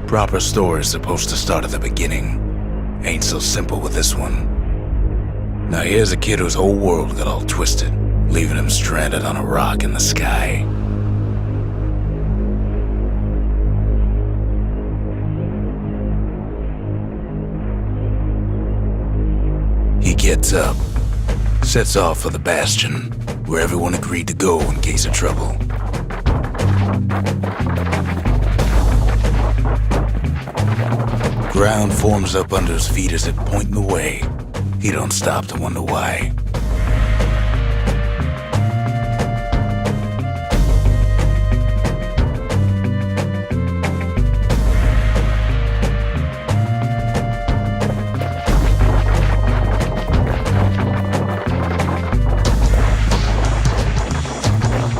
Proper story's supposed to start at the beginning. Ain't so simple with this one. Now here's a kid whose whole world got all twisted, leaving him stranded on a rock in the sky. He gets up, sets off for the Bastion, where everyone agreed to go in case of trouble. Ground forms up under his feet as it pointing the way. He don't stop to wonder why.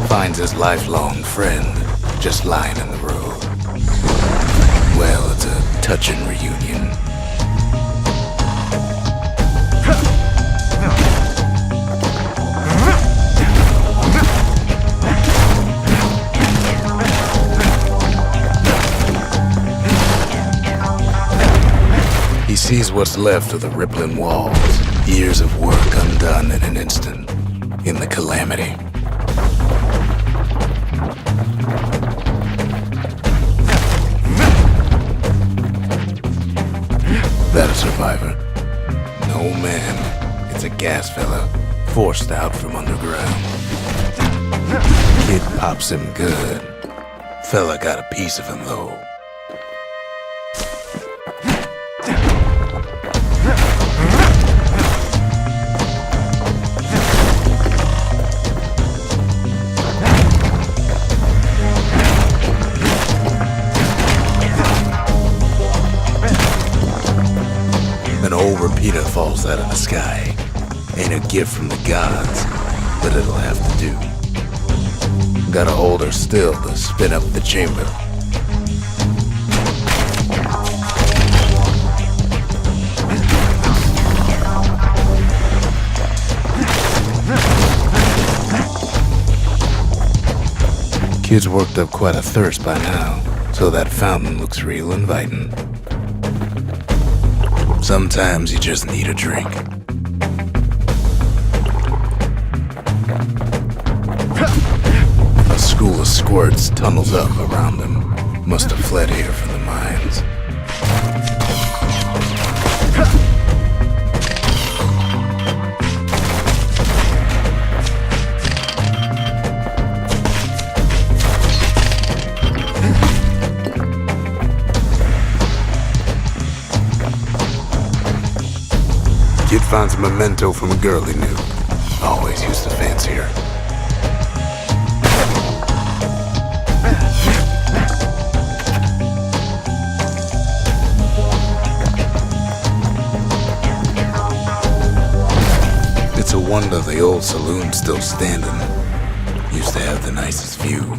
Finds his lifelong friend just lying in the road. Well, it's a touching reunion. He sees what's left of the rippling walls, years of work undone in an instant, in the calamity. That a survivor? No, man. It's a gas fella, forced out from underground. Kid pops him good. Fella got a piece of him, though. An old repeater falls out of the sky. Ain't a gift from the gods, but it'll have to do. Gotta hold her still to spin up the chamber. Kid's worked up quite a thirst by now, so that fountain looks real inviting. Sometimes you just need a drink. A school of squirts tunnels up around him. Must have fled here from the mines. Kid finds a memento from a girl he knew. Always used to fancy her. It's a wonder the old saloon's still standing. Used to have the nicest view.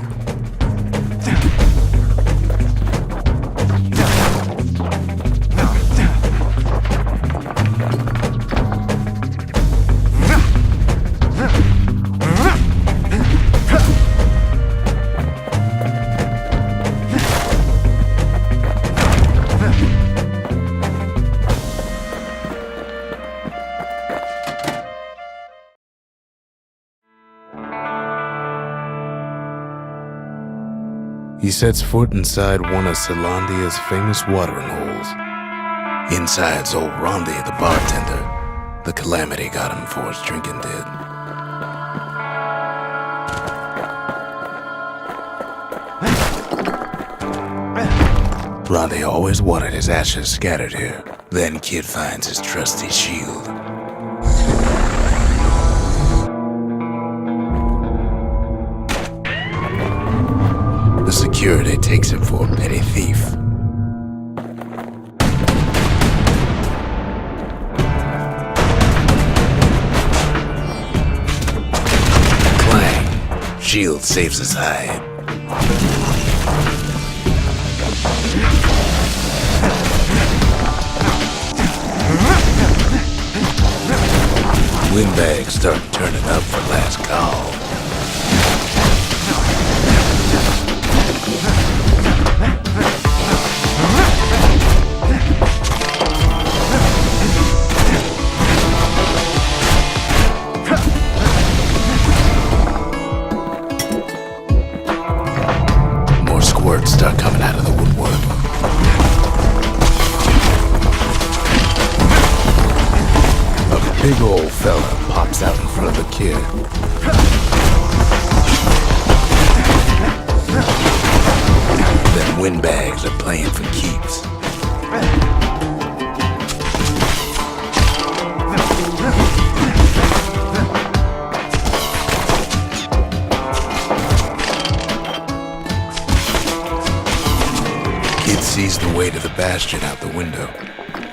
He sets foot inside one of Celandia's famous watering holes. Inside's old Rondi, the bartender. The calamity got him before his drinking did. Rondi always wanted his ashes scattered here. Then Kid finds his trusty shield. The security takes him for a petty thief. Clang! Shield saves his hide. Windbags start turning up for last call. Big old fella pops out in front of the kid. Them windbags are playing for keeps. Kid sees the way to the Bastion out the window.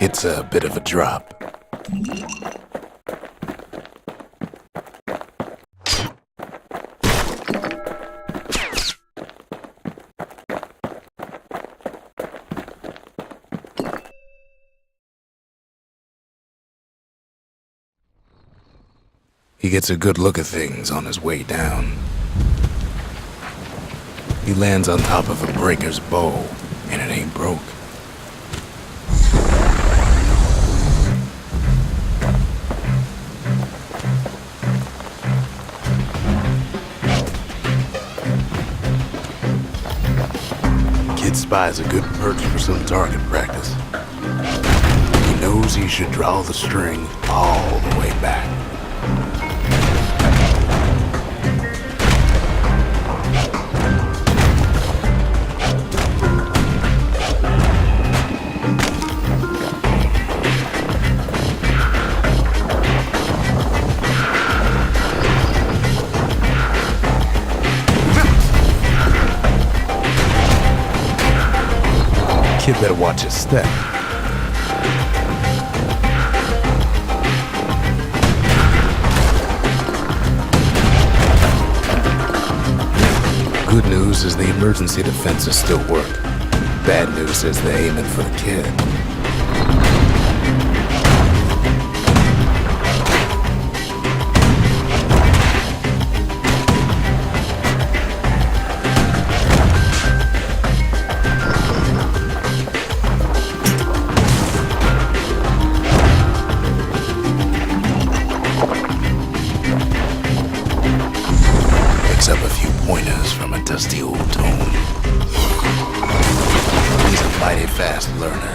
It's a bit of a drop. He gets a good look at things on his way down. He lands on top of a breaker's bow, and it ain't broke. Kid spies a good perch for some target practice. He knows he should draw the string all the way back. Kid better watch his step. Good news is the emergency defenses still work. Bad news is they're aiming for the kid. Up a few pointers from a dusty old tome. He's a mighty fast learner.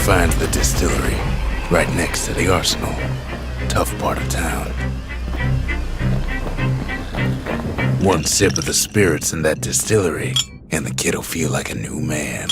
Finds the distillery right next to the arsenal. Tough part of town. One sip of the spirits in that distillery, and the kid'll feel like a new man.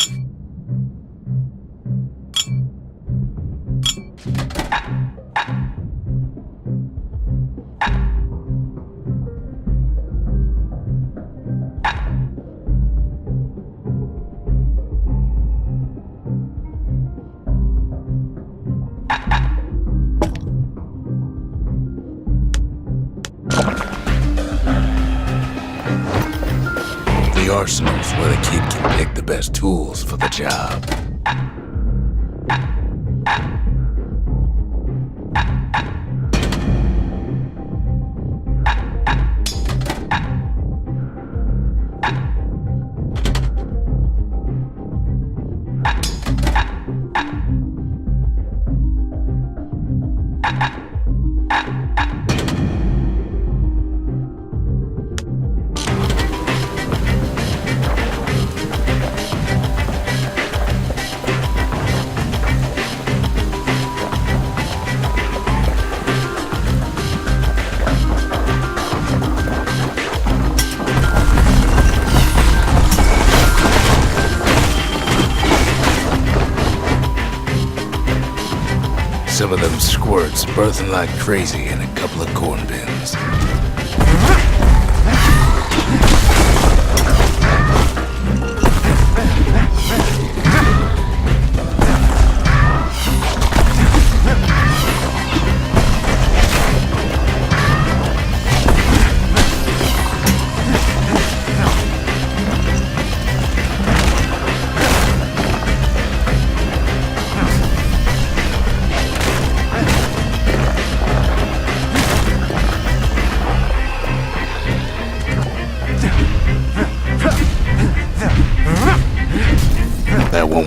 The arsenal's where the kid can pick the best tools for the job. Some of them squirts birthing like crazy in a couple of corn bins.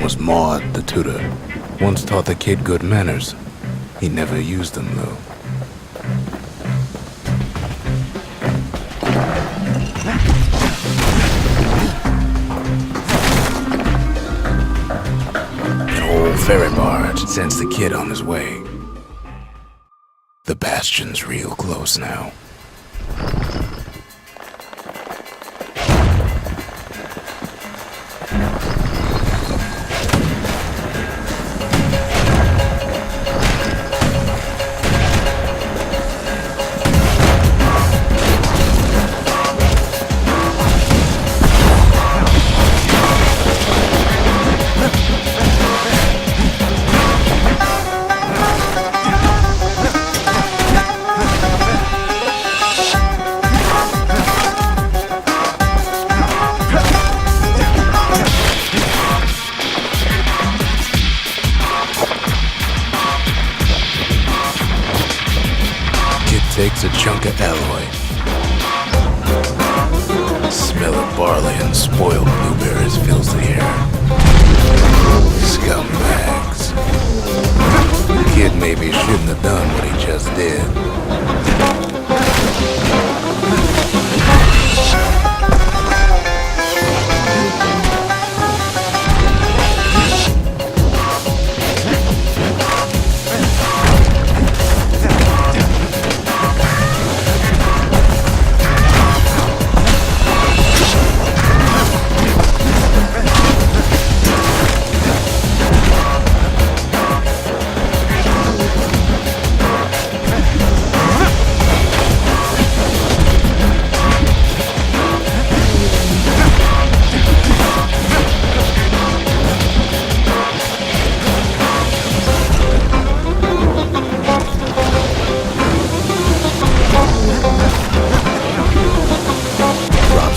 was Maud, the tutor. Once taught the kid good manners. He never used them, though. An old ferry barge sends the kid on his way. The Bastion's real close now. Takes a chunk of alloy. Smell of barley and spoiled blueberries fills the air. Scumbags. Kid maybe shouldn't have done what he just did.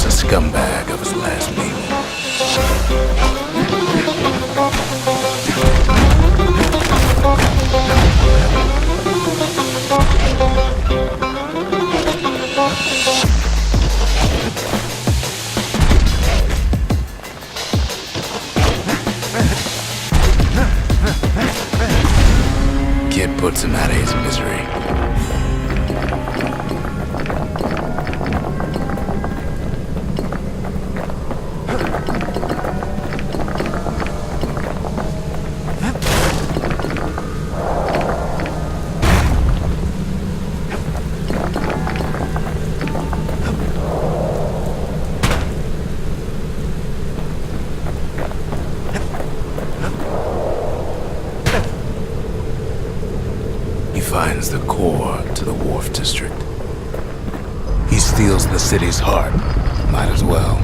Scumbag of his last meal. Kid puts him out of his misery. Finds the core to the wharf district. He steals the city's heart. Might as well.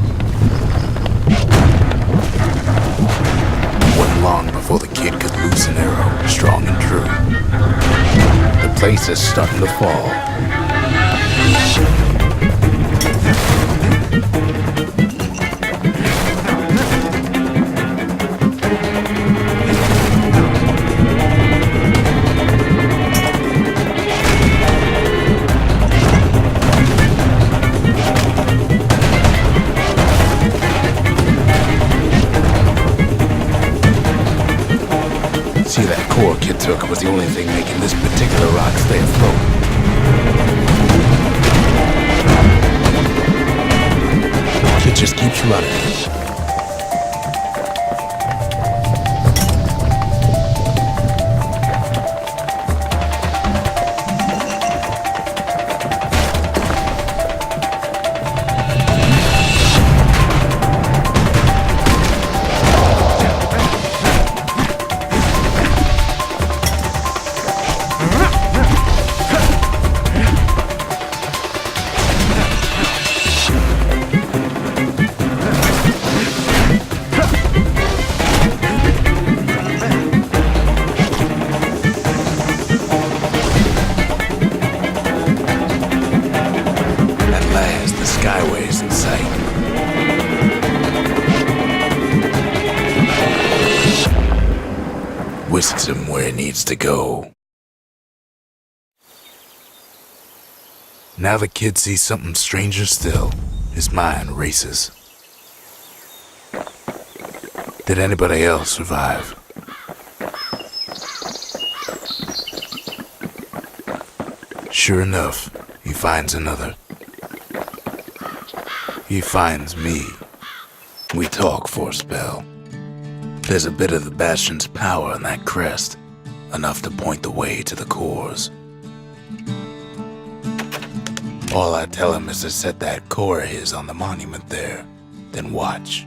Wasn't long before the kid could loose an arrow, strong and true. The place is starting to fall. See, that core kid took was the only thing making this particular rock stay afloat. Kid just keeps running. Skyway's in sight. Whisks him where he needs to go. Now the kid sees something stranger still. His mind races. Did anybody else survive? Sure enough, he finds another. He finds me. We talk for a spell. There's a bit of the Bastion's power in that crest, enough to point the way to the cores. All I tell him is to set that core of his on the monument there, then watch.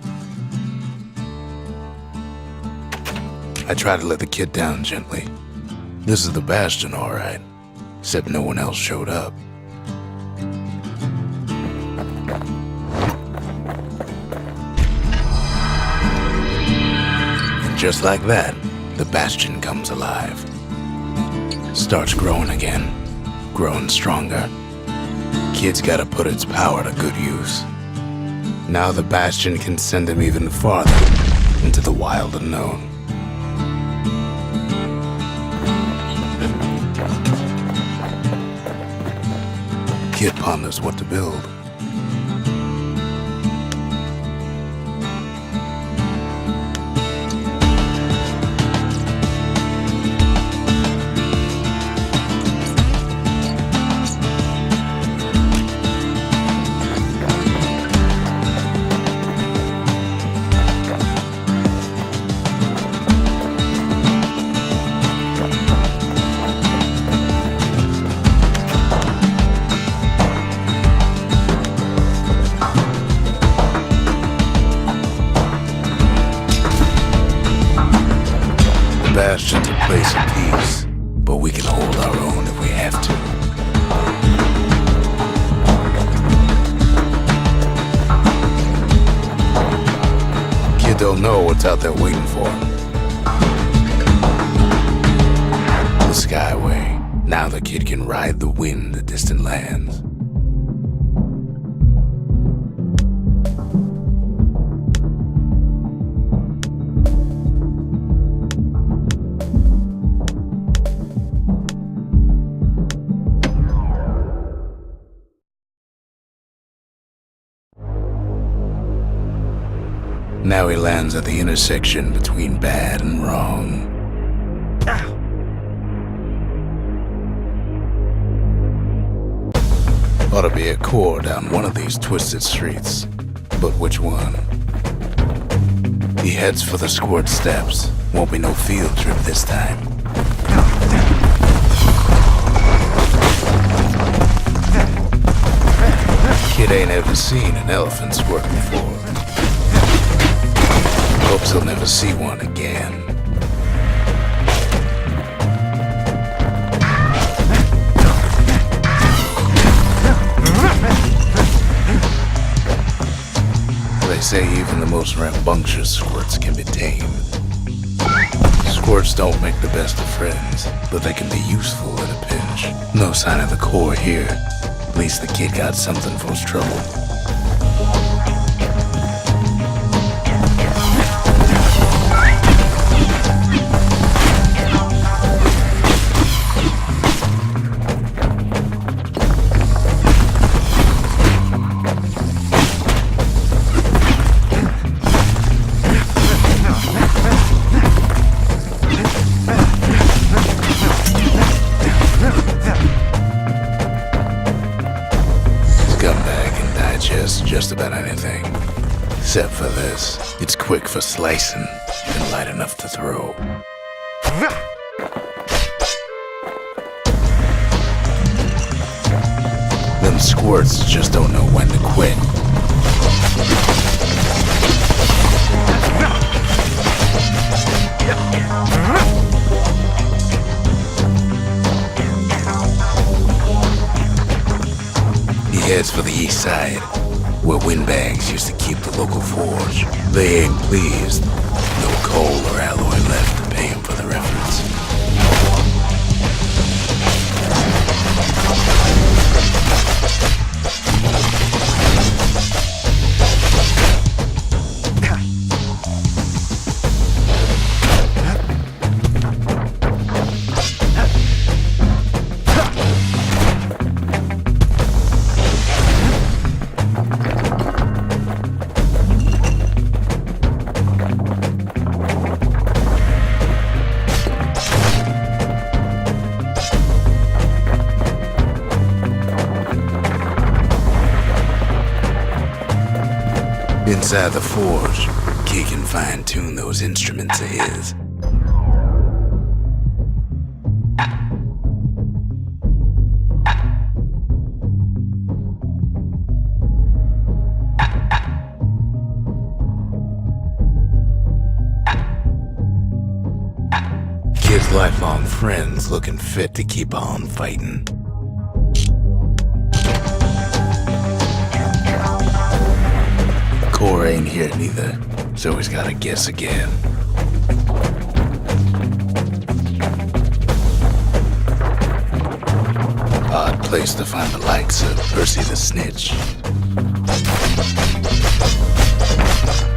I try to let the kid down gently. This is the Bastion, all right, except no one else showed up. And just like that, the Bastion comes alive. Starts growing again, growing stronger. Kid's gotta put its power to good use. Now the Bastion can send him even farther into the wild unknown. Kid ponders what to build. Bastion's a place of peace, but we can hold our own if we have to. Kid don't know what's out there waiting for him. The Skyway. Now the kid can ride the wind to distant lands. Now he lands at the intersection between bad and wrong. Ought to be a core down one of these twisted streets, but which one? He heads for the squirt steps. Won't be no field trip this time. Kid ain't ever seen an elephant squirt before. Hopes he'll never see one again. They say even the most rambunctious squirts can be tamed. Squirts don't make the best of friends, but they can be useful in a pinch. No sign of the core here. At least the kid got something for his trouble. Just about anything. Except for this. It's quick for slicing and light enough to throw. Them squirts just don't know when to quit. He heads for the east side, where windbags used to keep the local forge. They ain't pleased. No coal or alloy left to pay him for their efforts. Inside the forge, Key can fine-tune those instruments of his. Kid's lifelong friends looking fit to keep on fighting. Core ain't here neither, so he's gotta guess again. Odd place to find the likes of Percy the Snitch.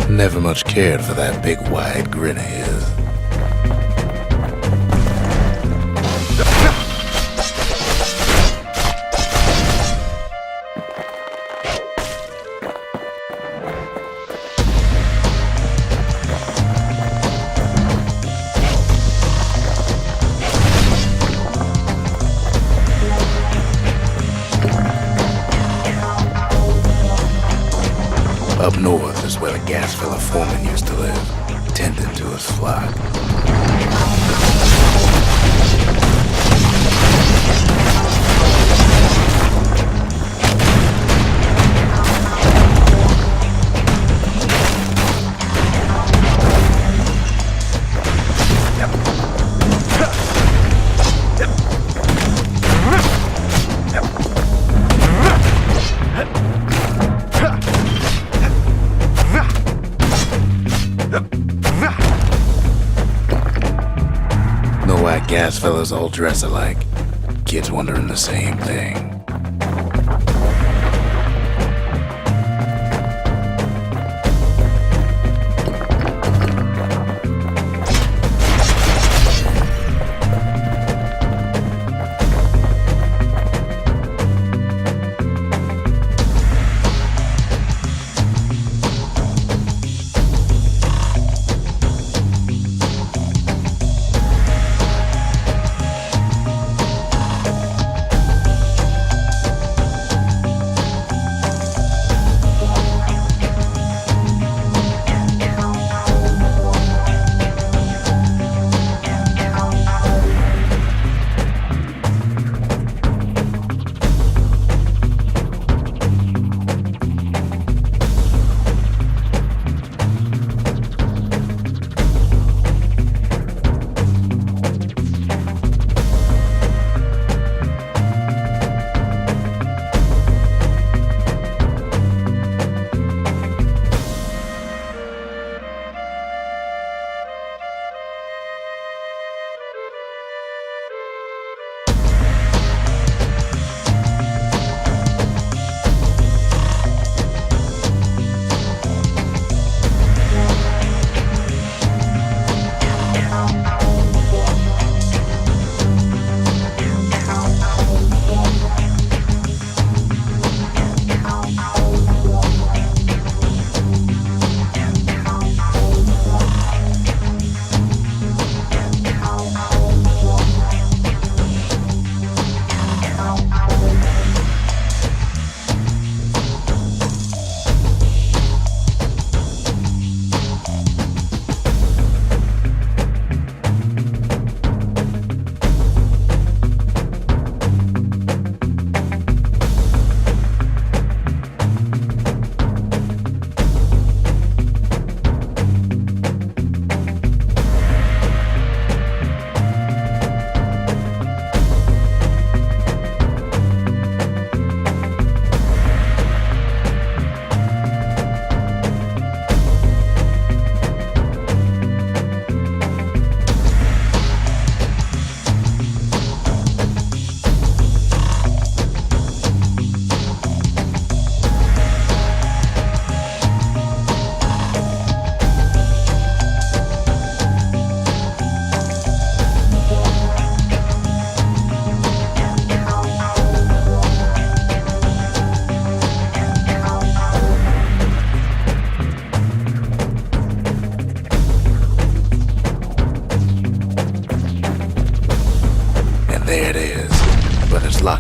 Never much cared for that big wide grin of his. Up north is where the gas fella foreman used to live, tending to his flock. Know why gas fellas all dress alike? Kids wondering the same thing.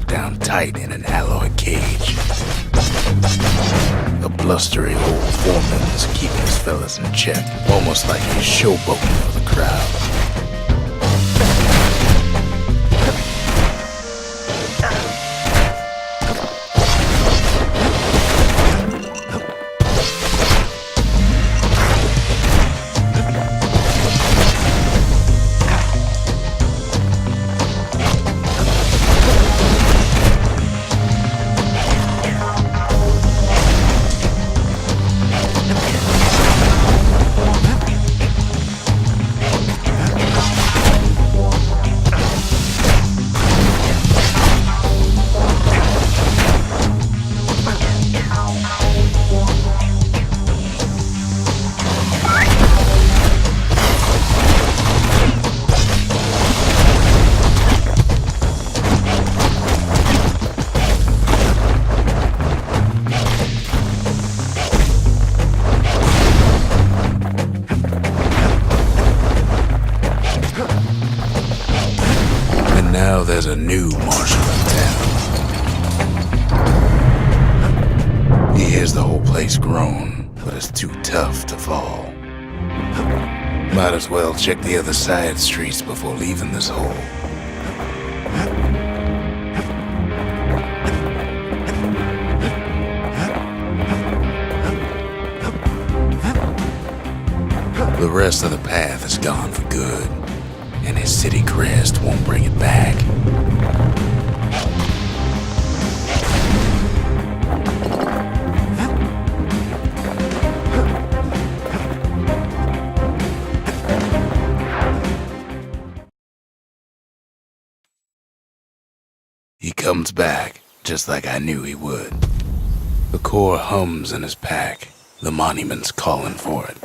locked down tight in an alloy cage. A blustery old foreman is keeping his fellas in check, almost like he's showboating for the crowd. Now there's a new marshal in town. He hears the whole place groan, but it's too tough to fall. Might as well check the other side streets before leaving this hole. The rest of the path is gone for good, and his city crest won't bring it back. He comes back, just like I knew he would. The core hums in his pack. The monument's calling for it.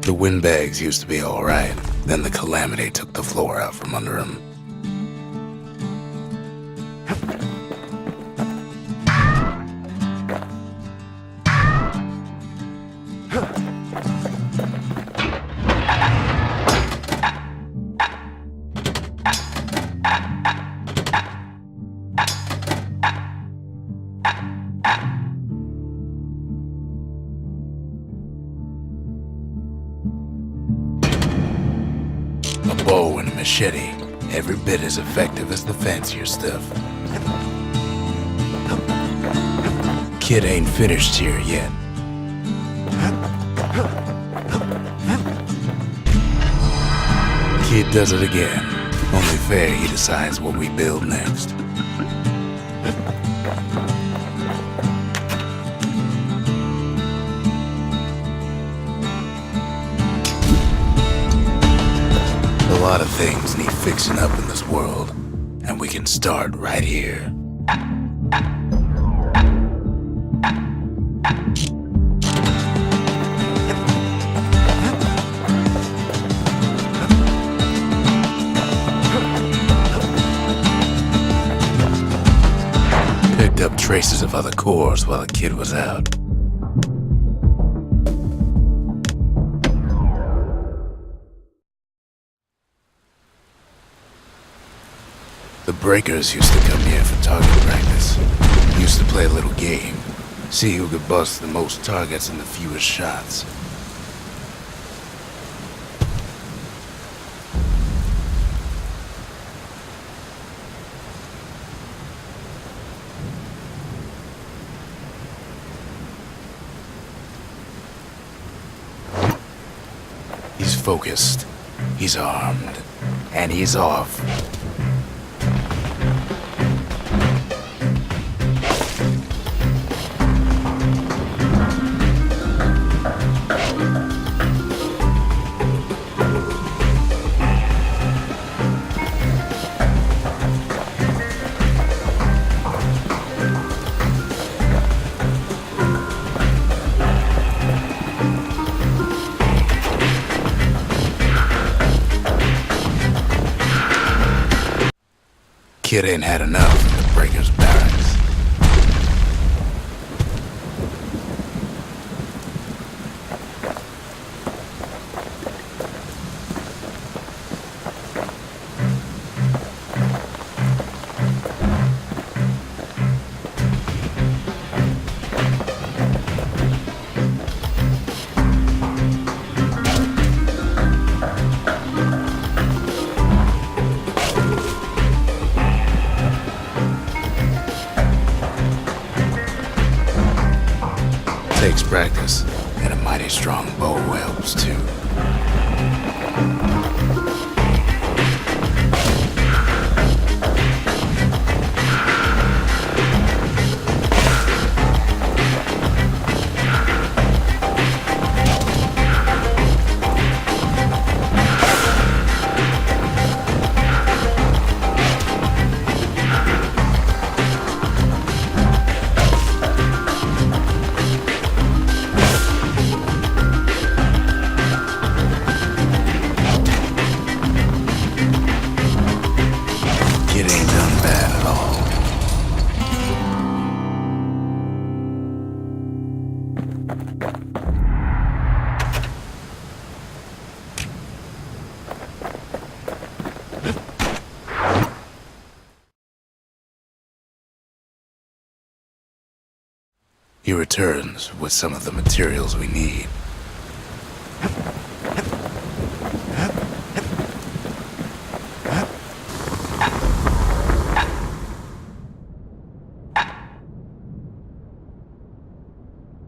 The windbags used to be alright, then the calamity took the floor out from under him. A bow and a machete, every bit as effective as the fancier stuff. Kid ain't finished here yet. Kid does it again. Only fair he decides what we build next. A lot of things need fixing up in this world, and we can start right here. Picked up traces of other cores while the kid was out. The breakers used to come here for target practice. Used to play a little game. See who could bust the most targets and the fewest shots. He's focused, he's armed, and he's off. Kid ain't had enough in the breaker's barracks. helps, and a mighty strong bow helps too. He returns with some of the materials we need.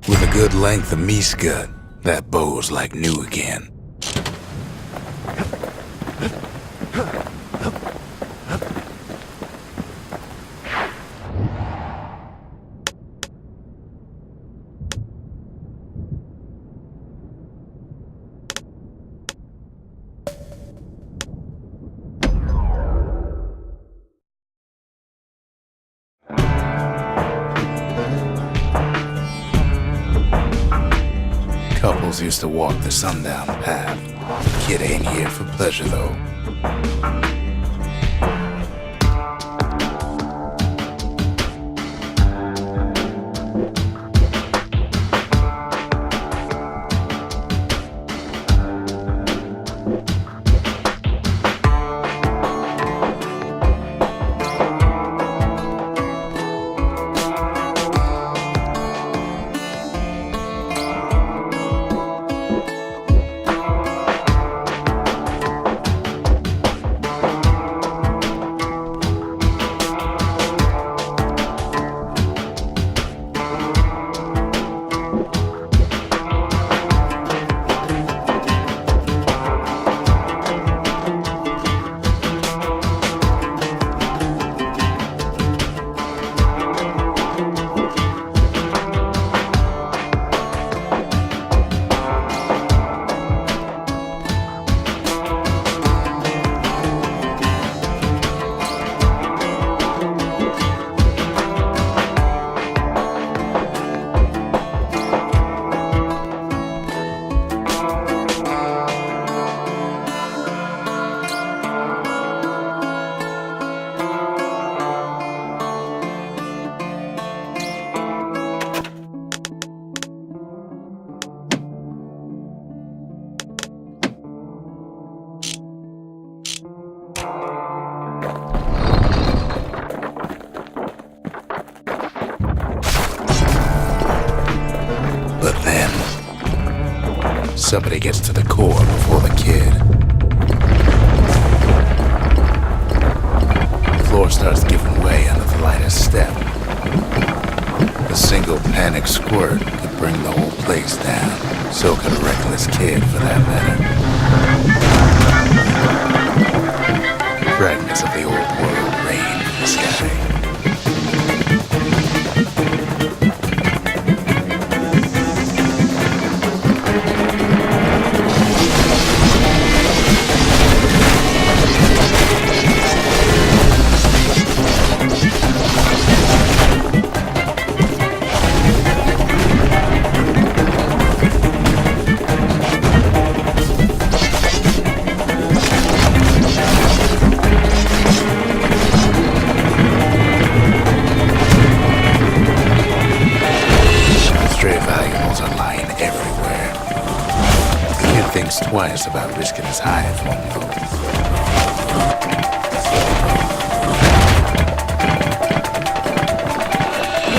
With a good length of meat gut, that bow's like new again. Couples used to walk the sundown path. Kid ain't here for pleasure, though. Somebody gets to the core before the kid. The floor starts giving way under the lightest step. A single panic squirt could bring the whole place down. So could a reckless kid, for that matter. Fragments of the old world rain from the sky. Twice about risking his hide for one move.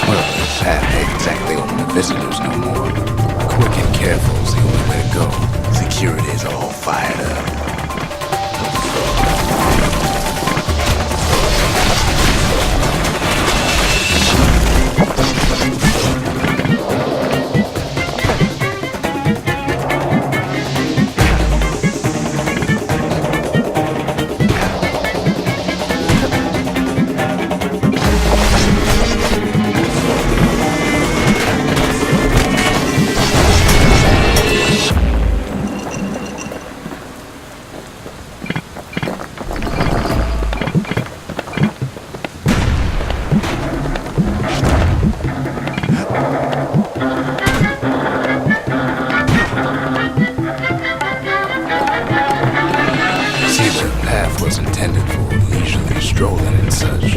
Well, the path ain't exactly open to visitors no more. Quick and careful's the only way to go. Security's all fired up. path was intended for leisurely strolling and such.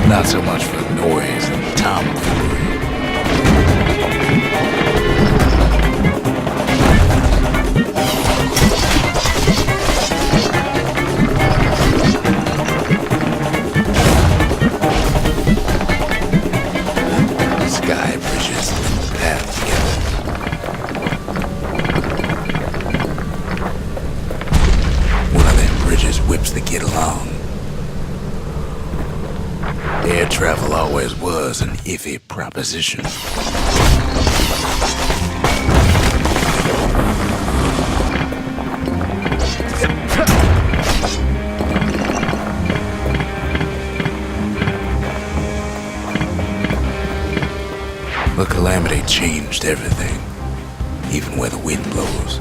Not so much for noise and tomfoolery. Sky bridges link the path together. One of them bridges whips the kid along. Air travel always was an iffy proposition. The calamity changed everything, even where the wind blows.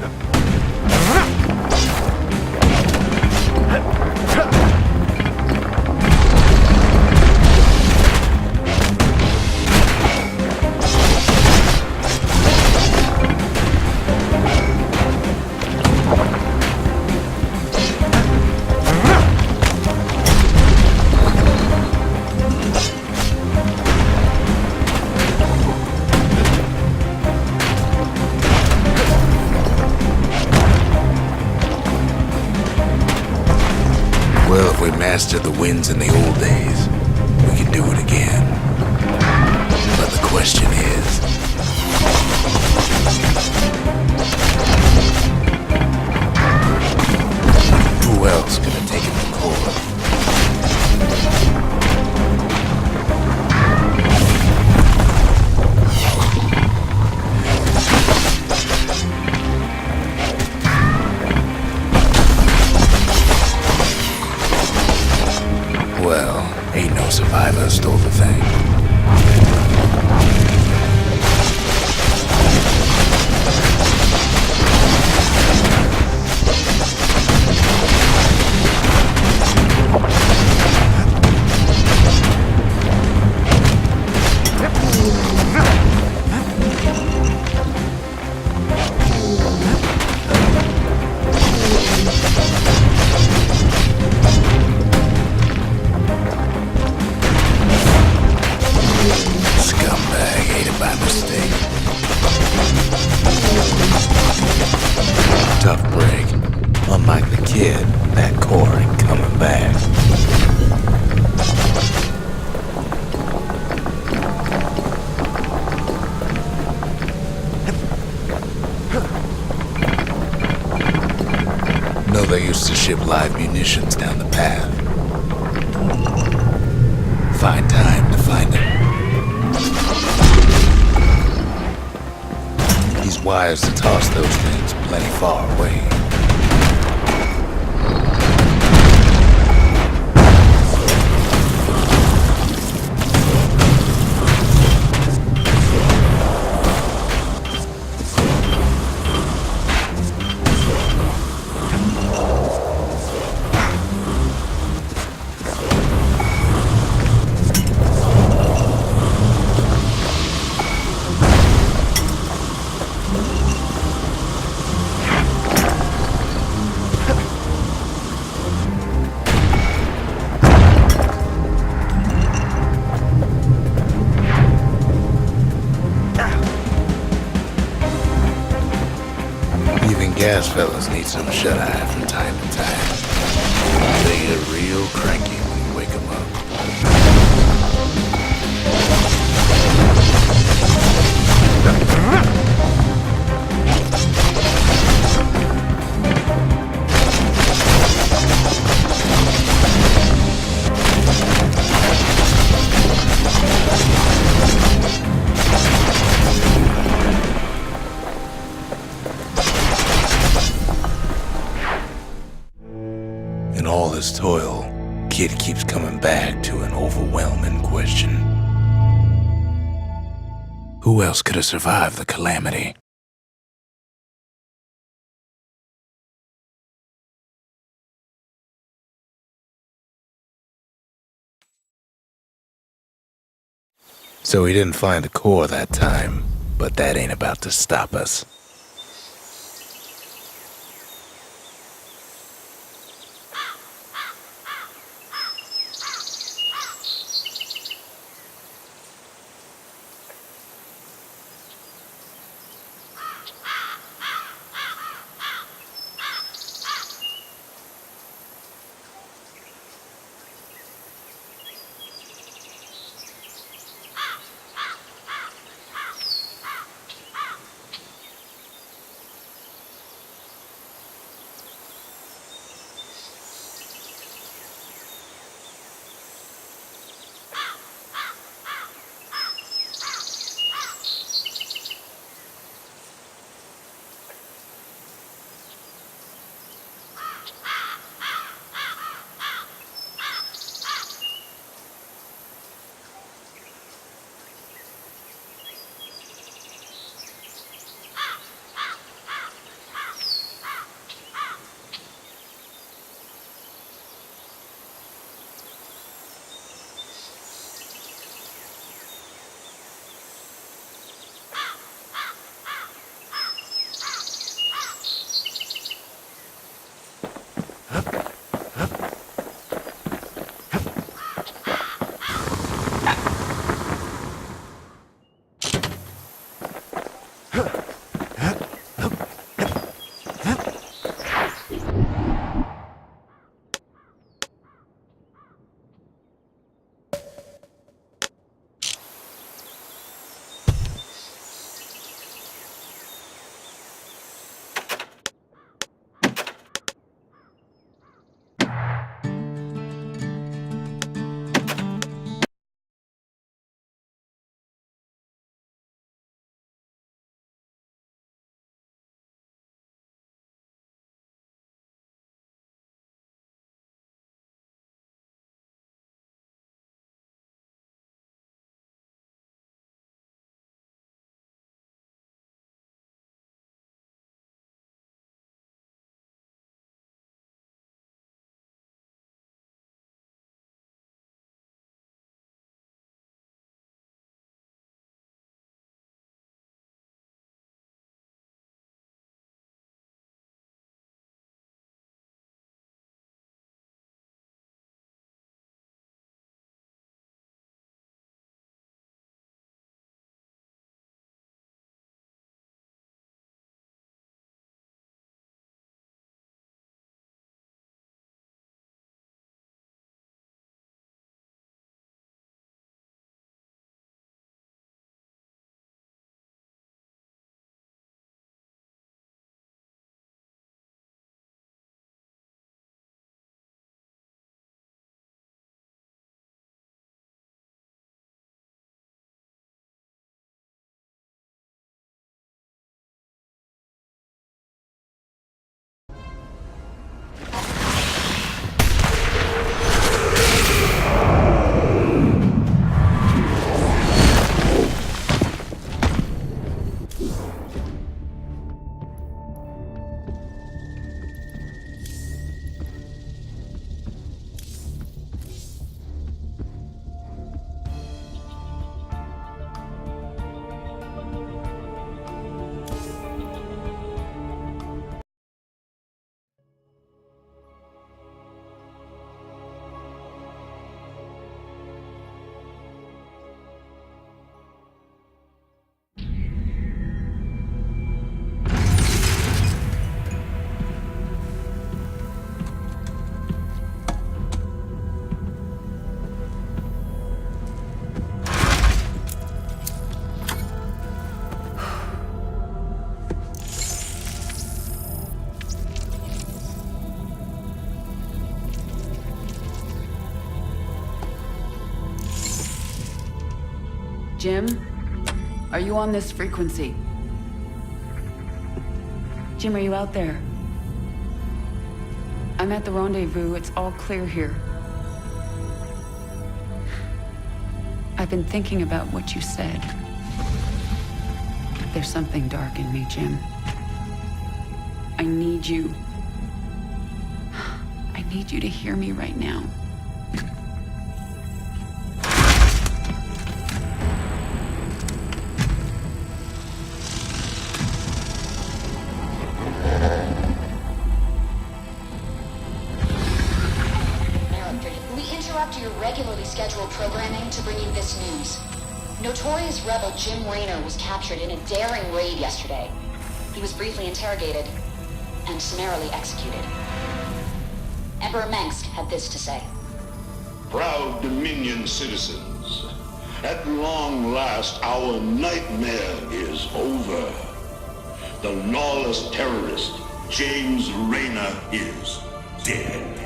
Well, if we mastered the winds in the old days, we can do it again. But the question is, who else could have taken the core? Well, ain't no survivor stole the thing. Scumbag ate it by mistake. Tough break. Unlike the kid, that core ain't coming back. No, they used to ship live munitions down the path. Find time to find it. These wires to toss those things plenty far away. Even gas fellas need some shut-eye from time to time. They get real cranky when you wake them up. In all this toil, Kid keeps coming back to an overwhelming question. Who else could have survived the calamity? So he didn't find the core that time, but that ain't about to stop us. Jim? Are you on this frequency? Jim, are you out there? I'm at the rendezvous. It's all clear here. I've been thinking about what you said. There's something dark in me, Jim. I need you. I need you to hear me right now. Your regularly scheduled programming to bring you this news. Notorious rebel Jim Raynor was captured in a daring raid yesterday. He was briefly interrogated and summarily executed. Emperor Mengsk had this to say. Proud Dominion citizens, at long last our nightmare is over. The lawless terrorist James Raynor is dead.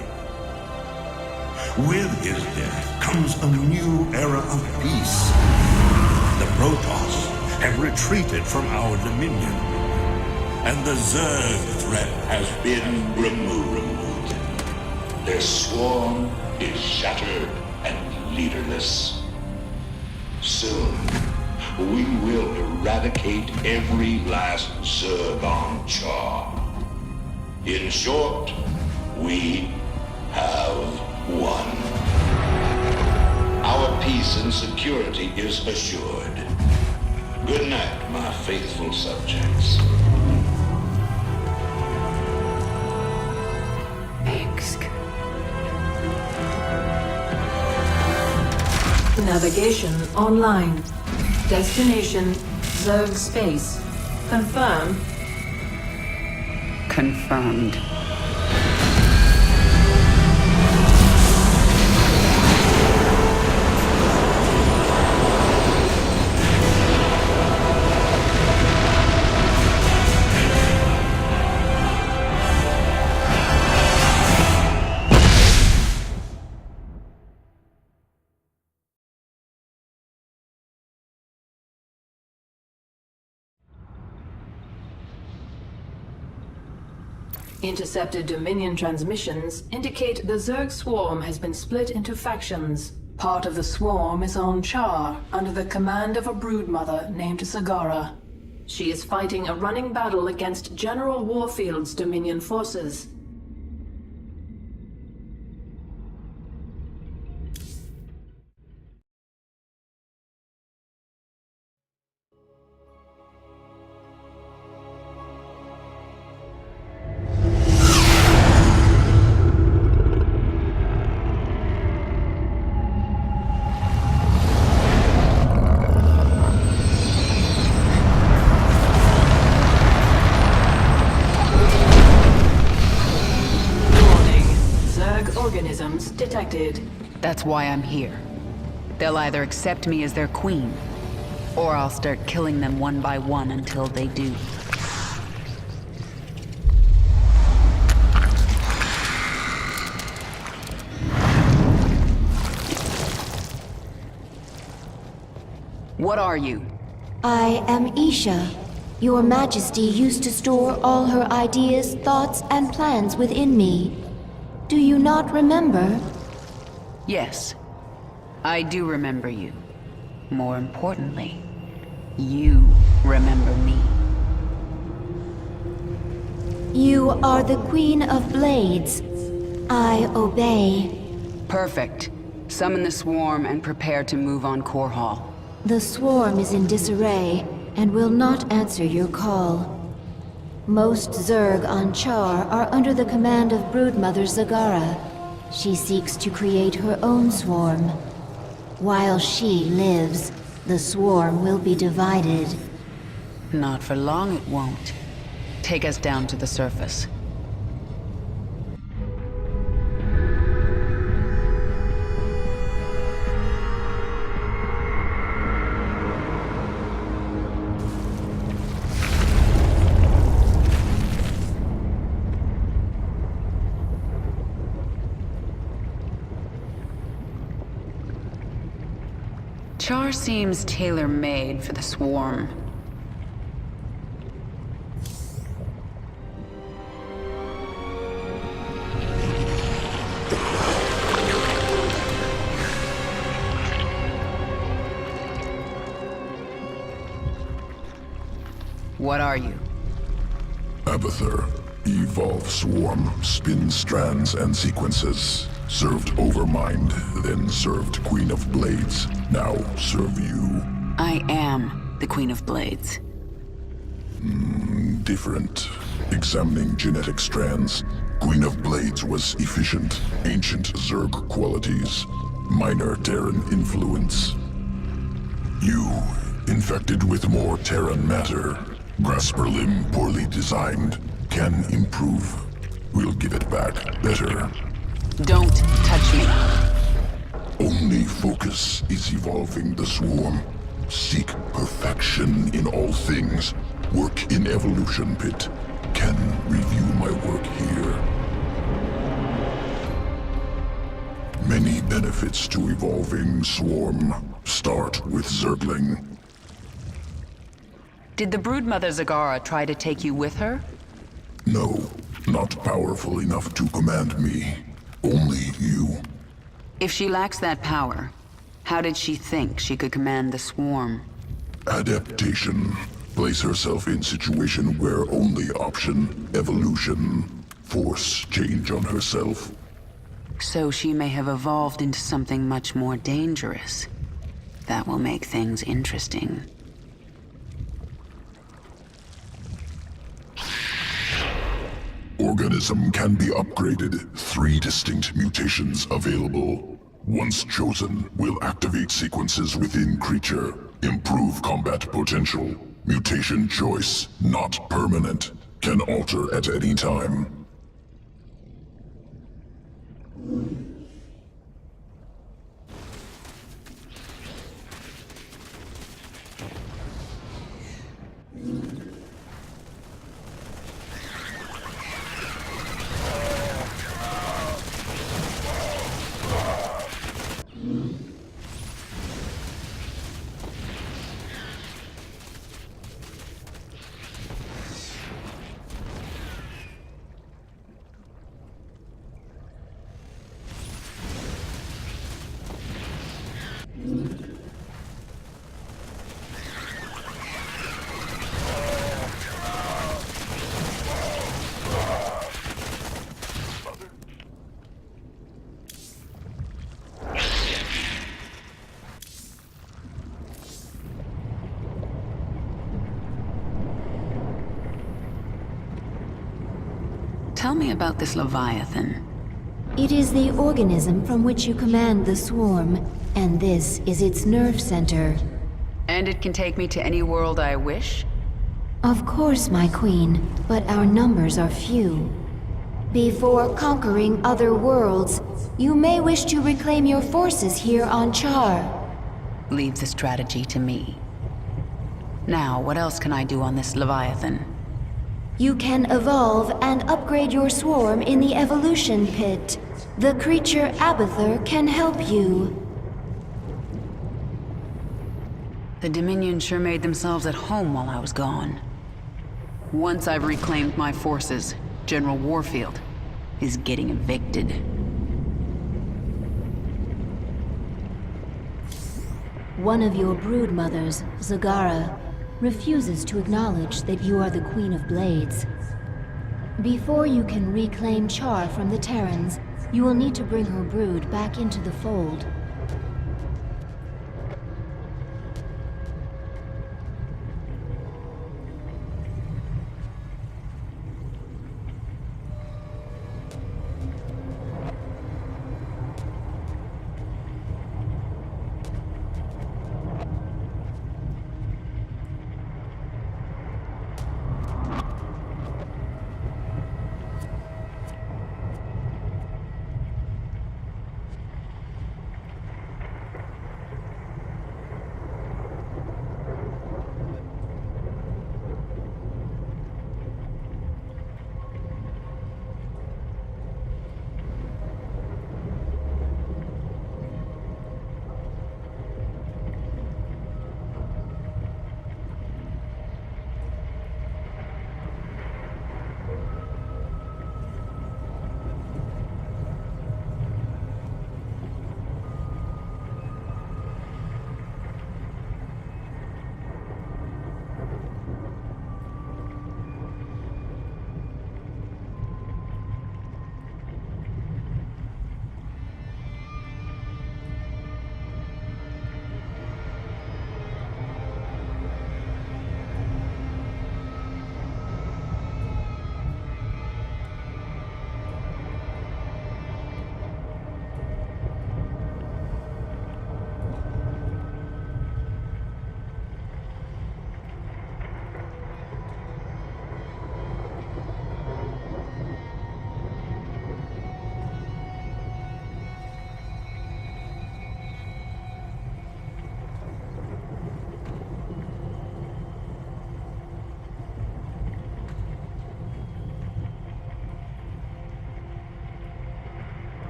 With his death comes a new era of peace. The Protoss have retreated from our dominion, and the Zerg threat has been removed. Their swarm is shattered and leaderless. Soon, we will eradicate every last Zerg on Char. In short, we have won. Our peace and security is assured. Good night, my faithful subjects. Mengsk. Navigation online. Destination Zerg space. Confirm. Confirmed. Intercepted Dominion transmissions indicate the Zerg swarm has been split into factions. Part of the swarm is on Char, under the command of a broodmother named Sagara. She is fighting a running battle against General Warfield's Dominion forces. Organisms detected. That's why I'm here. They'll either accept me as their queen, or I'll start killing them one by one until they do. What are you? I am Isha. Your Majesty used to store all her ideas, thoughts, and plans within me. Do you not remember? Yes, I do remember you. More importantly, you remember me. You are the Queen of Blades. I obey. Perfect. Summon the swarm and prepare to move on Core Hall. The swarm is in disarray and will not answer your call. Most Zerg on Char are under the command of Broodmother Zagara. She seeks to create her own swarm. While she lives, the swarm will be divided. Not for long it won't. Take us down to the surface. Char seems tailor-made for the swarm. What are you? Abathur. Evolve swarm, spin strands and sequences. Served Overmind, then served Queen of Blades. Now serve you. I am the Queen of Blades. Different. Examining genetic strands, Queen of Blades was efficient, ancient Zerg qualities, minor Terran influence. You, infected with more Terran matter, Grasper limb poorly designed, can improve. We'll give it back better. Don't touch me. Only focus is evolving the swarm. Seek perfection in all things. Work in Evolution Pit. Can review my work here. Many benefits to evolving swarm. Start with Zergling. Did the broodmother Zagara try to take you with her? No, not powerful enough to command me. Only you. If she lacks that power, how did she think she could command the swarm? Adaptation. Place herself in situation where only option, evolution. Force change on herself. So she may have evolved into something much more dangerous. That will make things interesting. Organism can be upgraded. 3 distinct mutations available. Once chosen, will activate sequences within creature. Improve combat potential. Mutation choice, not permanent. Can alter at any time. Tell me about this Leviathan. It is the organism from which you command the swarm, and this is its nerve center. And it can take me to any world I wish? Of course, my queen, but our numbers are few. Before conquering other worlds, you may wish to reclaim your forces here on Char. Leave the strategy to me. Now, what else can I do on this Leviathan? You can evolve and upgrade your swarm in the Evolution Pit. The creature Abathur can help you. The Dominion sure made themselves at home while I was gone. Once I've reclaimed my forces, General Warfield is getting evicted. One of your brood mothers, Zagara, refuses to acknowledge that you are the Queen of Blades. Before you can reclaim Char from the Terrans, you will need to bring her brood back into the fold.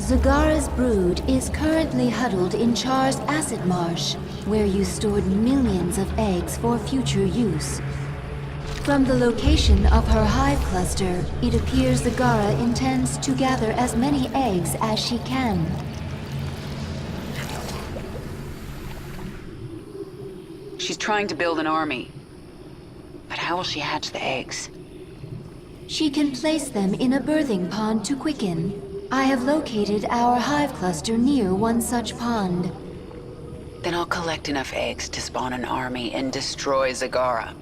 Zagara's brood is currently huddled in Char's acid marsh, where you stored millions of eggs for future use. From the location of her hive cluster, it appears Zagara intends to gather as many eggs as she can. She's trying to build an army. But how will she hatch the eggs? She can place them in a birthing pond to quicken. I have located our hive cluster near one such pond. Then I'll collect enough eggs to spawn an army and destroy Zagara.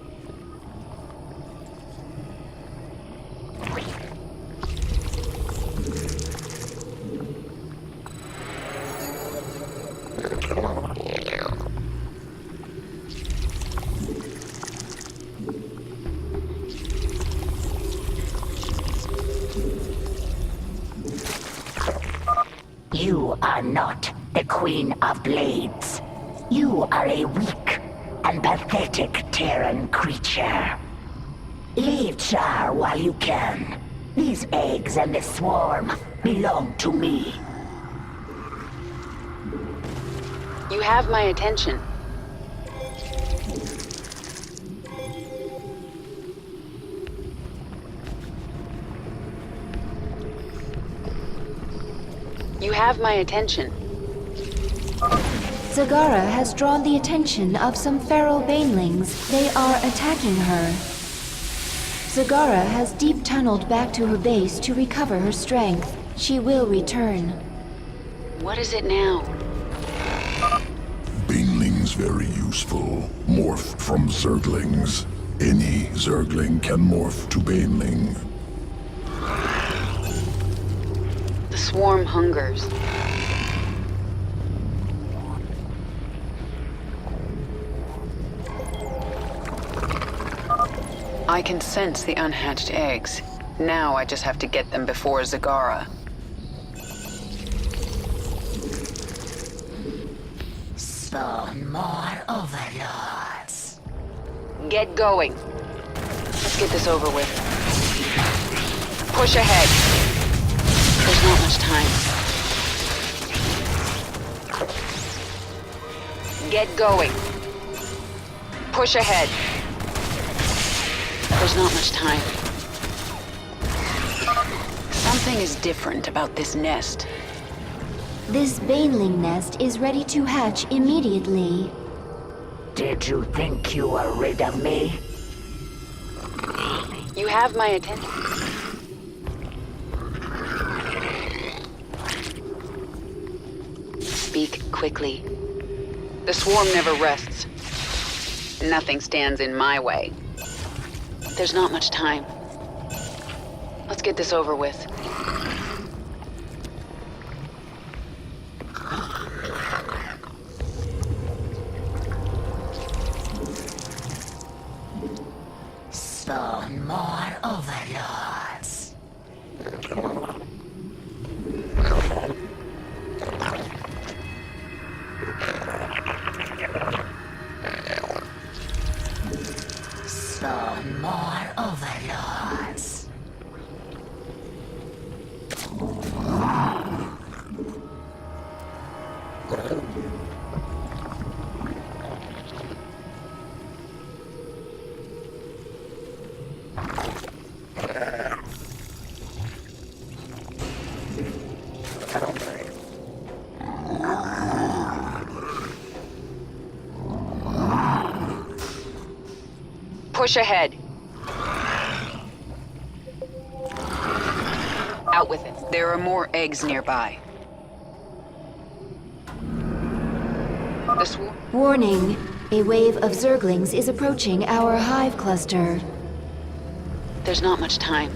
You are not the Queen of Blades. You are a weak and pathetic Terran creature. Leave Char while you can. These eggs and the swarm belong to me. You have my attention. You have my attention. Zagara has drawn the attention of some feral banelings. They are attacking her. Zagara has deep tunneled back to her base to recover her strength. She will return. What is it now? Banelings very useful. Morphed from Zerglings. Any Zergling can morph to Baneling. The swarm hungers. I can sense the unhatched eggs. Now I just have to get them before Zagara. Spawn more overlords. Get going. Let's get this over with. Push ahead. There's not much time. Get going. Push ahead. There's not much time. Something is different about this nest. This baneling nest is ready to hatch immediately. Did you think you were rid of me? You have my attention. Speak quickly. The swarm never rests. Nothing stands in my way. There's not much time. Let's get this over with. Spawn more overlords. Spawn more overlords. Push ahead. Out with it. There are more eggs nearby. Warning. A wave of Zerglings is approaching our hive cluster. There's not much time.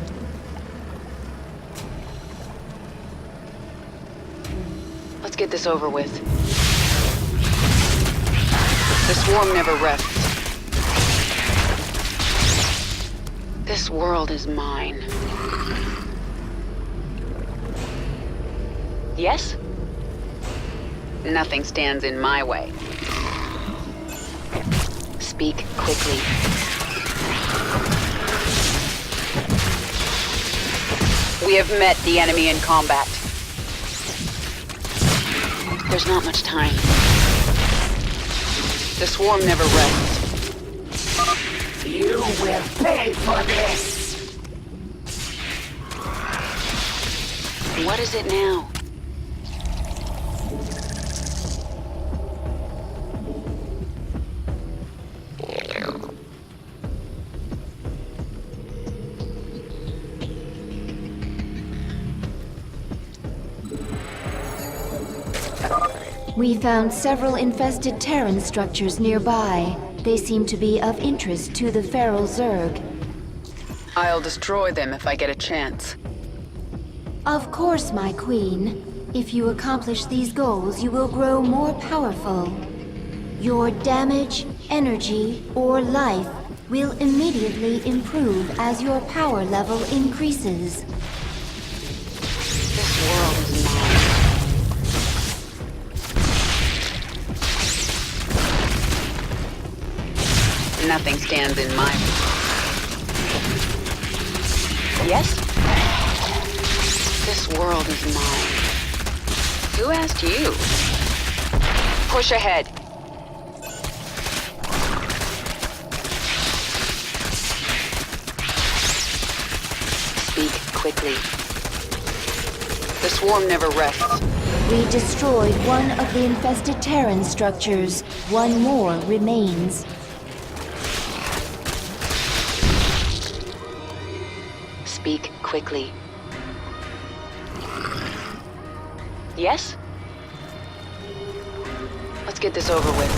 Let's get this over with. The swarm never rests. This world is mine. Yes? Nothing stands in my way. Speak quickly. We have met the enemy in combat. There's not much time. The swarm never rests. You will pay for this! What is it now? We found several infested Terran structures nearby. They seem to be of interest to the feral Zerg. I'll destroy them if I get a chance. Of course, my queen. If you accomplish these goals, you will grow more powerful. Your damage, energy, or life will immediately improve as your power level increases. This world is mine. Nothing stands in my way. Yes? This world is mine. Who asked you? Push ahead. Speak quickly. The swarm never rests. We destroyed one of the infested Terran structures. One more remains. Speak quickly. Yes? Let's get this over with.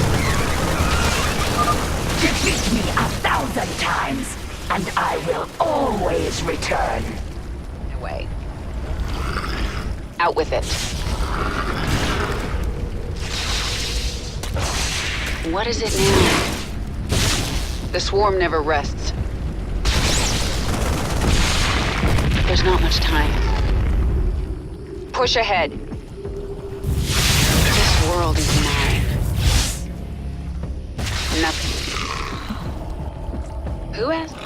Defeat me 1,000 times, and I will always return. Away. Out with it. What is it now? The swarm never rests. There's not much time. Push ahead. This world is mine. Nothing. Who asked?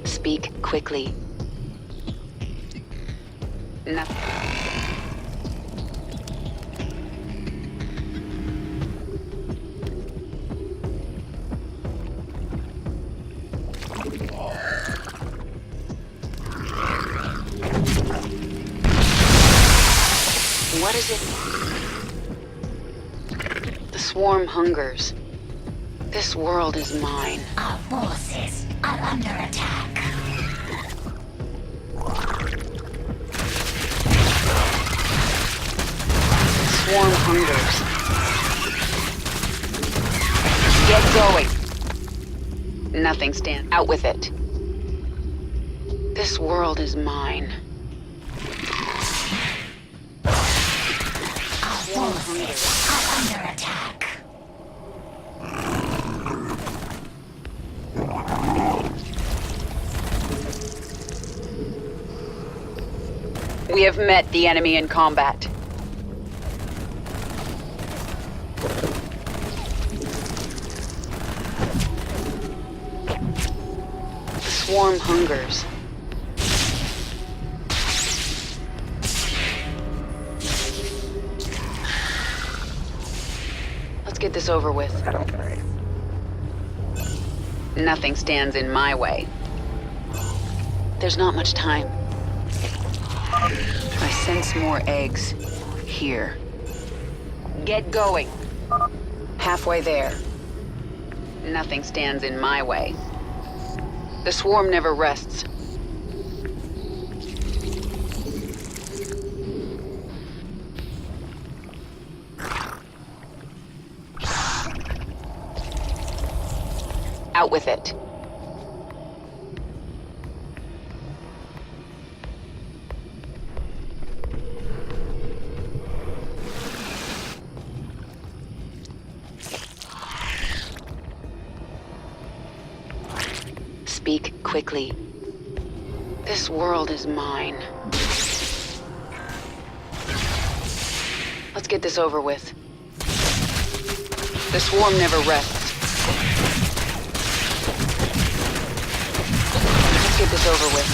Speak quickly. Nothing. What is it? The swarm hungers. This world is mine. Our forces are under attack. The swarm hungers. Get going. Nothing stands. Out with it. This world is mine. Our forces are under attack. We have met the enemy in combat. The swarm hungers. Let's get this over with. Nothing stands in my way. There's not much time. I sense more eggs. Here. Get going. Halfway there. Nothing stands in my way. The swarm never rests. Out with it. Speak quickly. This world is mine. Let's get this over with. The swarm never rests. get this over with.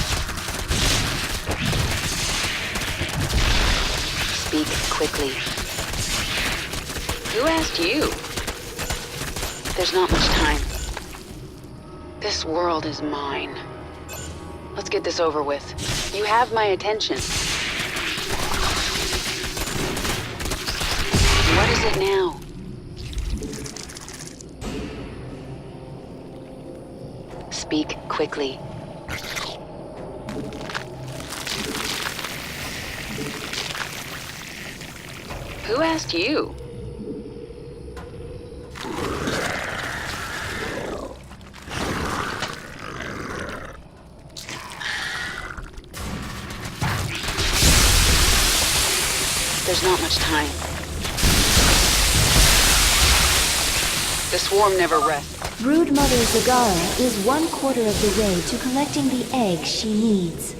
Speak quickly. Who asked you? There's not much time. This world is mine. Let's get this over with. You have my attention. What is it now? Speak quickly. Who asked you? There's not much time. The swarm never rests. Broodmother Zagara is 1/4 of the way to collecting the egg she needs.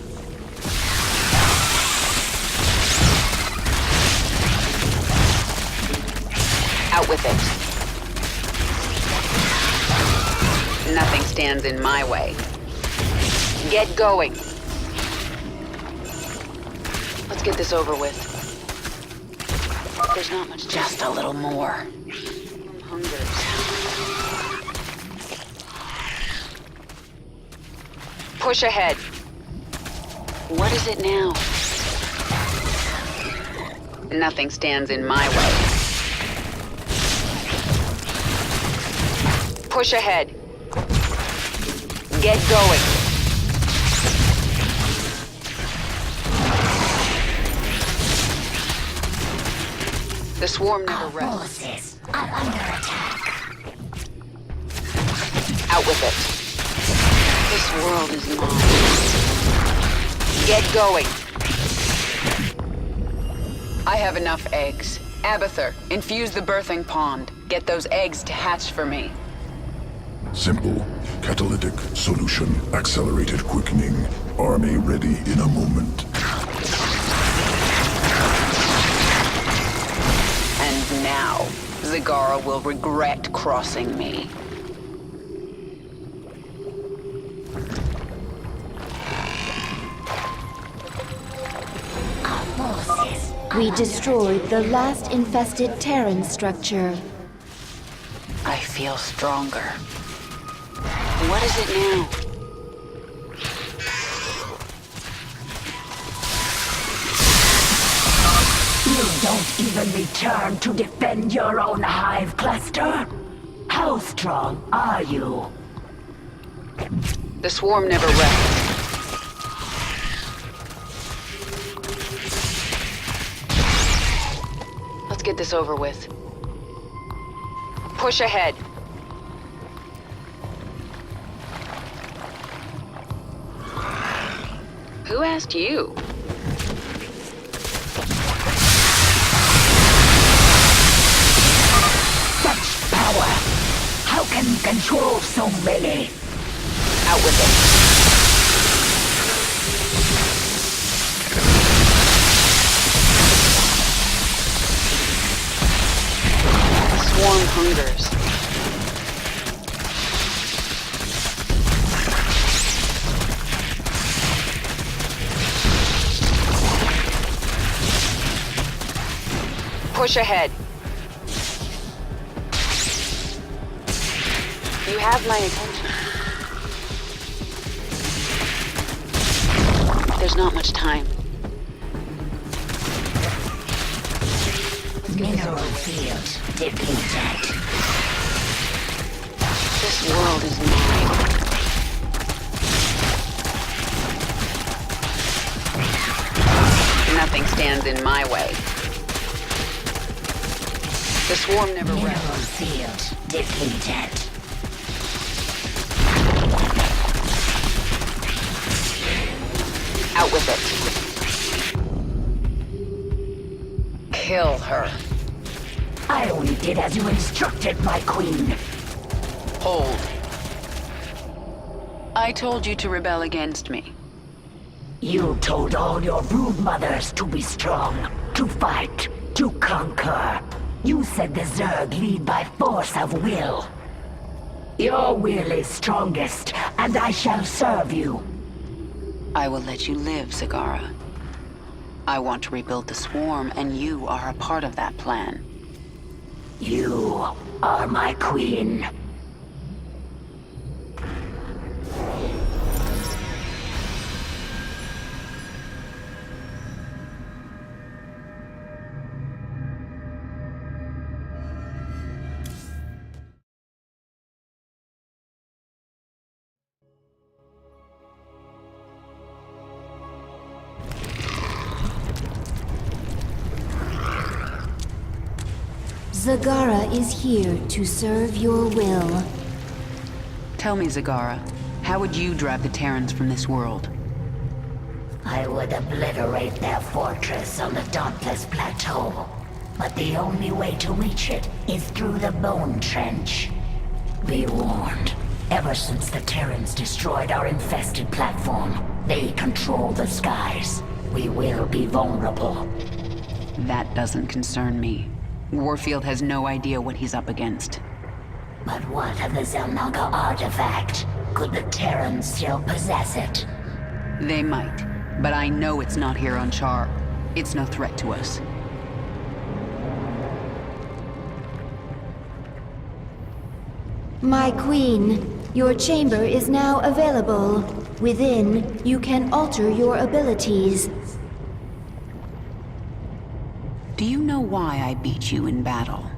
Out with it. Nothing stands in my way. Get going. Let's get this over with. There's not much. Just a little more. Hungers. Push ahead. What is it now? Nothing stands in my way. Push ahead. Get going. The swarm never rests. Forces are under attack. Out with it. This world is mine. Get going. I have enough eggs. Abathur, infuse the birthing pond. Get those eggs to hatch for me. Simple. Catalytic solution. Accelerated quickening. Army ready in a moment. And now, Zagara will regret crossing me. Our forces We destroyed the last infested Terran structure. I feel stronger. What is it now? You don't even return to defend your own hive cluster? How strong are you? The swarm never rests. Let's get this over with. Push ahead. Who asked you? Such power! How can you control so many? Out with it. The swarm hungers. Push ahead. You have my attention. There's not much time. Mineral field depleted. This world is mine. Nothing stands in my way. The swarm never Mineral rests. field depleted. Out with it. Kill her. I only did as you instructed, my queen. Hold. I told you to rebel against me. You told all your brood mothers to be strong, to fight, to conquer. You said the Zerg lead by force of will. Your will is strongest, and I shall serve you. I will let you live, Zagara. I want to rebuild the swarm, and you are a part of that plan. You are my queen. Zagara is here to serve your will. Tell me, Zagara, how would you drive the Terrans from this world? I would obliterate their fortress on the Dauntless Plateau. But the only way to reach it is through the Bone Trench. Be warned. Ever since the Terrans destroyed our infested platform, they control the skies. We will be vulnerable. That doesn't concern me. Warfield has no idea what he's up against. But what of the Zelnaga artifact? Could the Terrans still possess it? They might, but I know it's not here on Char. It's no threat to us. My queen, your chamber is now available. Within, you can alter your abilities. Do you know why I beat you in battle?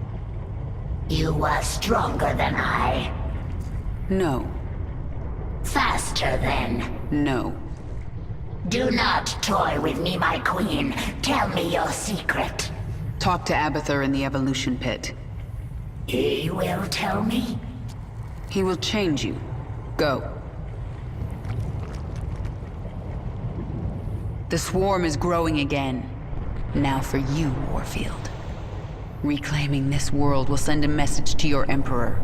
You were stronger than I. No. Faster then. No. Do not toy with me, my queen. Tell me your secret. Talk to Abathur in the evolution pit. He will tell me? He will change you. Go. The swarm is growing again. Now for you, Warfield. Reclaiming this world will send a message to your Emperor.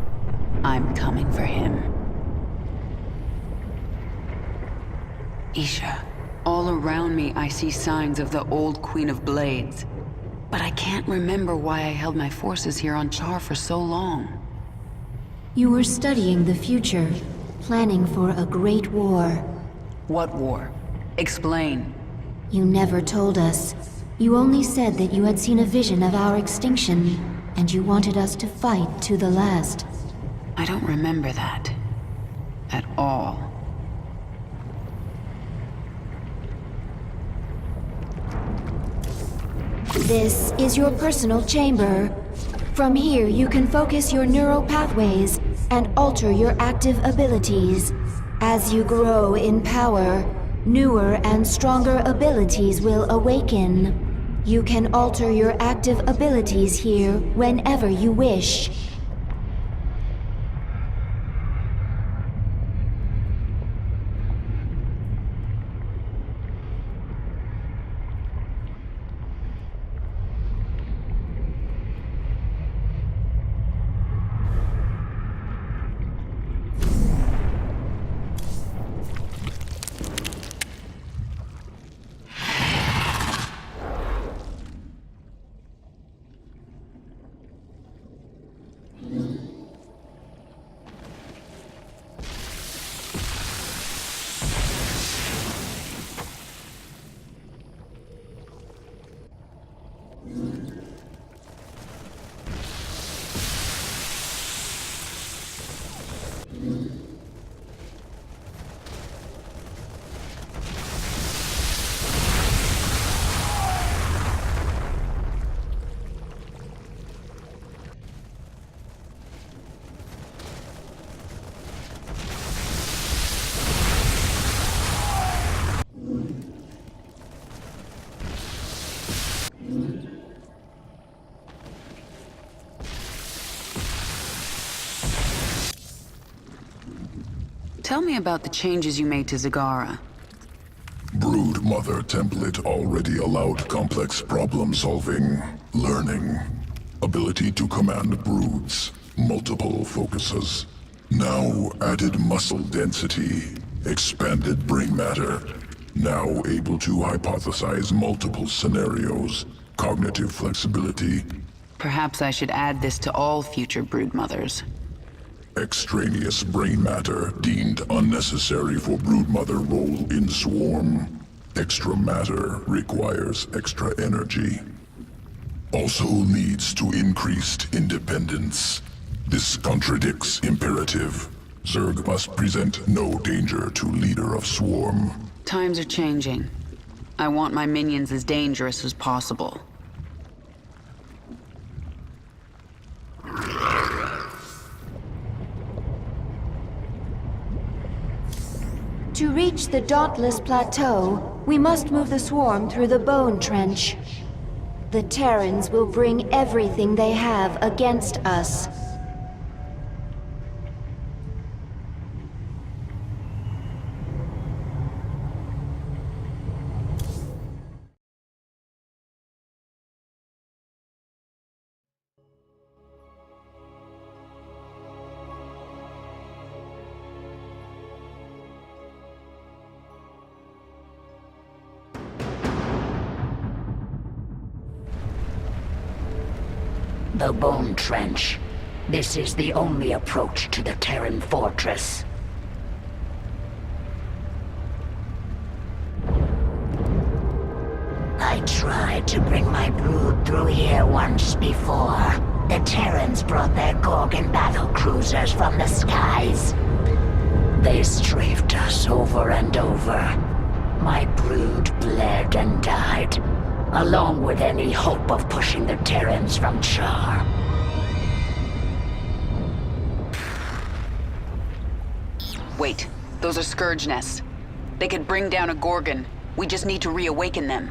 I'm coming for him. Isha, all around me I see signs of the old Queen of Blades. But I can't remember why I held my forces here on Char for so long. You were studying the future, planning for a great war. What war? Explain. You never told us. You only said that you had seen a vision of our extinction, and you wanted us to fight to the last. I don't remember that. At all. This is your personal chamber. From here, you can focus your neural pathways and alter your active abilities. As you grow in power, newer and stronger abilities will awaken. You can alter your active abilities here whenever you wish. Tell me about the changes you made to Zagara. Brood Mother template already allowed complex problem solving, learning, ability to command broods, multiple focuses. Now added muscle density, expanded brain matter. Now able to hypothesize multiple scenarios, cognitive flexibility. Perhaps I should add this to all future brood mothers. Extraneous brain matter deemed unnecessary for broodmother role in swarm. Extra matter requires extra energy. Also leads to increased independence. This contradicts imperative. Zerg must present no danger to leader of swarm. Times are changing. I want my minions as dangerous as possible. To reach the Dauntless Plateau, we must move the swarm through the Bone Trench. The Terrans will bring everything they have against us. The Bone Trench. This is the only approach to the Terran fortress. I tried to bring my brood through here once before. The Terrans brought their Gorgon battlecruisers from the skies. They strafed us over and over. My brood bled and died, along with any hope of pushing the Terrans from Char. Wait, those are Scourge nests. They could bring down a Gorgon. We just need to reawaken them.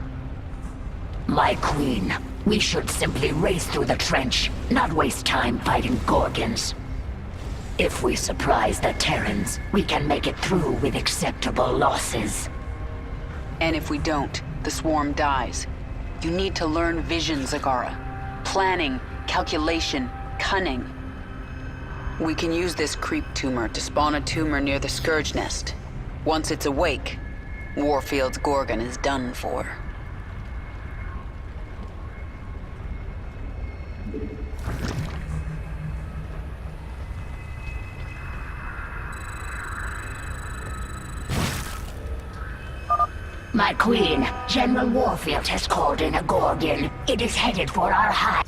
My queen, we should simply race through the trench, not waste time fighting Gorgons. If we surprise the Terrans, we can make it through with acceptable losses. And if we don't, the swarm dies. You need to learn vision, Zagara. Planning, calculation, cunning. We can use this creep tumor to spawn a tumor near the Scourge nest. Once it's awake, Warfield's Gorgon is done for. My queen, General Warfield has called in a Gorgon. It is headed for our hive.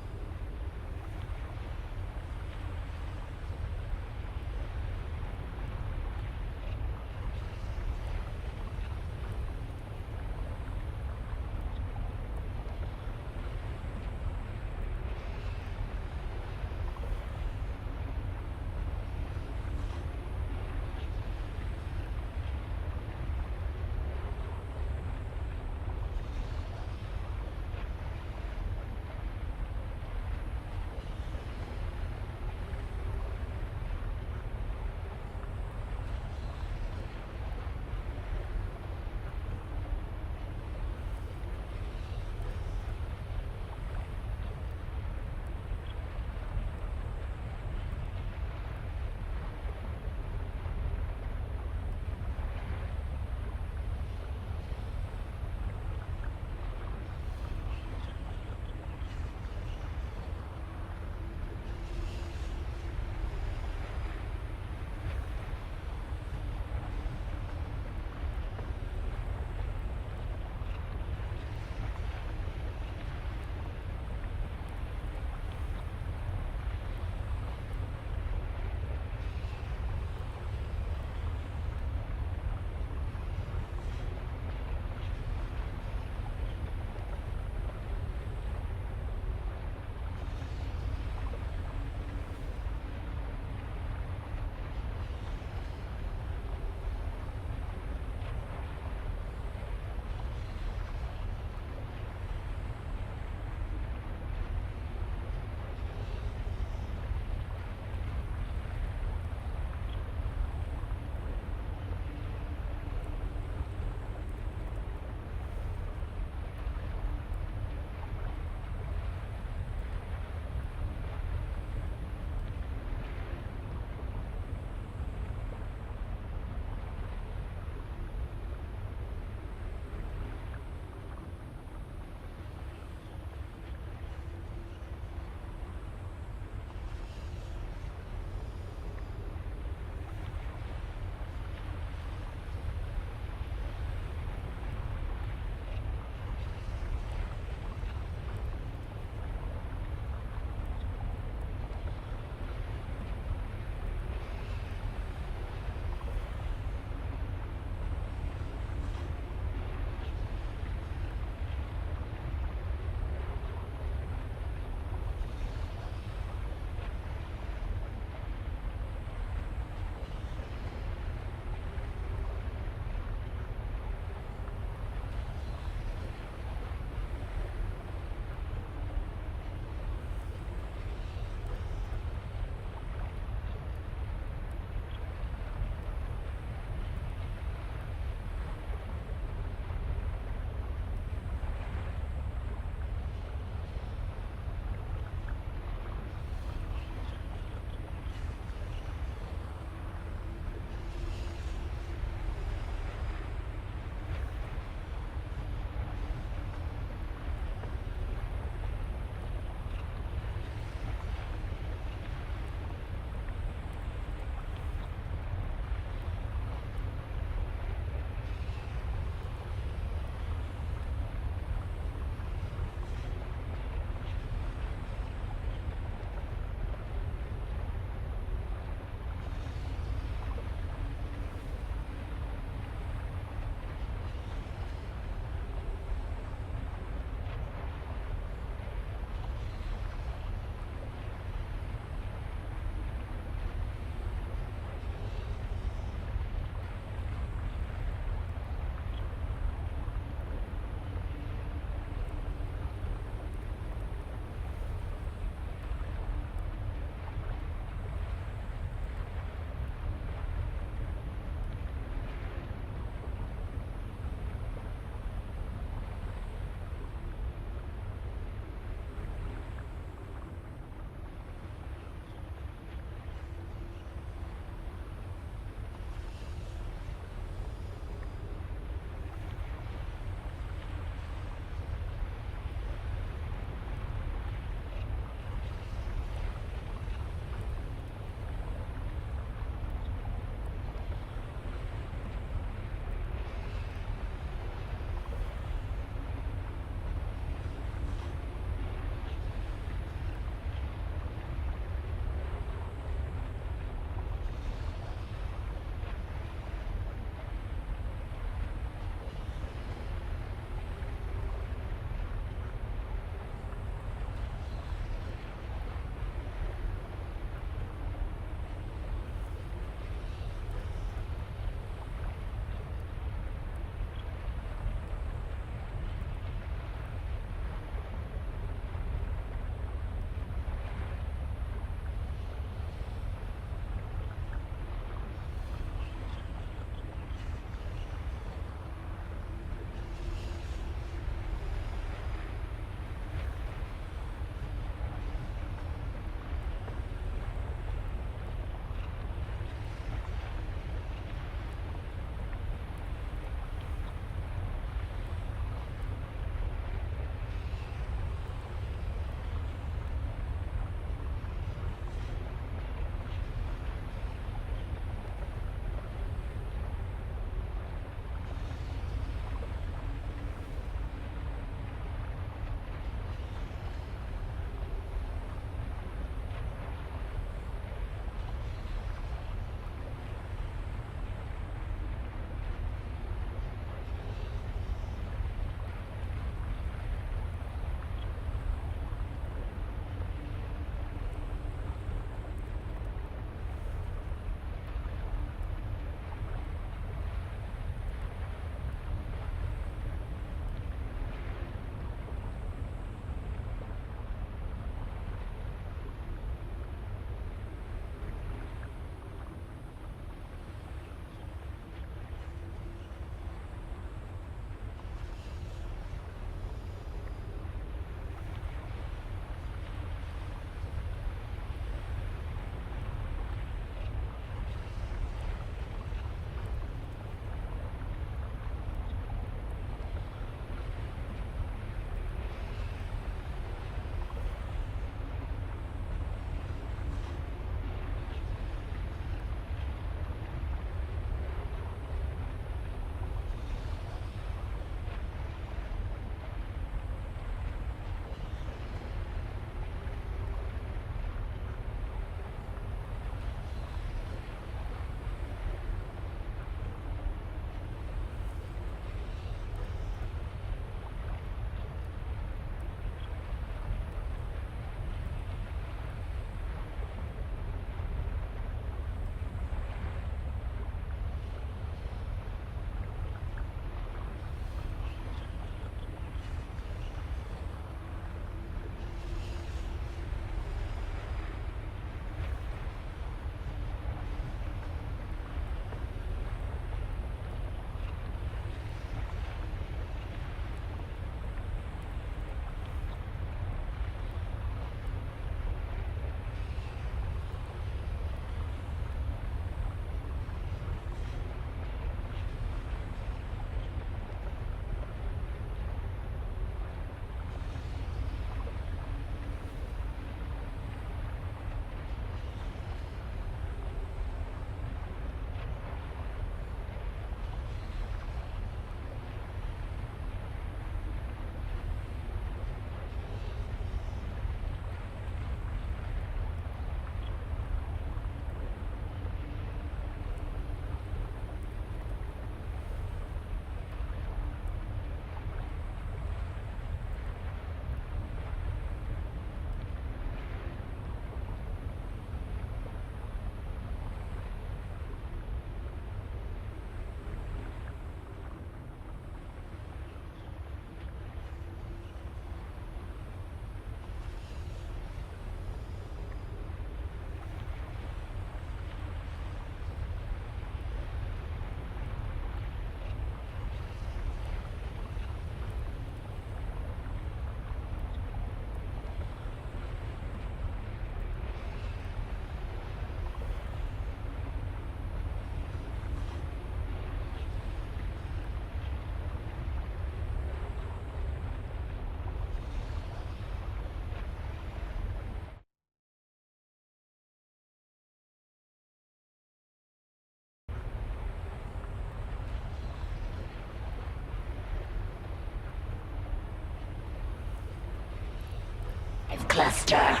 cluster.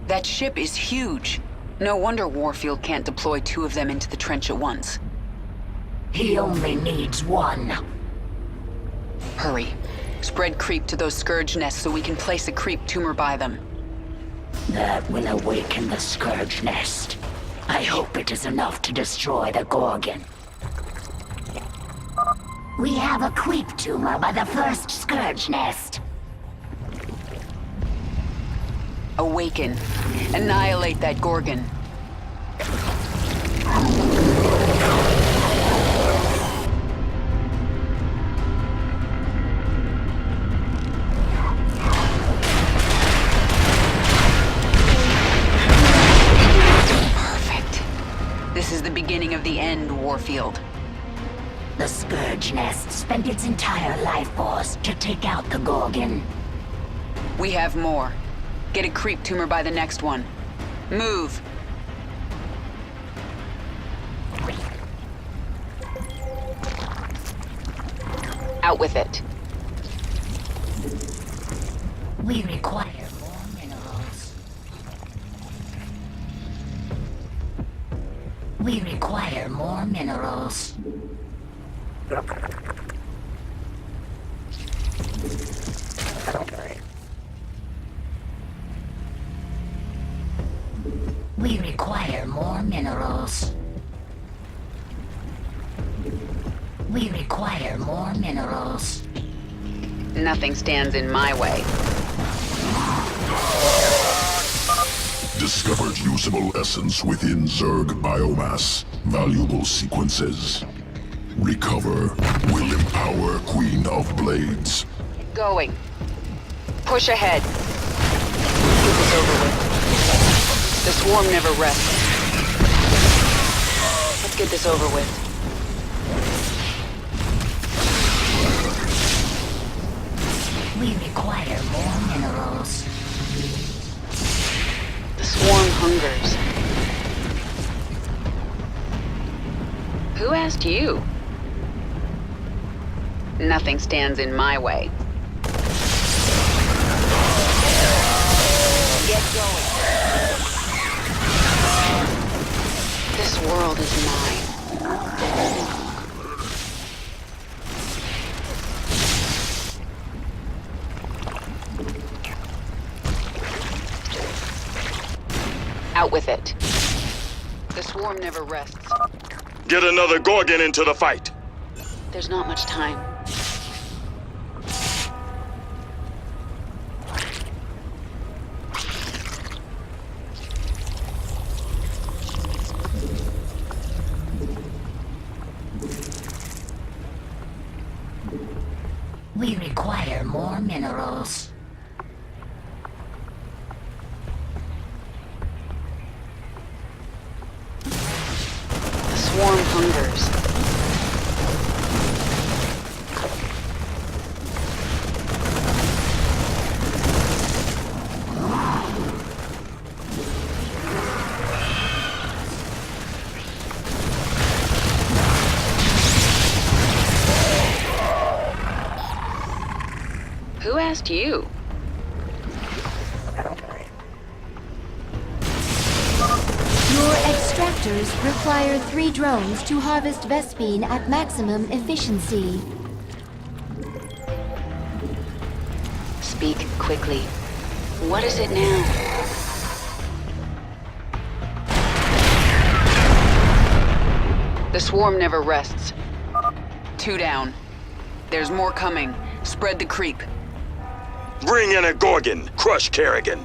That ship is huge. No wonder Warfield can't deploy 2 of them into the trench at once. He only needs one. Hurry. Spread creep to those Scourge nests so we can place a creep tumor by them. That will awaken the Scourge nest. I hope it is enough to destroy the Gorgon. We have a creep tumor by the first Scourge nest. Awaken. Annihilate that Gorgon. Perfect. This is the beginning of the end, Warfield. The Scourge nest spent its entire life force to take out the Gorgon. We have more. Get a creep tumor by the next one. Move! Out with it. We require more minerals. We require more minerals. We require more minerals. We require more minerals. Nothing stands in my way. Discovered usable essence within Zerg biomass. Valuable sequences. Recover will empower Queen of Blades. Going. Push ahead. Get this over with. The swarm never rests. Let's get this over with. We require more minerals. The swarm hungers. Who asked you? Nothing stands in my way. Get going. This world is mine. Out with it. The swarm never rests. Get another Gorgon into the fight. There's not much time. We require more minerals. The swarm hungers. Who asked you? Your extractors require 3 drones to harvest Vespine at maximum efficiency. Speak quickly. What is it now? The swarm never rests. 2 down. There's more coming. Spread the creep. Bring in a Gorgon. Crush Kerrigan.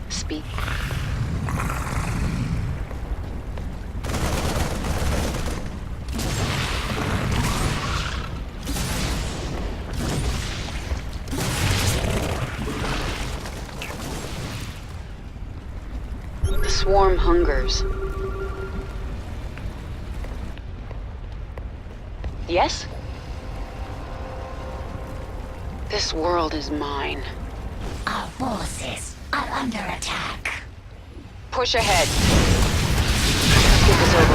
Speak. The swarm hungers. Yes? This world is mine. Our forces are under attack. Push ahead. Let's get this over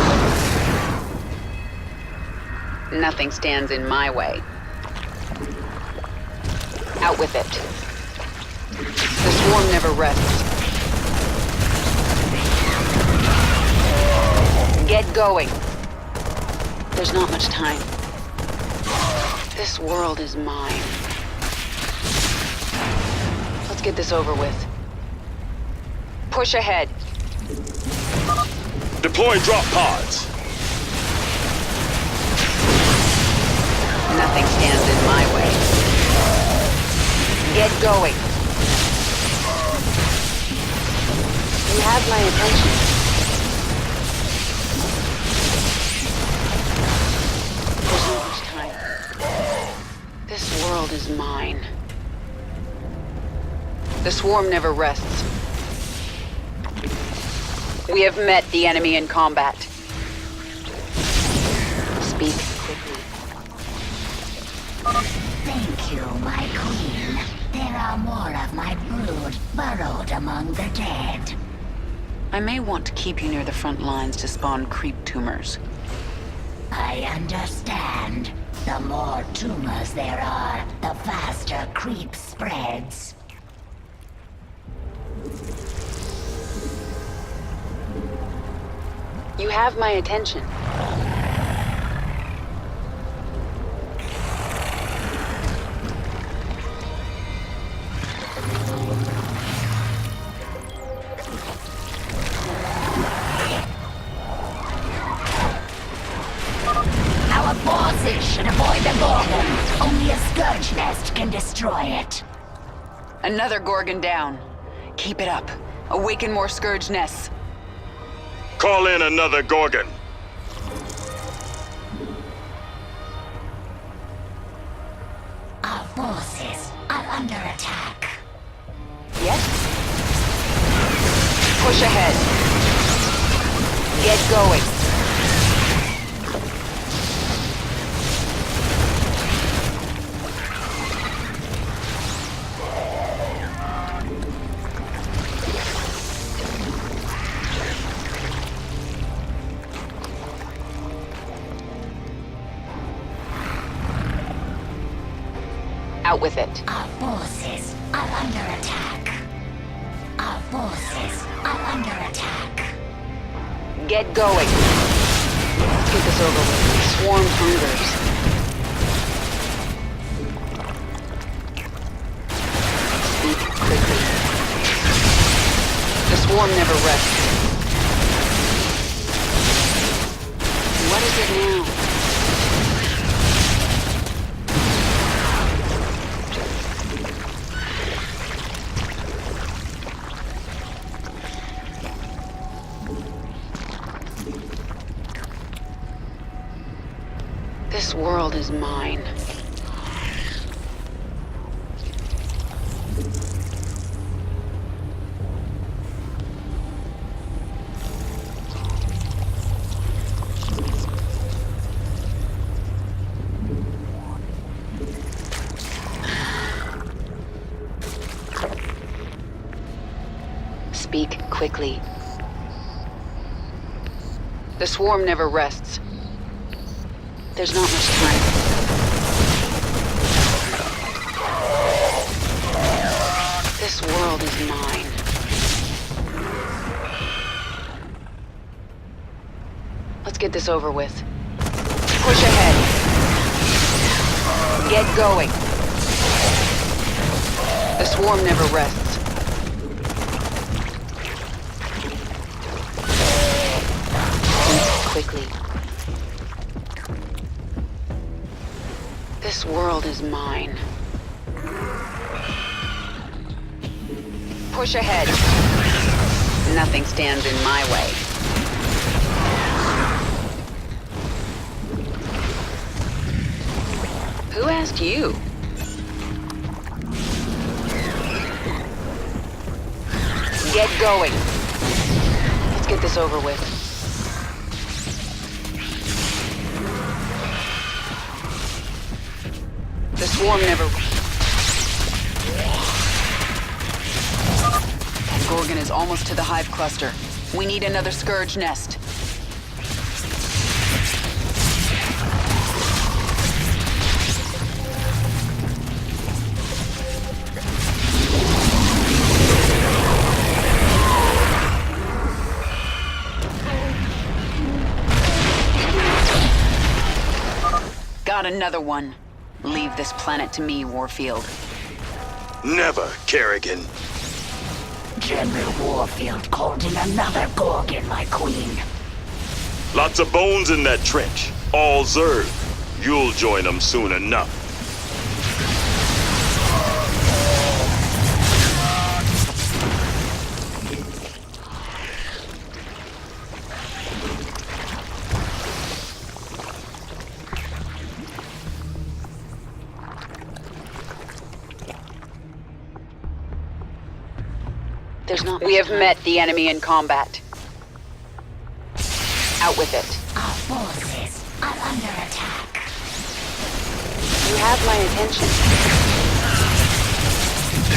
with. Nothing stands in my way. Out with it. The swarm never rests. Get going. There's not much time. This world is mine. Let's get this over with. Push ahead. Deploy drop pods. Nothing stands in my way. Get going. You have my attention. There's not much time. This world is mine. The swarm never rests. We have met the enemy in combat. Speak quickly. Thank you, my queen. There are more of my brood burrowed among the dead. I may want to keep you near the front lines to spawn creep tumors. I understand. The more tumors there are, the faster creep spreads. You have my attention. Our forces should avoid the Gorgon. Only a Scourge Nest can destroy it. Another Gorgon down. Keep it up. Awaken more Scourge nests. Call in another Gorgon. Our forces are under attack. Yes? Push ahead. Get going. Out with it. Our forces are under attack. Our forces are under attack. Get going. Let's get this over with. Swarm hungers. Speak quickly. The swarm never rests. What is it now? This world is mine. Speak quickly. The swarm never rests. There's not much time. This world is mine. Let's get this over with. Push ahead. Get going. The swarm never rests. Quickly. This world is mine. Push ahead. Nothing stands in my way. Who asked you? Get going. Let's get this over with. The swarm never... That Gorgon is almost to the hive cluster. We need another Scourge nest. Got another one. Leave this planet to me, Warfield. Never, Kerrigan. General Warfield called in another Gorgon, my queen. Lots of bones in that trench. All Zerg. You'll join them soon enough. We have met the enemy in combat. Out with it. Our forces are under attack. You have my attention.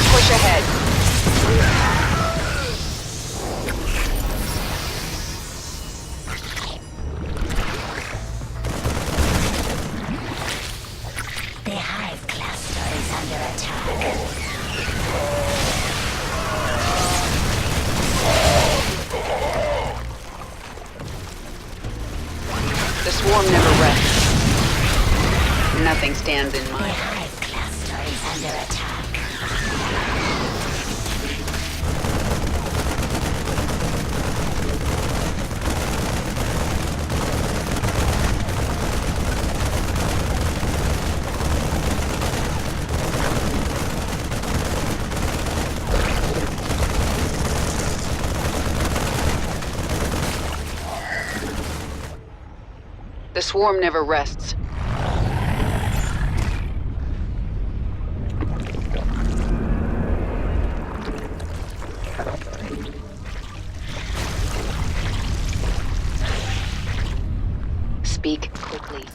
Push ahead. The hive cluster is under attack. The swarm never rests. Nothing stands in my way. The hive cluster is under attack. The swarm never rests. Speak quickly.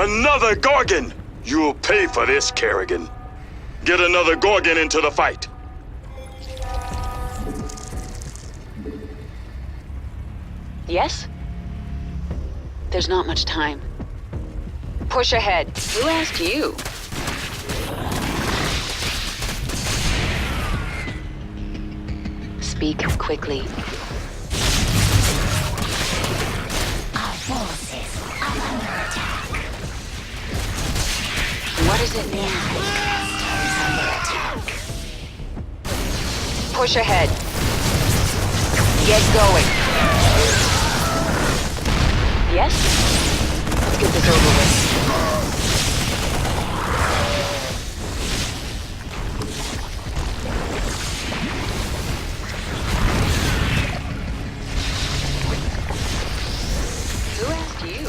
Another Gorgon! You'll pay for this, Kerrigan. Get another Gorgon into the fight. Yes? There's not much time. Push ahead. Who asked you? Speak quickly. Our forces are under attack. What is it now? Under attack. Push ahead. Get going. Yes? Let's get this over with. Who asked you?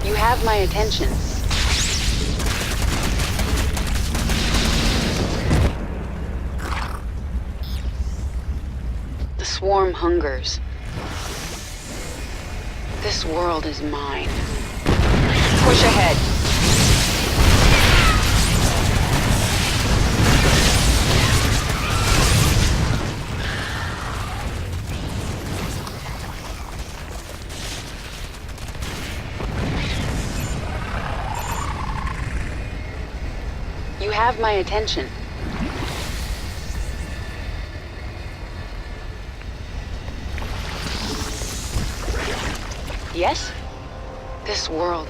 You have my attention. The swarm hungers. This world is mine. Push ahead. You have my attention. Yes? This world.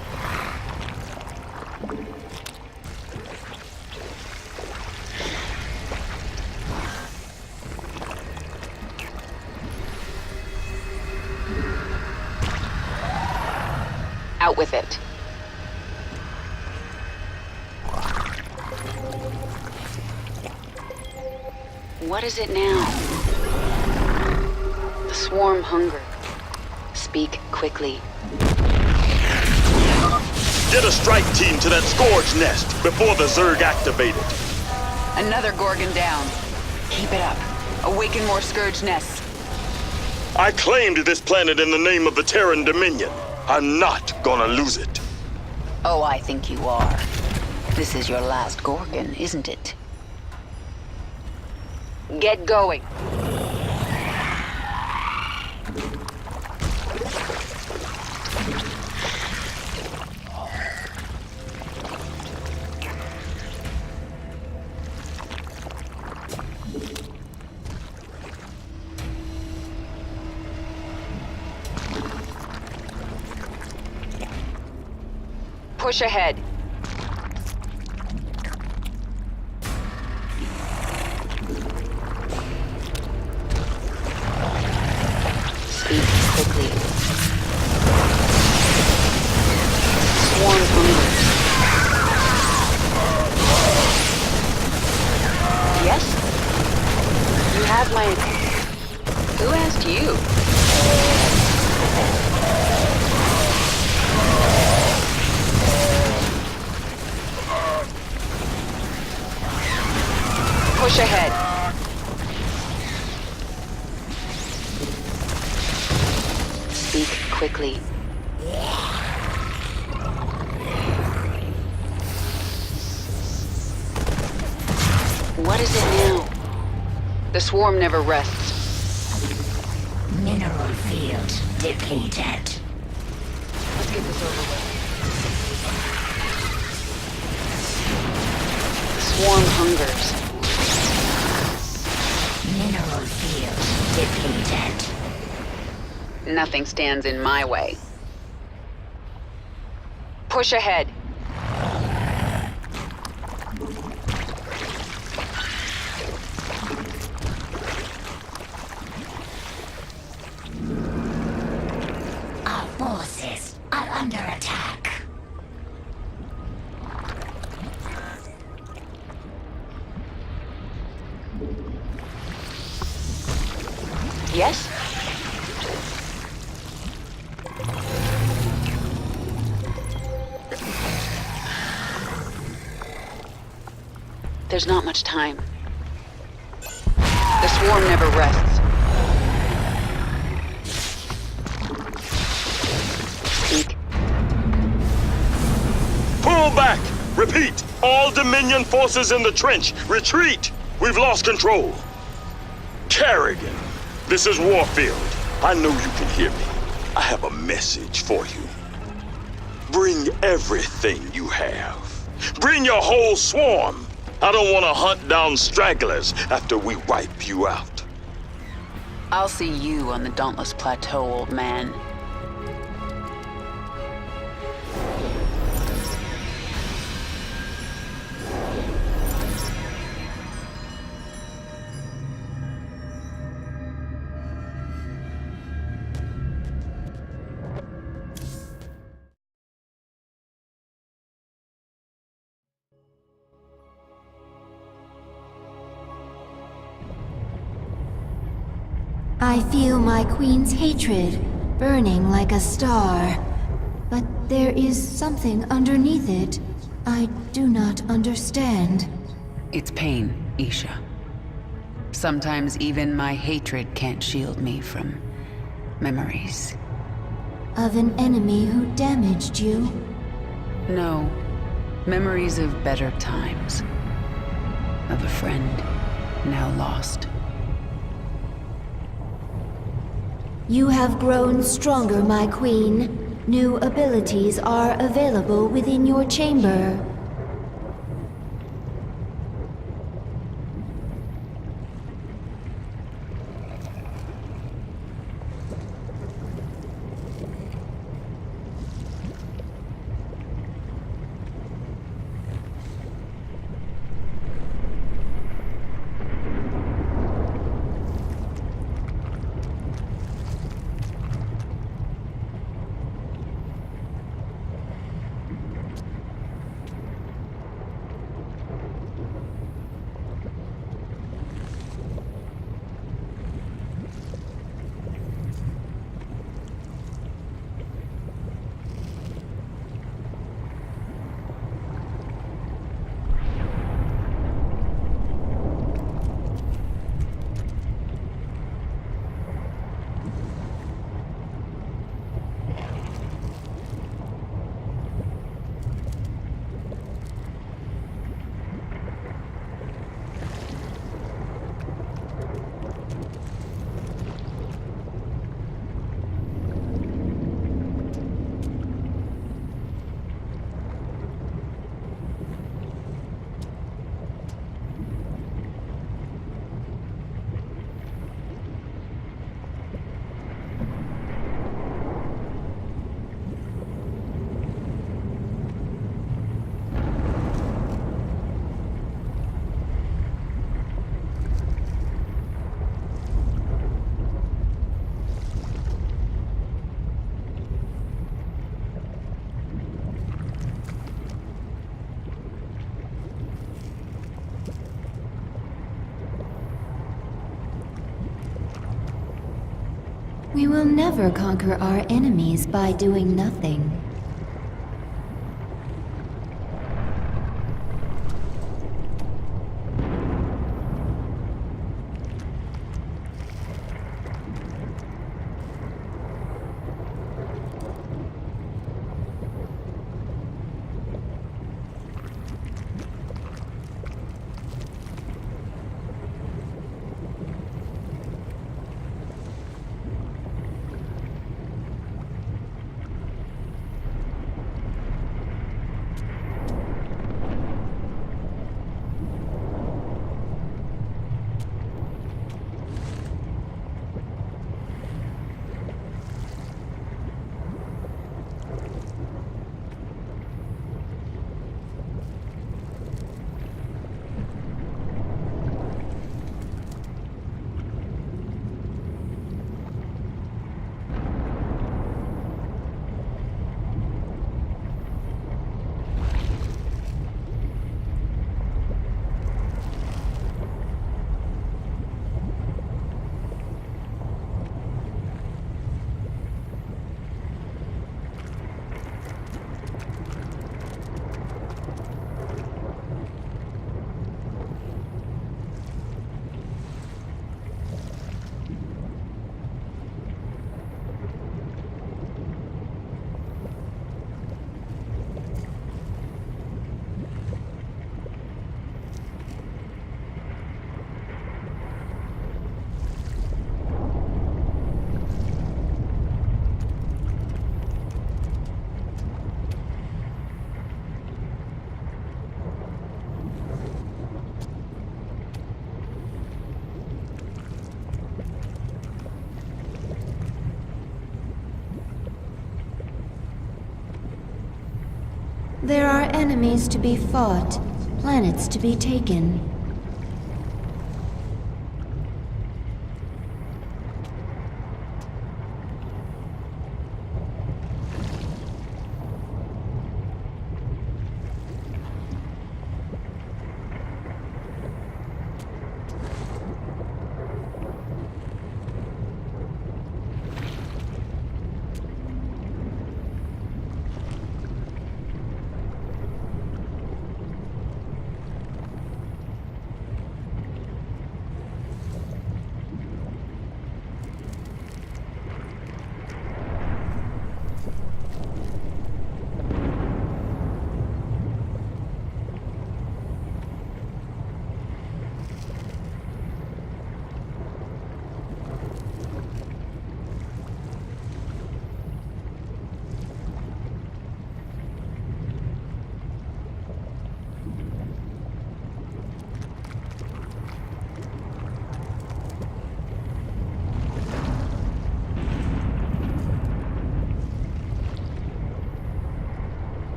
Out with it. What is it now? The swarm hunger. Speak quickly. Get a strike team to that Scourge nest before the Zerg activate it. Another Gorgon down. Keep it up. Awaken more Scourge nests. I claimed this planet in the name of the Terran Dominion. I'm not gonna lose it. Oh, I think you are. This is your last Gorgon, isn't it? Get going. Push ahead. Speak quickly. Swarm hunger. Yes? You have my... Who asked you? Push ahead. Speak quickly. What is it now? The swarm never rests. Mineral field depleted. Let's get this over with. The swarm hungers. Mineral field depleted. Nothing stands in my way. Push ahead. Our forces are under attack. Yes? There's not much time. The swarm never rests. Speak. Pull back! Repeat! All Dominion forces in the trench! Retreat! We've lost control! Kerrigan, this is Warfield. I know you can hear me. I have a message for you. Bring everything you have. Bring your whole swarm! I don't want to hunt down stragglers after we wipe you out. I'll see you on the Dauntless Plateau, old man. I feel my queen's hatred burning like a star. But there is something underneath it I do not understand. It's pain, Isha. Sometimes even my hatred can't shield me from memories. Of an enemy who damaged you? No, memories of better times. Of a friend now lost. You have grown stronger, my queen. New abilities are available within your chamber. We will never conquer our enemies by doing nothing. There are enemies to be fought, planets to be taken.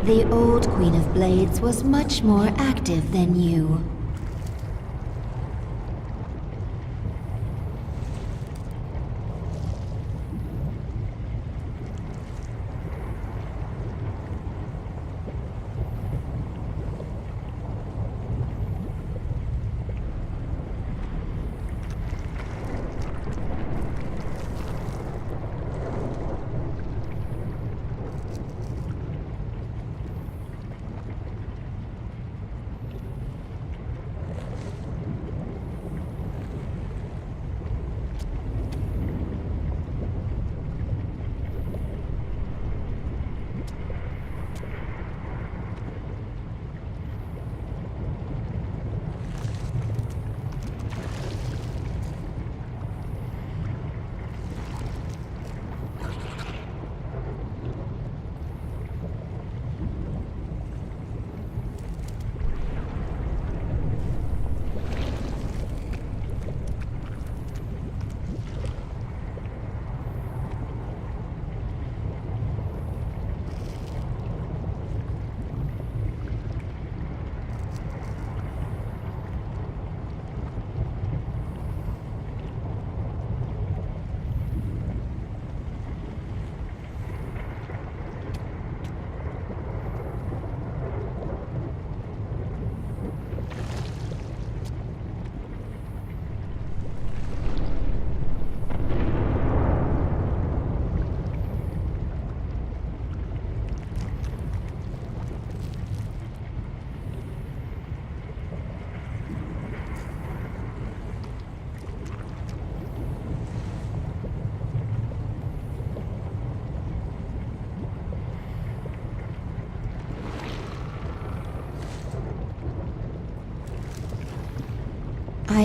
The old Queen of Blades was much more active than you.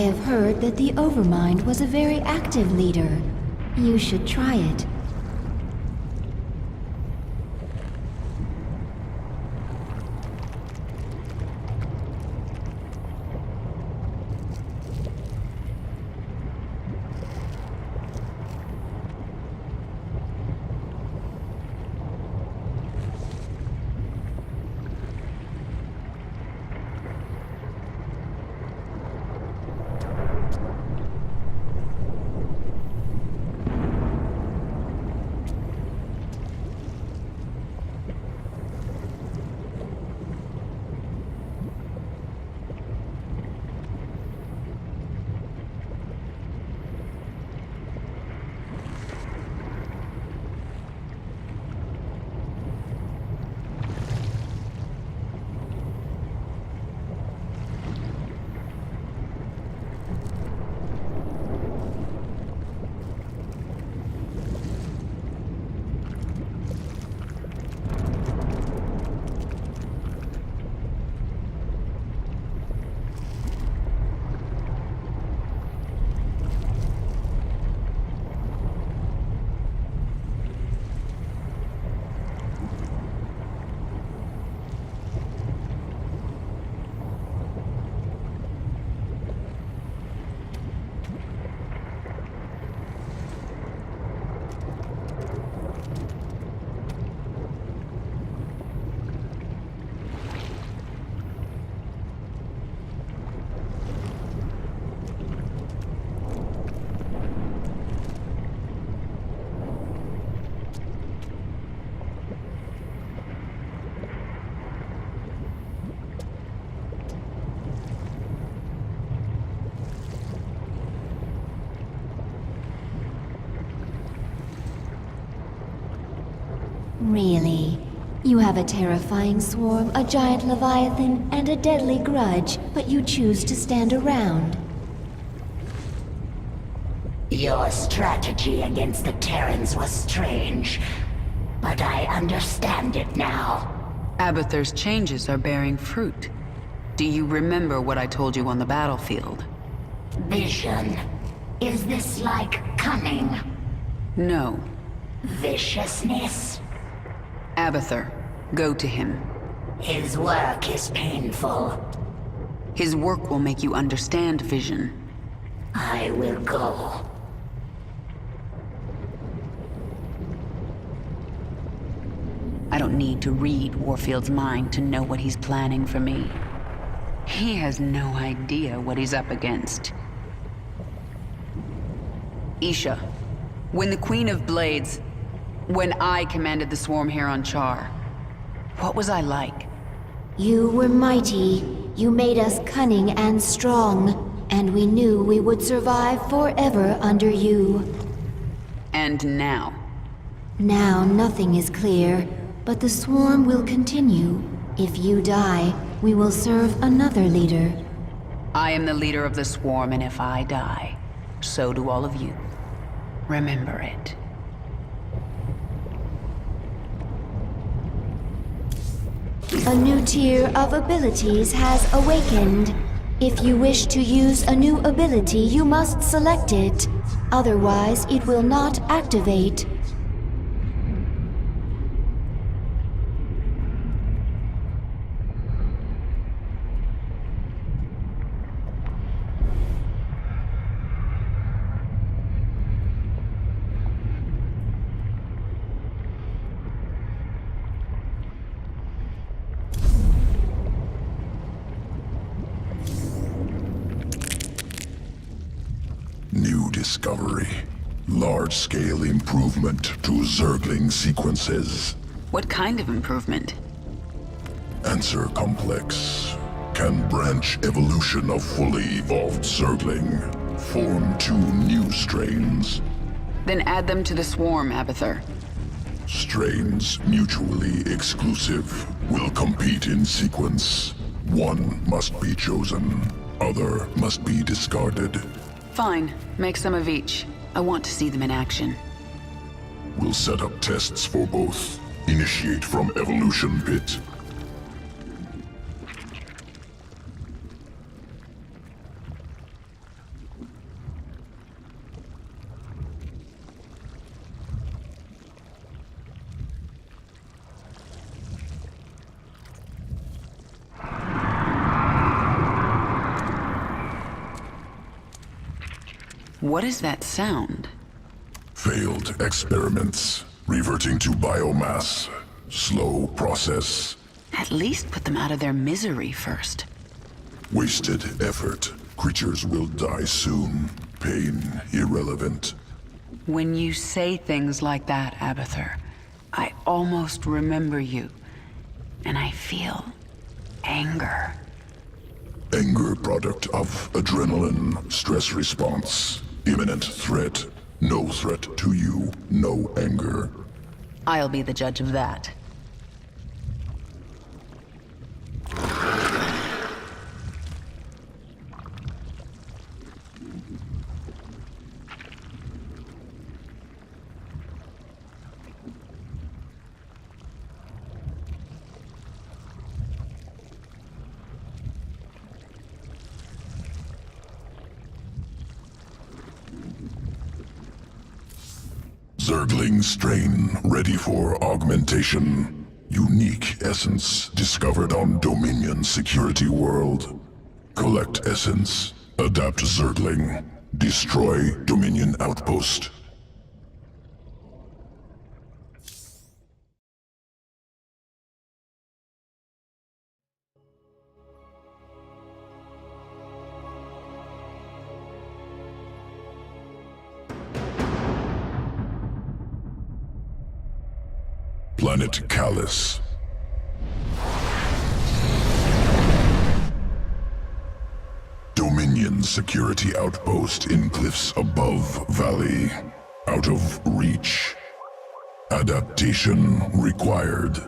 have heard that the Overmind was a very active leader. You should try it. Really? You have a terrifying swarm, a giant leviathan, and a deadly grudge, but you choose to stand around. Your strategy against the Terrans was strange, but I understand it now. Abathur's changes are bearing fruit. Do you remember what I told you on the battlefield? Vision. Is this like cunning? No. Viciousness? Abathur, go to him. His work is painful. His work will make you understand vision. I will go. I don't need to read Warfield's mind to know what he's planning for me. He has no idea what he's up against. Isha, when the Queen of Blades... When I commanded the swarm here on Char, what was I like? You were mighty. You made us cunning and strong, and we knew we would survive forever under you. And now? Now nothing is clear, but the swarm will continue. If you die, we will serve another leader. I am the leader of the swarm, and if I die, so do all of you. Remember it. A new tier of abilities has awakened. If you wish to use a new ability, you must select it. Otherwise, it will not activate. New discovery. Large-scale improvement to Zergling sequences. What kind of improvement? Answer complex. Can branch evolution of fully evolved Zergling. Form 2 new strains. Then add them to the swarm, Abathur. Strains mutually exclusive. Will compete in sequence. One must be chosen. Other must be discarded. Fine. Make some of each. I want to see them in action. We'll set up tests for both. Initiate from evolution pit. What is that sound? Failed experiments. Reverting to biomass. Slow process. At least put them out of their misery first. Wasted effort. Creatures will die soon. Pain irrelevant. When you say things like that, Abathur, I almost remember you. And I feel anger. Anger product of adrenaline, stress response. Imminent threat. No threat to you, no anger. I'll be the judge of that. Zergling strain ready for augmentation. Unique essence discovered on Dominion security world. Collect essence. Adapt Zergling. Destroy Dominion outpost. Planet Callus. Dominion security outpost in cliffs above valley. Out of reach. Adaptation required.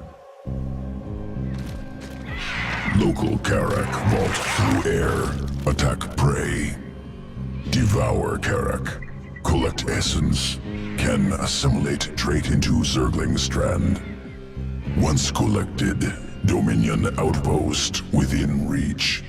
Local Karak vault through air. Attack prey. Devour Karak. Collect essence. Can assimilate trait into Zergling strand. Once collected, Dominion outpost within reach.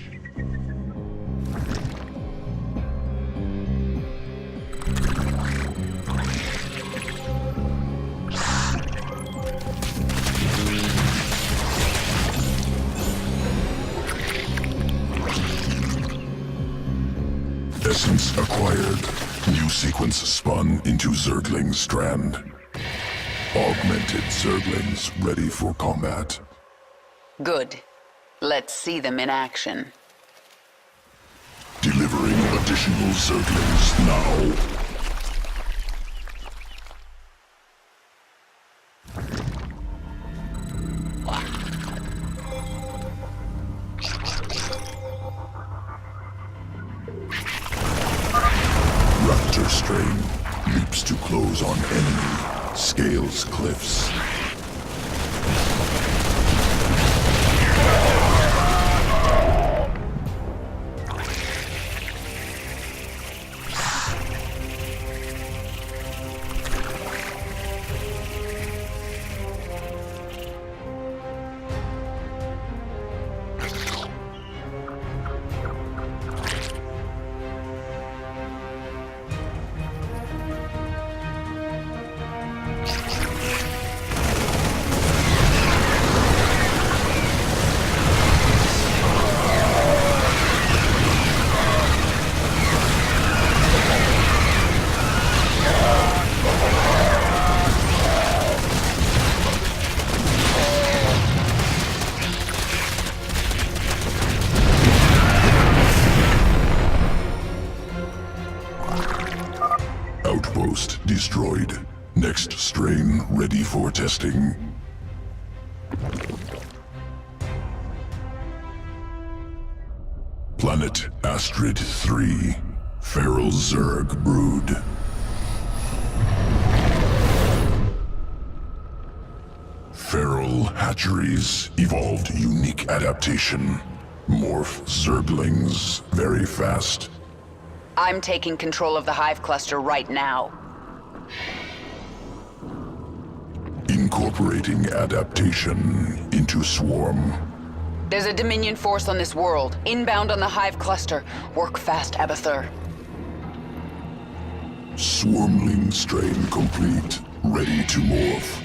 Essence acquired. New sequence spun into Zergling strand. Augmented Zerglings ready for combat. Good. Let's see them in action. Delivering additional Zerglings now. Raptor strain leaps to close on enemy, scales cliffs. Outpost destroyed. Next strain ready for testing. Planet Astrid 3. Feral Zerg brood. Feral hatcheries evolved unique adaptation. Morph Zerglings very fast. I'm taking control of the hive cluster right now. Incorporating adaptation into swarm. There's a Dominion force on this world, inbound on the hive cluster. Work fast, Abathur. Swarmling strain complete. Ready to morph.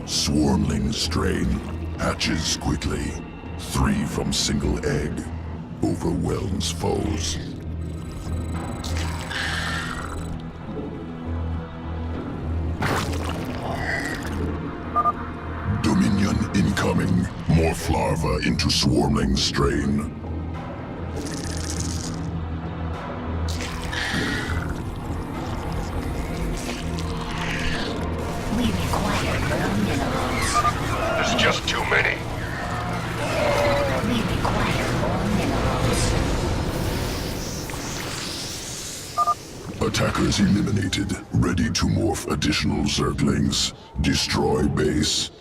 Swarmling strain hatches quickly. 3 from single egg. overwhelms foes. Dominion incoming. Morph larva into swarmling strain. We require more minerals. There's just too many. We require more minerals. Attackers eliminated. Ready to morph additional Zerglings. Destroy base.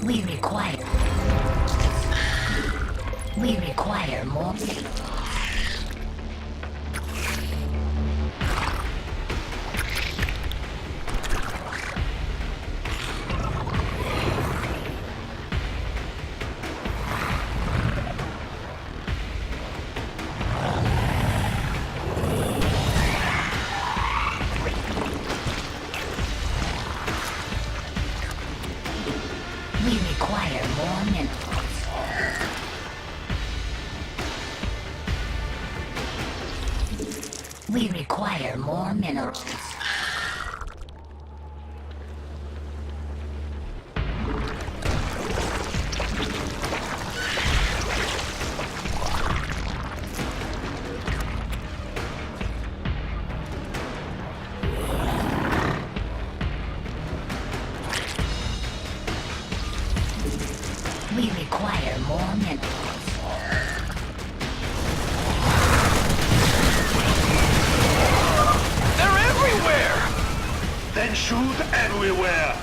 We require more. We require more minerals. We require more minerals. We require more minerals. They're everywhere! Then shoot everywhere!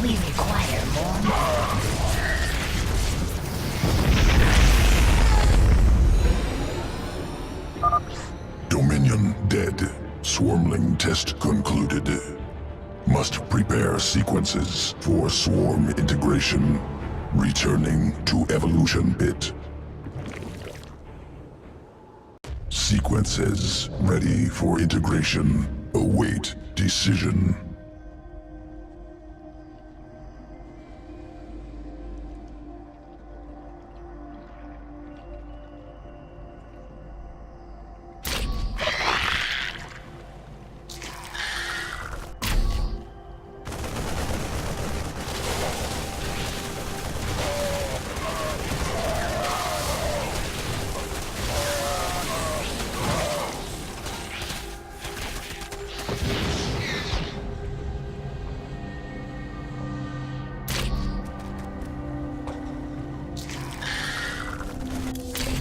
We require more minerals. Dominion dead. Swarmling test concluded. Must prepare sequences for swarm integration. Returning to evolution pit. Sequences ready for integration. Await decision.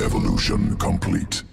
Evolution complete.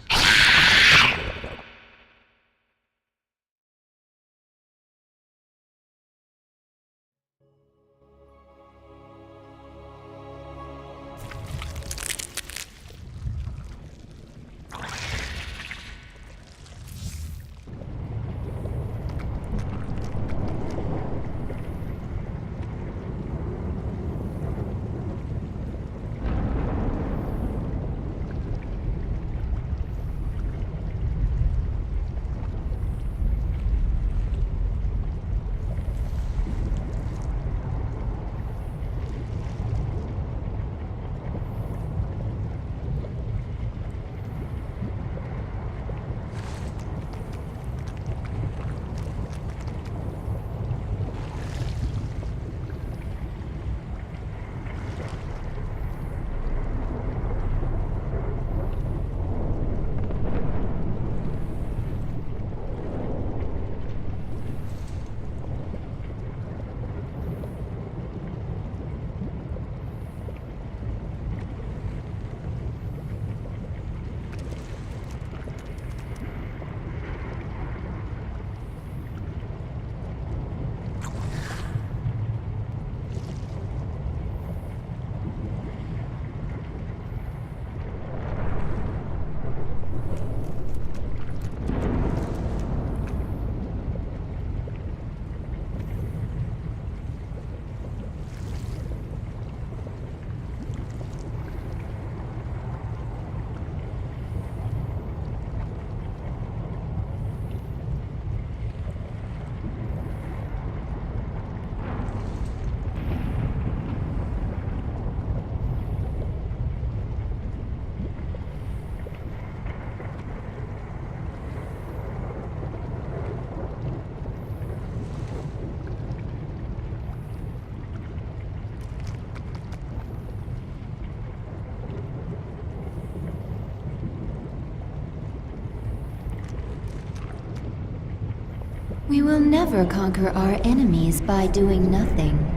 We will never conquer our enemies by doing nothing.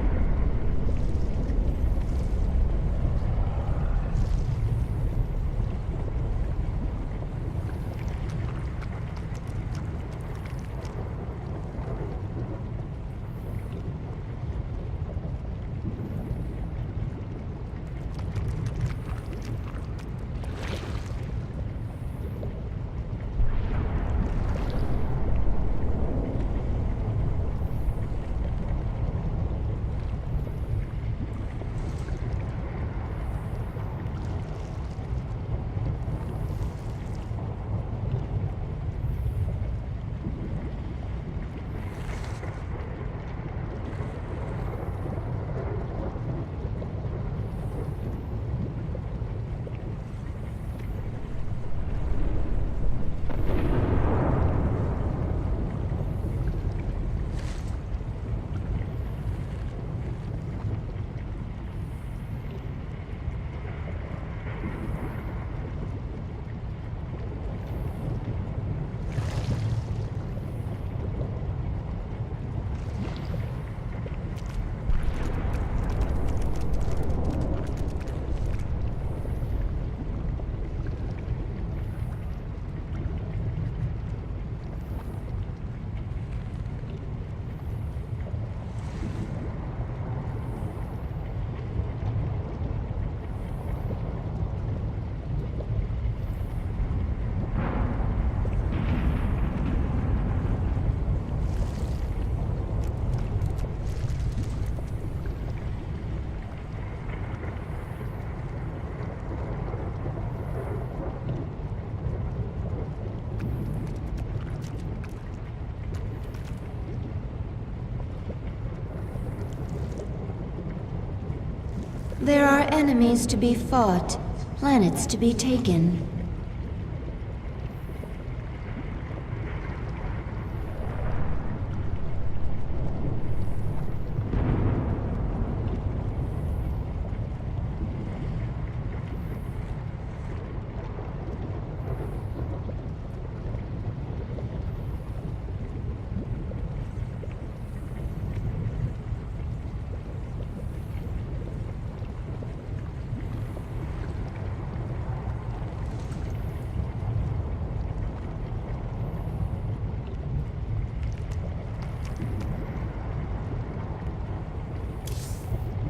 There are enemies to be fought, planets to be taken.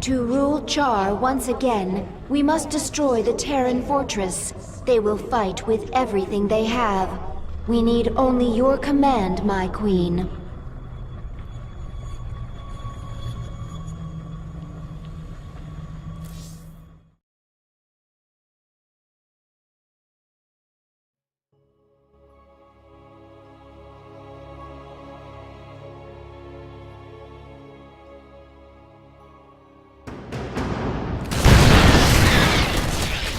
To rule Char once again, we must destroy the Terran fortress. They will fight with everything they have. We need only your command, my queen.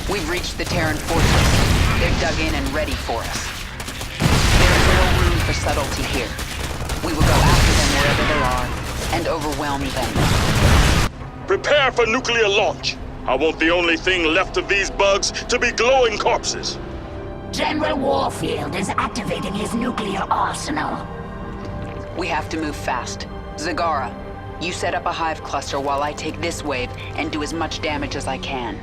We've reached the Terran fortress. They're dug in and ready for us. There is no room for subtlety here. We will go after them wherever they are, and overwhelm them. Prepare for nuclear launch. I want the only thing left of these bugs to be glowing corpses. General Warfield is activating his nuclear arsenal. We have to move fast. Zagara, you set up a hive cluster while I take this wave and do as much damage as I can.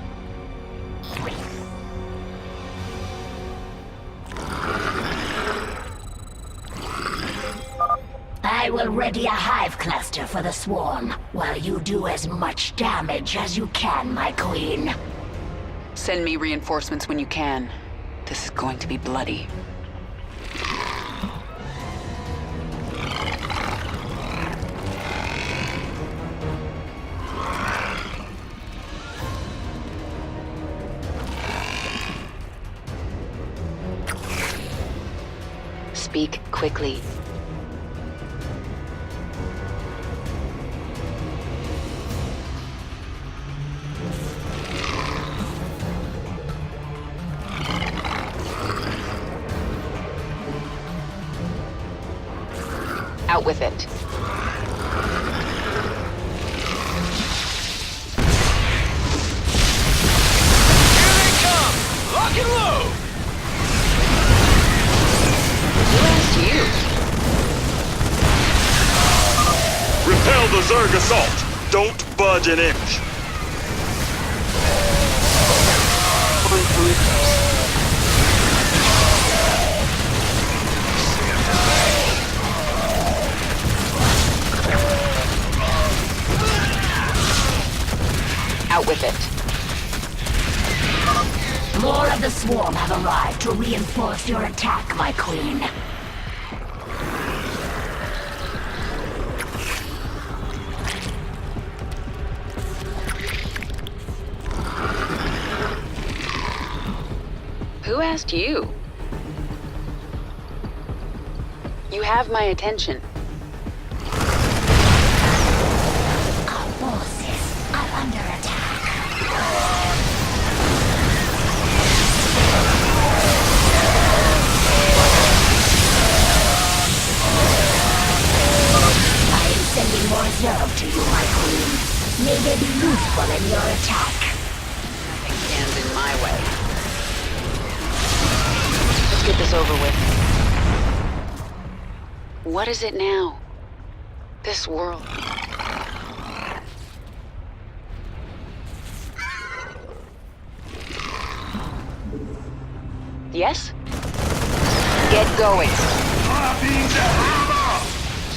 I will ready a hive cluster for the swarm, while you do as much damage as you can, my queen. Send me reinforcements when you can. This is going to be bloody. Speak quickly. Out with it. Here they come! Lock and load! Who asked you? the Zerg assault. Don't budge an inch. Out with it. More of the swarm have arrived to reinforce your attack, my queen. Who asked you? You have my attention. Our forces are under attack. I am sending more Zerg to you, my queen. May they be useful in your attack. Nothing stands in my way. Let's get this over with. What is it now? This world. Yes? Get going. It's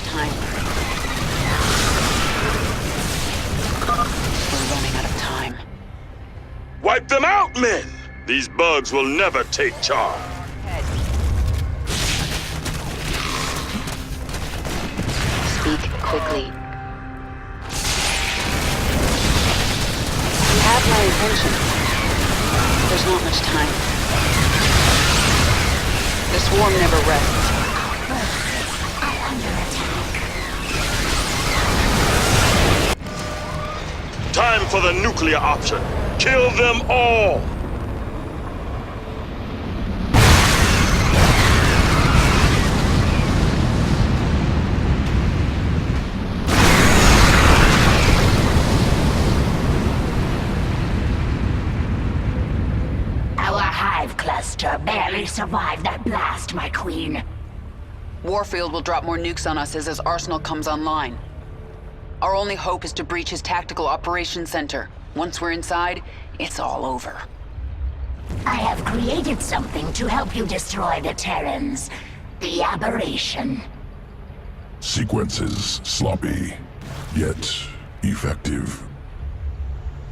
time. We're running out of time. Wipe them out, men! These bugs will never take charge. Speak quickly. You have my attention. There's not much time. The swarm never rests. Time for the nuclear option. Kill them all! Cluster barely survived that blast, my queen. Warfield will drop more nukes on us as his arsenal comes online. Our only hope is to breach his tactical operations center. Once we're inside, it's all over. I have created something to help you destroy the Terrans. The aberration. Sequences sloppy, yet effective.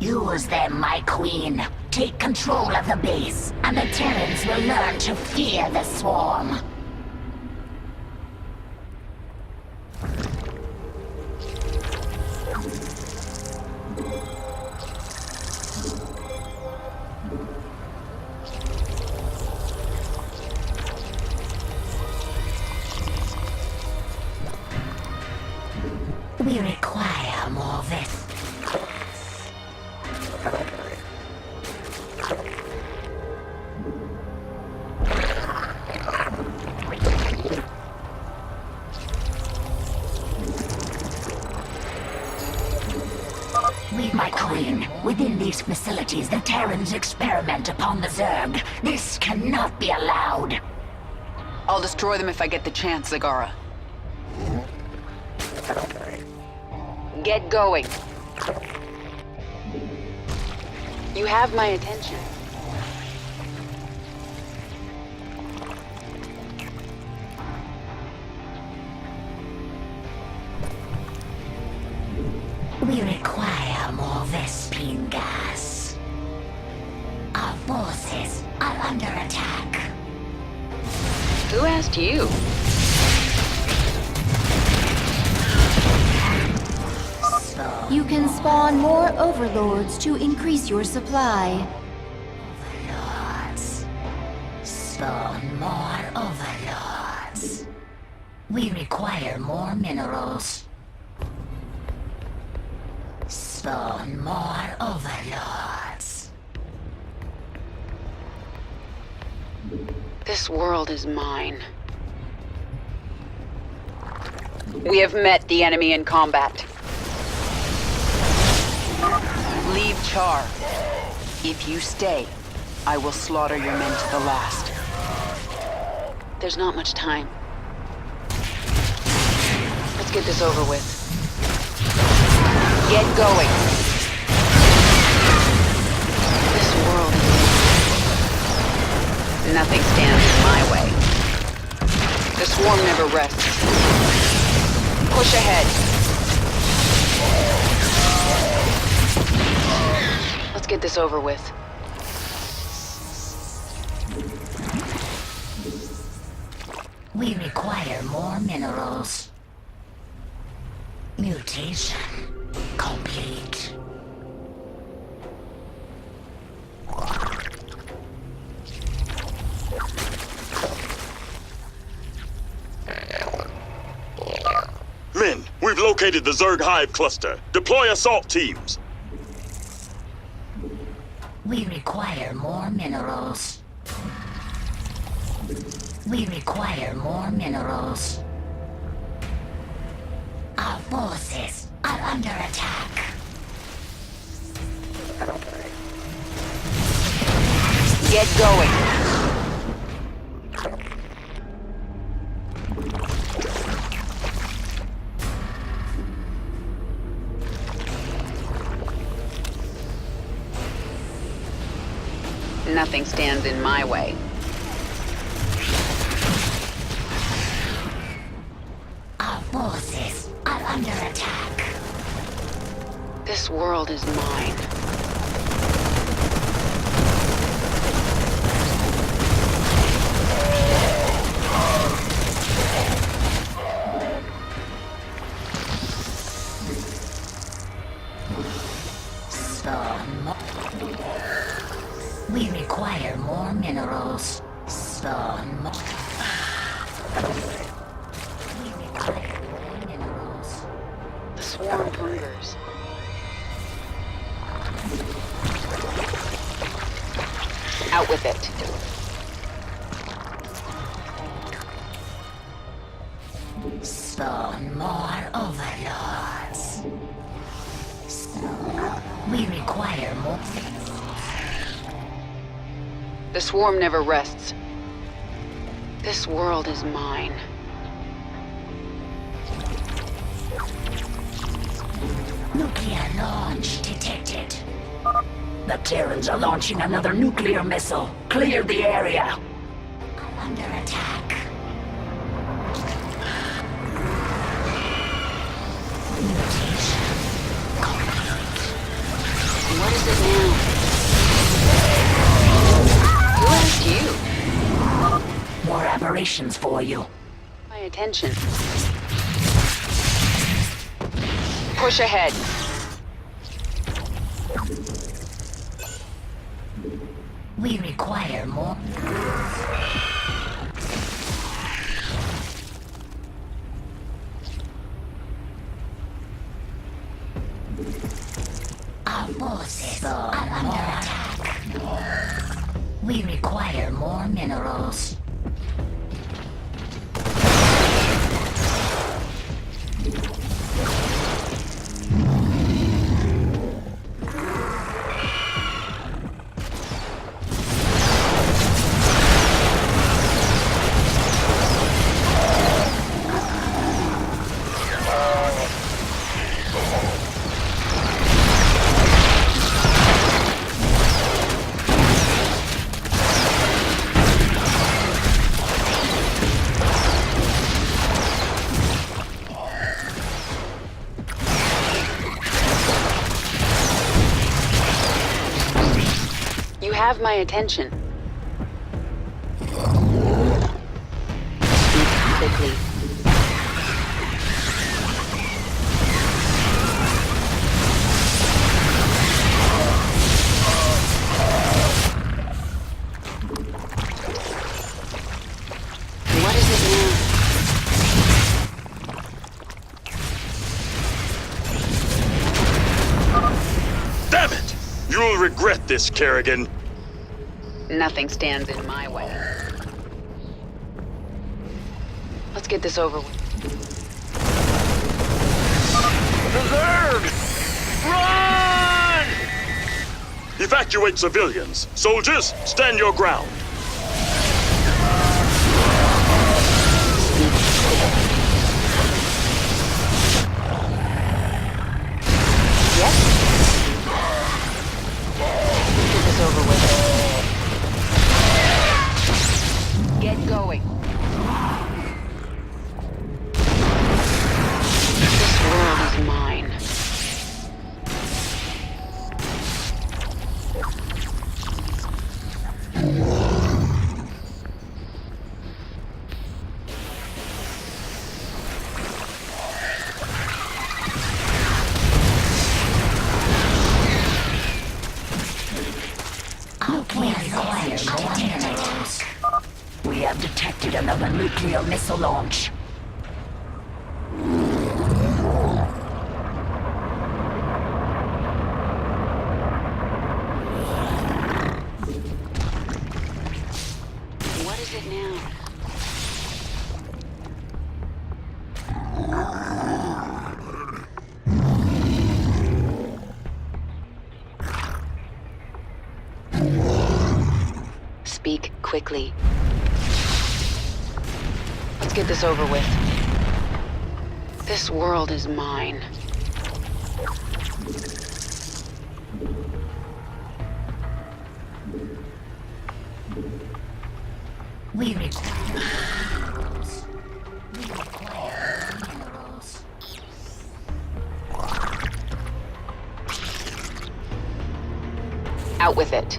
Use them, my queen. Take control of the base, and the Terrans will learn to fear the swarm. We require more of this. My queen, within these facilities, the Terrans experiment upon the Zerg. This cannot be allowed. I'll destroy them if I get the chance, Zagara. Get going. You have my attention. We require more Vespine gas. Our forces are under attack. Who asked you? You can spawn more overlords to increase your supply. Overlords. Spawn more overlords. We require more minerals. Spawn more overlords. This world is mine. We have met the enemy in combat. Leave Char. If you stay, I will slaughter your men to the last. There's not much time. Let's get this over with. Get going. This world. Nothing stands in my way. The swarm never rests. Push ahead. Let's get this over with. We require more minerals. Mutation complete. Men, we've located the Zerg hive cluster. Deploy assault teams. We require more minerals. We require more minerals. Our forces are under attack. Get going. Nothing stands in my way. Our forces are under attack. This world is mine. We require more minerals. We require more minerals. The swarm hungers. Out with it. Spawn more overlords. We require more. The swarm never rests. This world is mine. Nuclear launch detected. The Terrans are launching another nuclear missile. Clear the area. Under attack. Mutation complete. What is it now? Who asked you? More aberrations for you. My attention. Push ahead. We require more. Our forces are under attack. We require more minerals. You have my attention. Speak quickly. What is it now? Damn it! You'll regret this, Kerrigan. Nothing stands in my way. Let's get this over with. The Zerg! Run! Evacuate civilians. Soldiers, stand your ground. detected another nuclear missile launch. What is it now? Speak quickly. Let's get this over with. This world is mine. We require minerals. We require minerals. Out with it.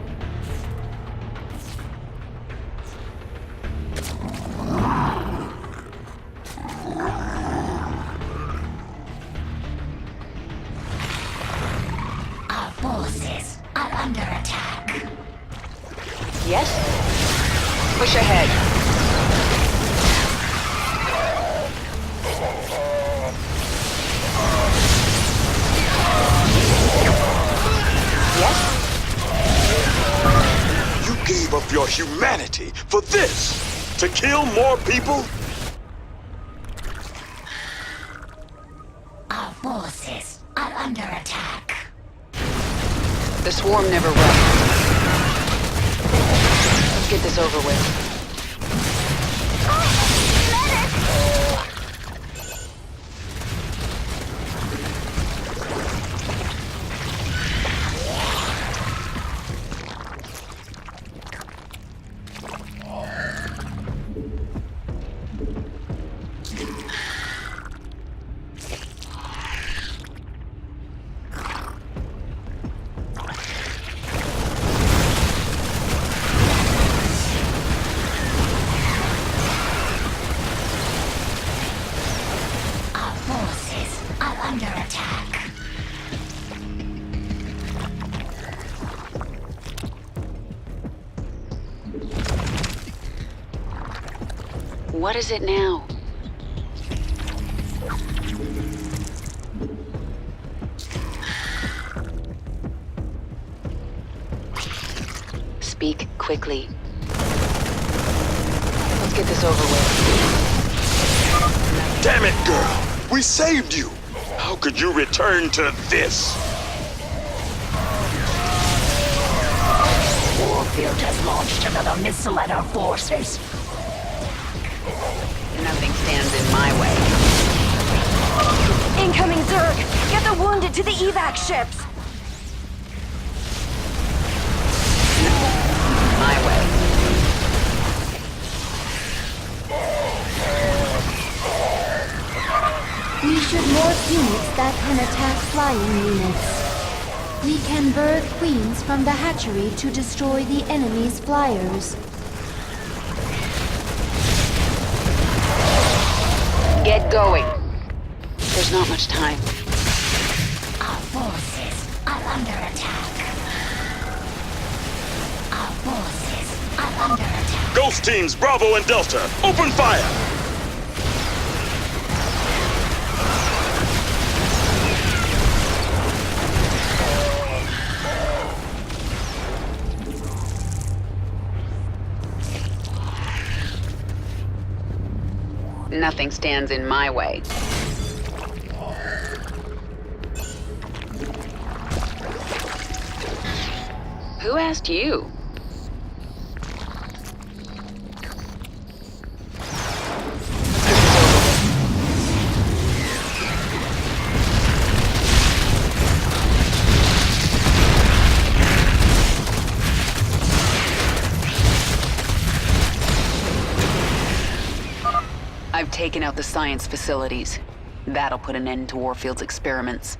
Our forces are under attack. Yes? Push ahead. Yes? You gave up your humanity for this! To kill more people? Our forces are under attack. The swarm never rests. Let's get this over with. Our forces are under attack. What is it now? Speak quickly. Let's get this over with. Damn it, girl! We saved you! How could you return to this? Warfield has launched another missile at our forces. Nothing stands in my way. Incoming Zerg! Get the wounded to the evac ships! My way. We should morph units that can attack flying units. We can birth queens from the hatchery to destroy the enemy's flyers. Get going. There's not much time. Our forces are under attack. Our forces are under attack. Ghost teams Bravo and Delta, open fire! Nothing stands in my way. Who asked you? I've taken out the science facilities. That'll put an end to Warfield's experiments.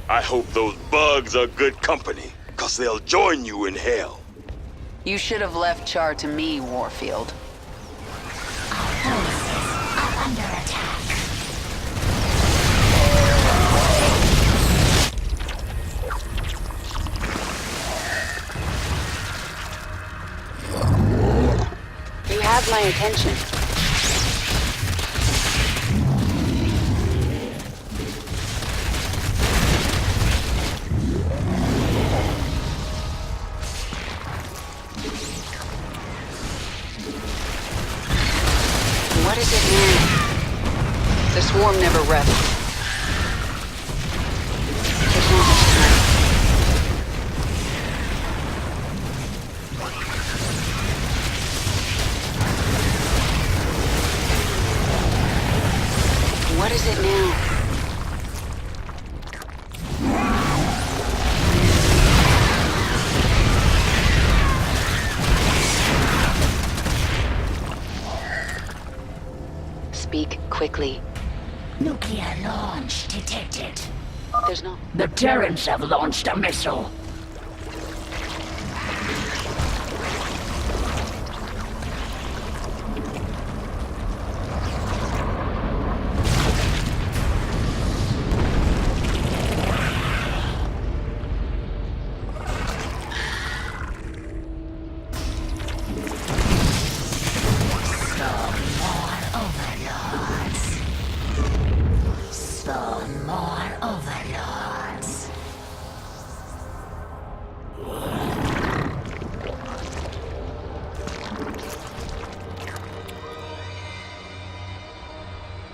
I hope those bugs are good company, 'cause they'll join you in hell. You should have left Char to me, Warfield. Our forces are under attack. You have my attention. What is it now? The swarm never rests. There's not much time. What is it now? Speak quickly. Nuclear launch detected. There's no... The Terrans have launched a missile.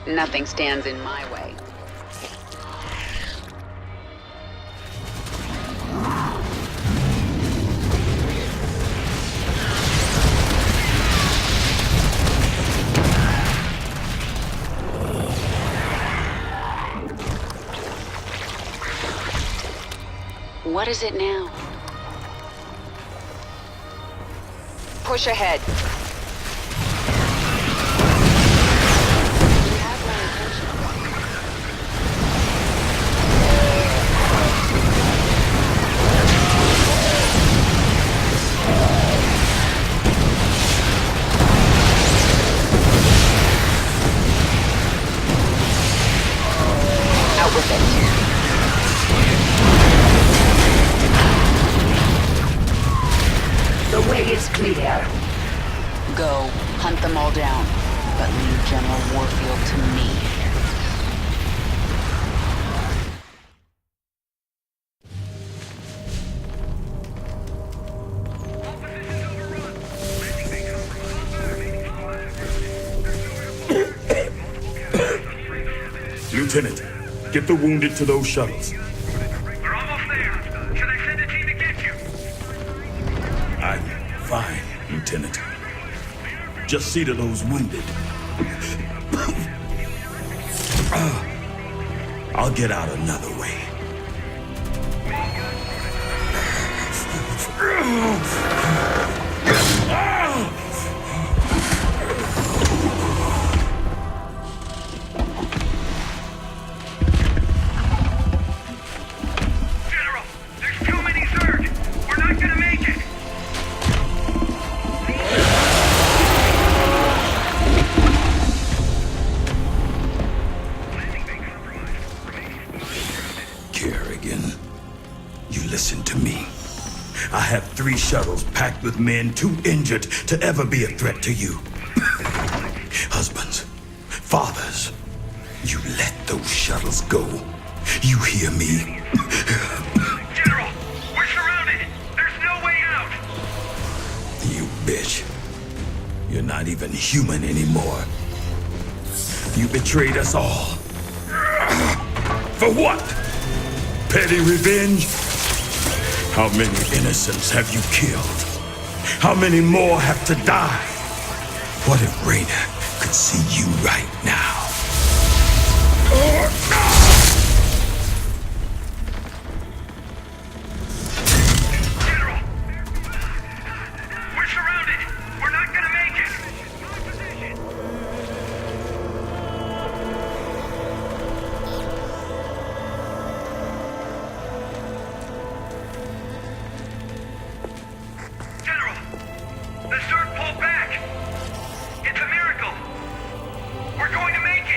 Nothing stands in my way. What is it now? Push ahead. Out with it. The way is clear. Go, hunt them all down, but leave General Warfield to me. Lieutenant, get the wounded to those shuttles. We're almost there. Should I send a team to get you? I'm fine, Lieutenant. Just see to those wounded. I'll get out another way. General, there's too many Zerg. We're not gonna make it. Kerrigan, you listen to me. I have 3 shuttles packed with men too injured to ever be a threat to you. Husbands, fathers, you let those shuttles go. You hear me? General, we're surrounded. There's no way out. You bitch. You're not even human anymore. You betrayed us all. For what? Petty revenge? How many innocents have you killed? How many more have to die? What if Raynor could see you right now? General, we're surrounded. We're not gonna make it. General, the Zerg pulled back. It's a miracle. We're going to make it.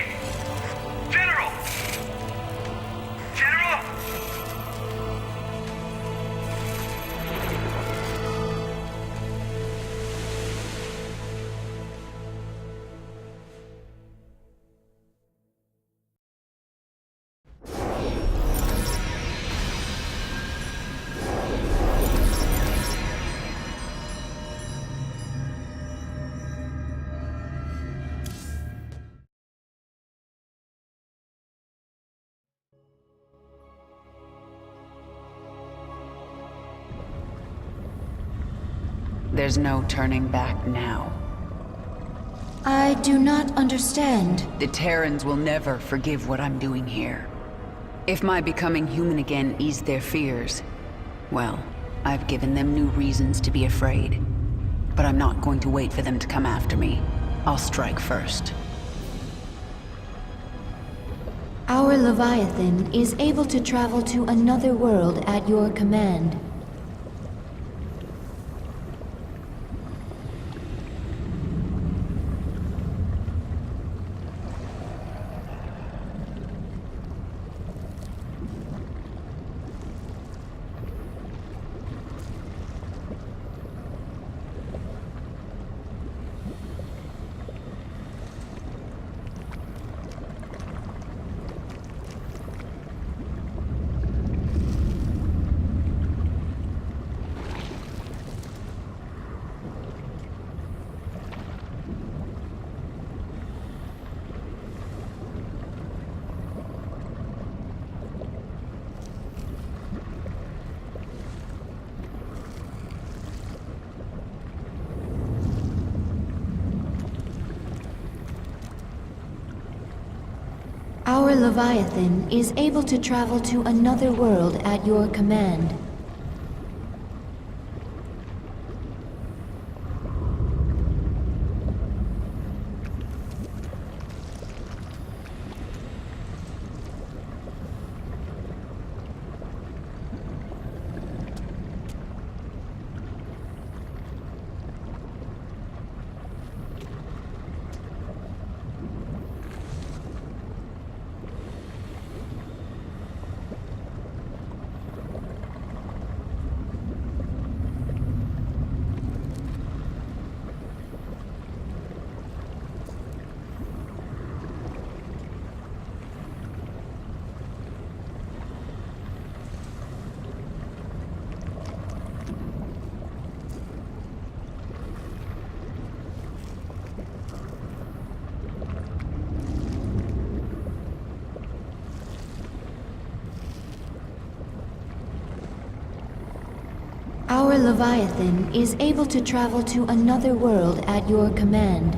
There's no turning back now. I do not understand. The Terrans will never forgive what I'm doing here. If my becoming human again eased their fears, well, I've given them new reasons to be afraid. But I'm not going to wait for them to come after me. I'll strike first. Our Leviathan is able to travel to another world at your command. Our Leviathan is able to travel to another world at your command. Our Leviathan is able to travel to another world at your command.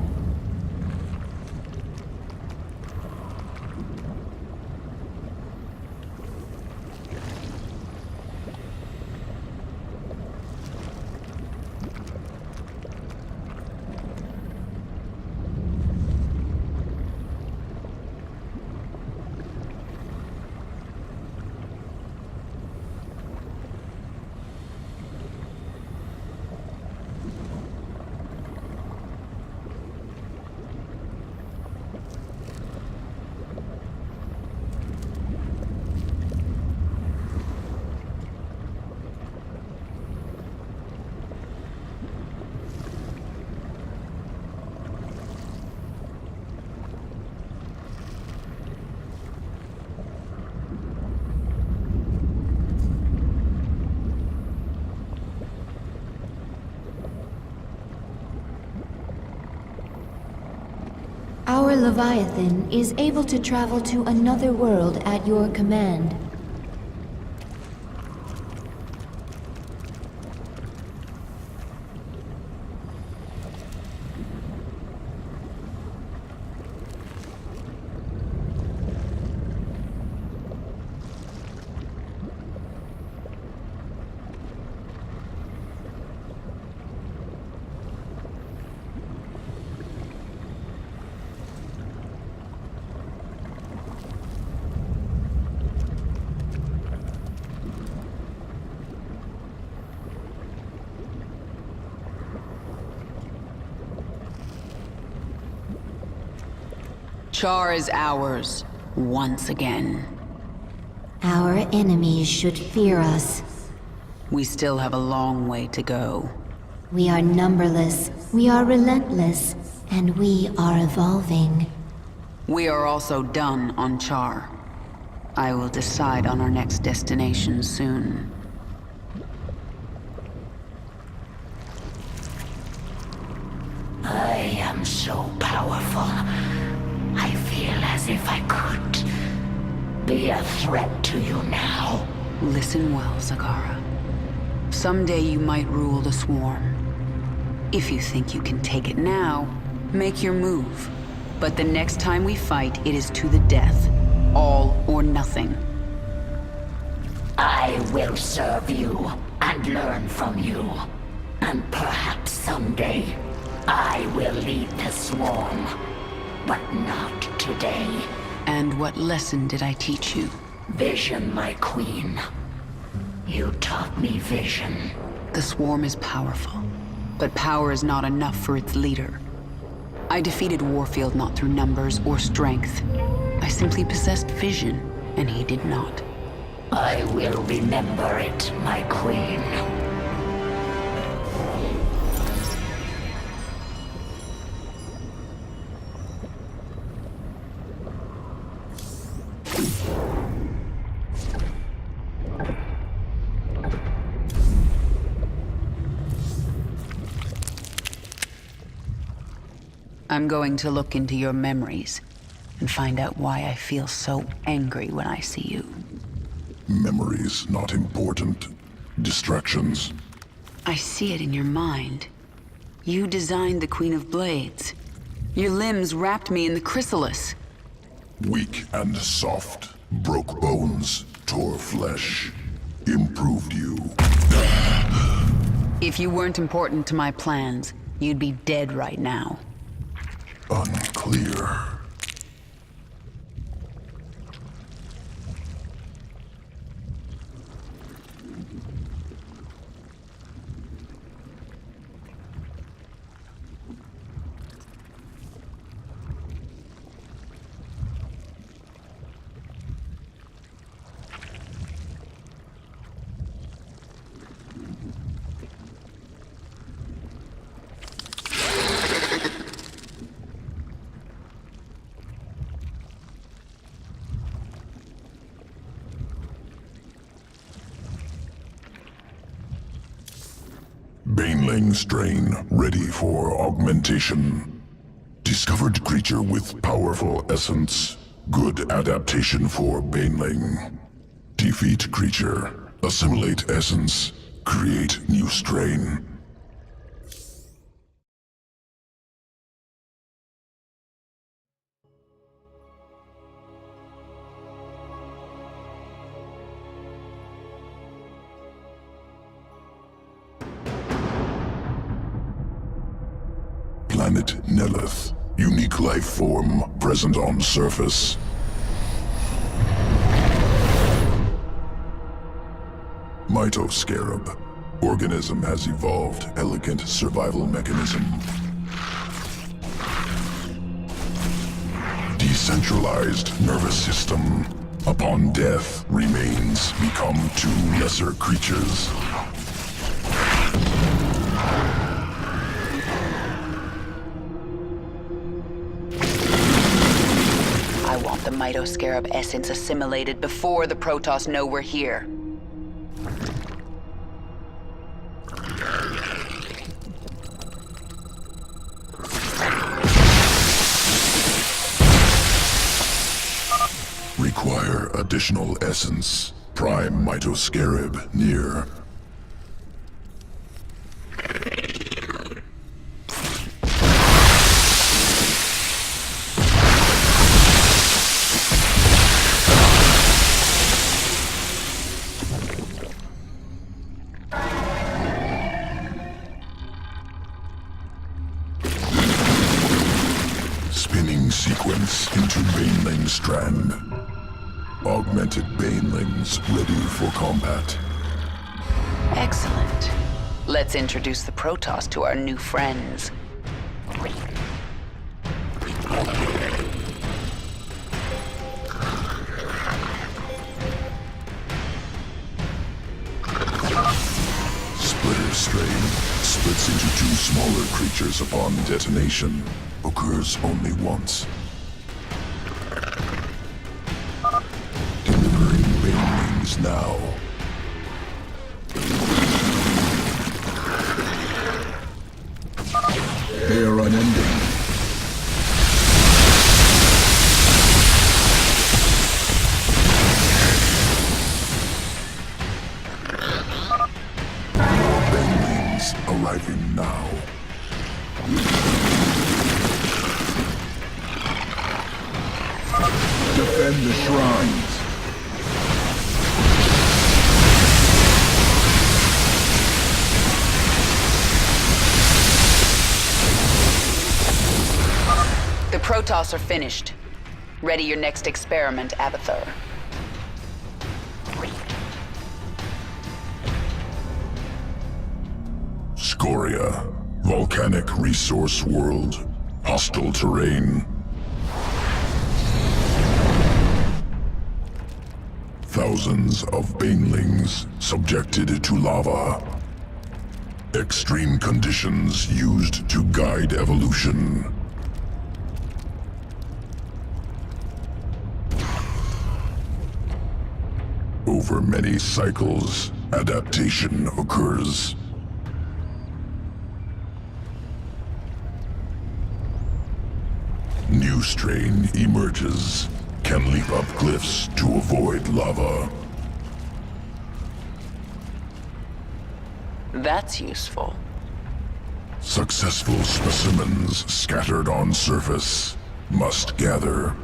Our Leviathan is able to travel to another world at your command. Char is ours, once again. Our enemies should fear us. We still have a long way to go. We are numberless, we are relentless, and we are evolving. We are also done on Char. I will decide on our next destination soon. I am so powerful. I feel as if I could be a threat to you now. Listen well, Zagara. Someday you might rule the Swarm. If you think you can take it now, make your move. But the next time we fight, it is to the death. All or nothing. I will serve you and learn from you. And perhaps someday, I will lead the swarm. But not today. And what lesson did I teach you? Vision, my queen. You taught me vision. The swarm is powerful, but power is not enough for its leader. I defeated Warfield not through numbers or strength. I simply possessed vision, and he did not. I will remember it, my queen. I'm going to look into your memories and find out why I feel so angry when I see you. Memories not important. Distractions. I see it in your mind. You designed the Queen of Blades. Your limbs wrapped me in the chrysalis. Weak and soft. Broke bones. Tore flesh. Improved you. If you weren't important to my plans, you'd be dead right now. Unclear. Baneling strain ready for augmentation. Discovered creature with powerful essence. Good adaptation for Baneling. Defeat creature. Assimilate essence. Create new strain. Planet Nelith. Unique life form present on surface. Mitoscarab. Organism has evolved elegant survival mechanism. Decentralized nervous system. Upon death, remains become two lesser creatures. I want the Mitoscarab essence assimilated before the Protoss know we're here. Require additional essence. Prime Mitoscarab near. Spinning sequence into Baneling strand. Augmented Banelings ready for combat. Excellent. Let's introduce the Protoss to our new friends. Splitter strain splits into two smaller creatures upon detonation. Occurs only once. Delivering Banelings now. They are unending. More Banelings arriving now. Defend the shrines. The Protoss are finished. Ready your next experiment, Abathur. Scoria, volcanic resource world, hostile terrain. Thousands of banelings subjected to lava. Extreme conditions used to guide evolution. Over many cycles, adaptation occurs. New strain emerges, can leap up cliffs to avoid lava. That's useful. Successful specimens scattered on surface must gather.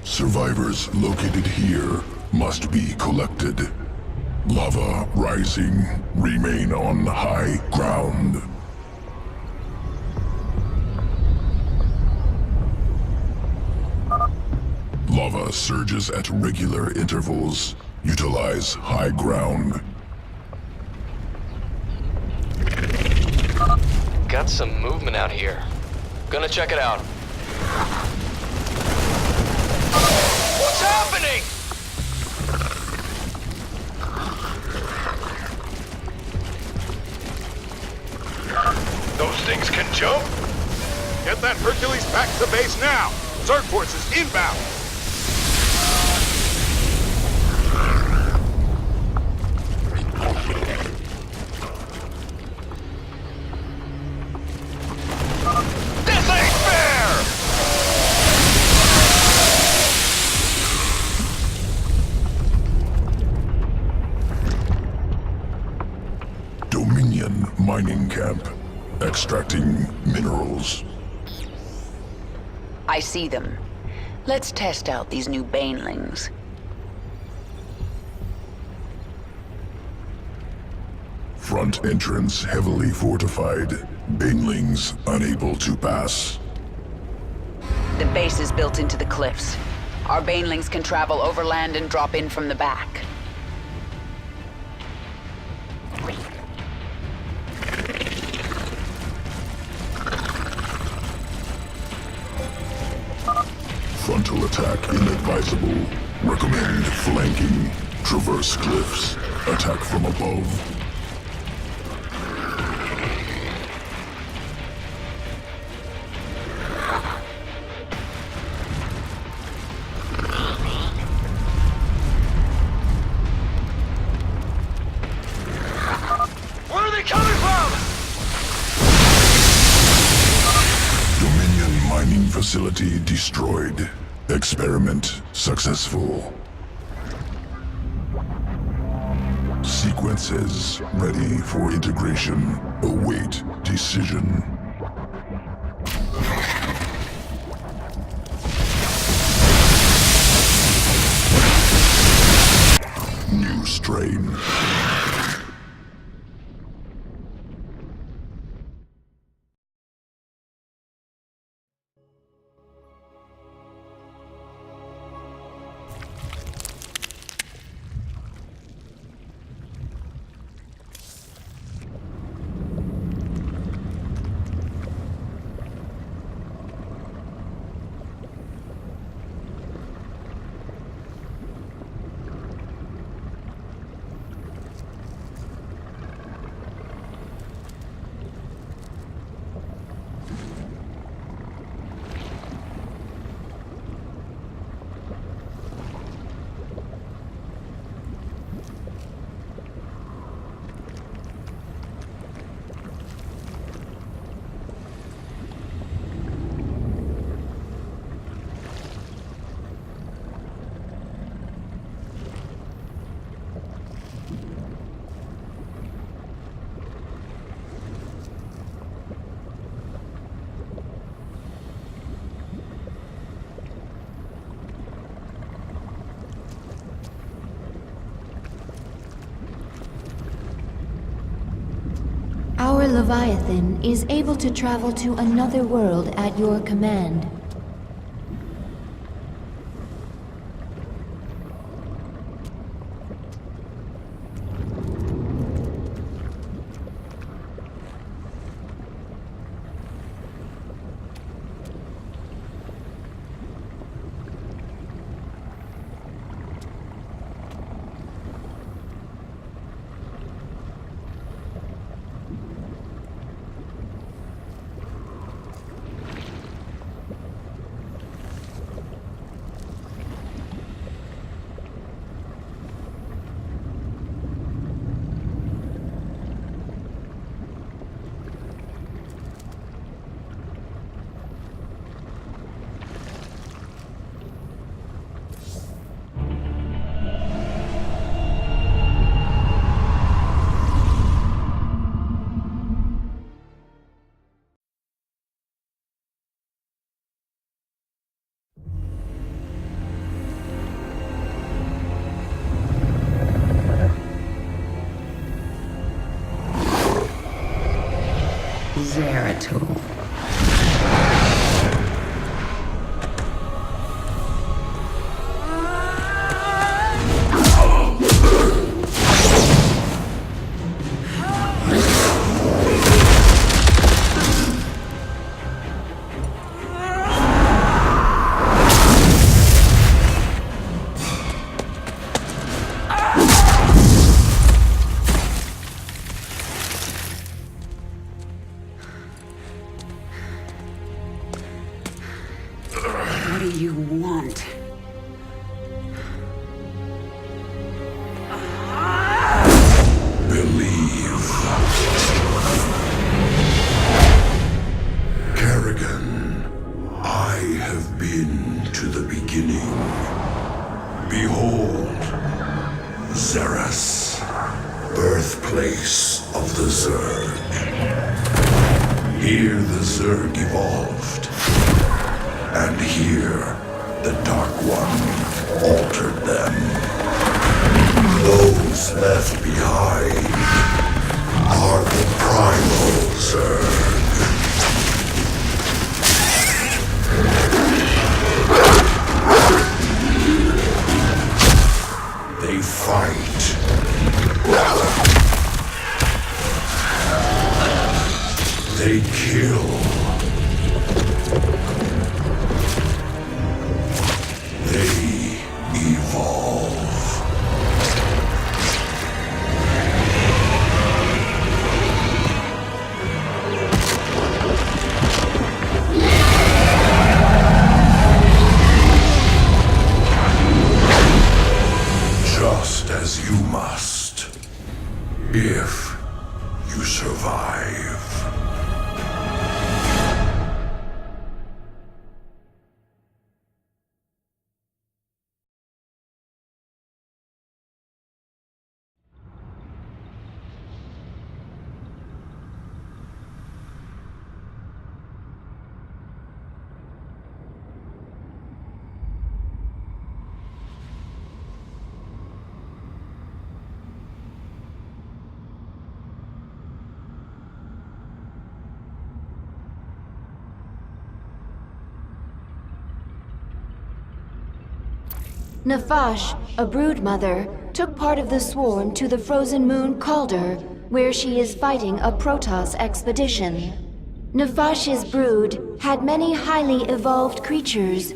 Survivors located here must be collected. Lava rising, remain on high ground. Lava surges at regular intervals. Utilize high ground. Got some movement out here. Gonna check it out. What's happening? Those things can jump? Get that Hercules back to base now! Zerg forces inbound! This ain't fair! Dominion mining camp. Extracting minerals. I see them. Let's test out these new banelings. Front entrance heavily fortified. Banelings unable to pass. The base is built into the cliffs. Our banelings can travel overland and drop in from the back. Frontal attack inadvisable. Recommend flanking. Traverse cliffs. Attack from above. Where are they coming from? Dominion mining facility destroyed. Experiment successful. Sequences ready for integration. Await decision. New strain. Our Leviathan is able to travel to another world at your command. Zeratul. What do you want? Believe. Kerrigan, I have been to the beginning. Behold, Xeris, birthplace of the Zerg. Here the Zerg evolved. And here, the Dark One altered them. Those left behind are the primal Zerg. They fight. They kill. They evolve. Just as you must, if you survive. Nafash, a broodmother, took part of the swarm to the frozen moon Calder, where she is fighting a Protoss expedition. Nafash's brood had many highly evolved creatures.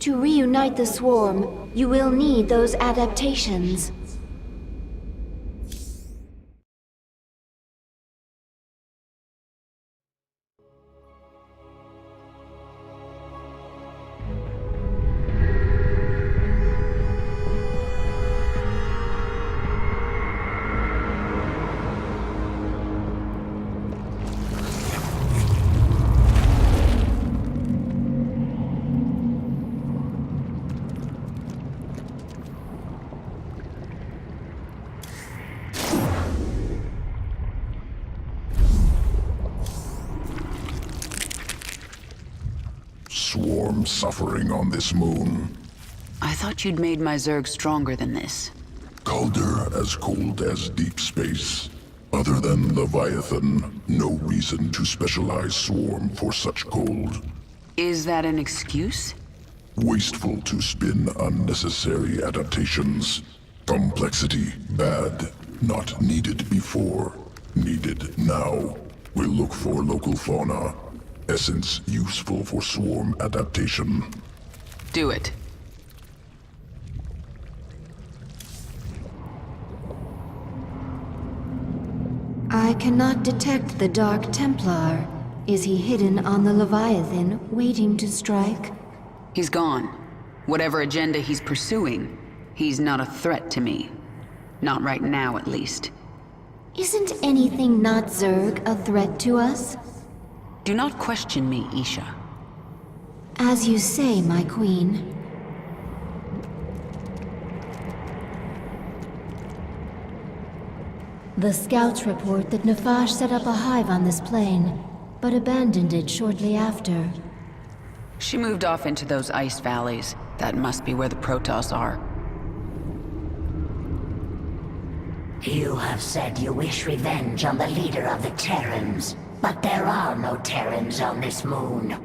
To reunite the swarm, you will need those adaptations. Swarm suffering on this moon. I thought you'd made my Zerg stronger than this. Calder as cold as deep space. Other than Leviathan, no reason to specialize Swarm for such cold. Is that an excuse? Wasteful to spin unnecessary adaptations. Complexity, bad. Not needed before. Needed now. We'll look for local fauna. Essence useful for swarm adaptation. Do it. I cannot detect the Dark Templar. Is he hidden on the Leviathan, waiting to strike? He's gone. Whatever agenda he's pursuing, he's not a threat to me. Not right now, at least. Isn't anything not Zerg a threat to us? Do not question me, Isha. As you say, my queen. The scouts report that Nefash set up a hive on this plane, but abandoned it shortly after. She moved off into those ice valleys. That must be where the Protoss are. You have said you wish revenge on the leader of the Terrans, but there are no Terrans on this moon.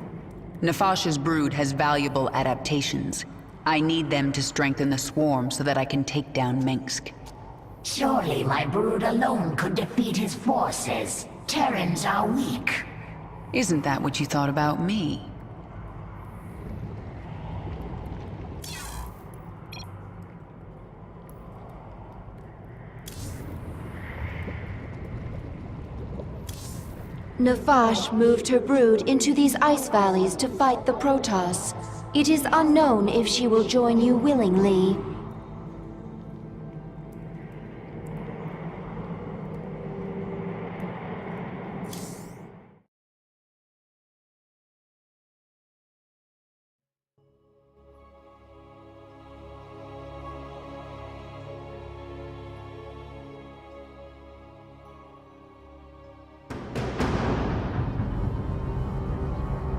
Nefash's brood has valuable adaptations. I need them to strengthen the swarm so that I can take down Mengsk. Surely my brood alone could defeat his forces. Terrans are weak. Isn't that what you thought about me? Nefash moved her brood into these ice valleys to fight the Protoss. It is unknown if she will join you willingly.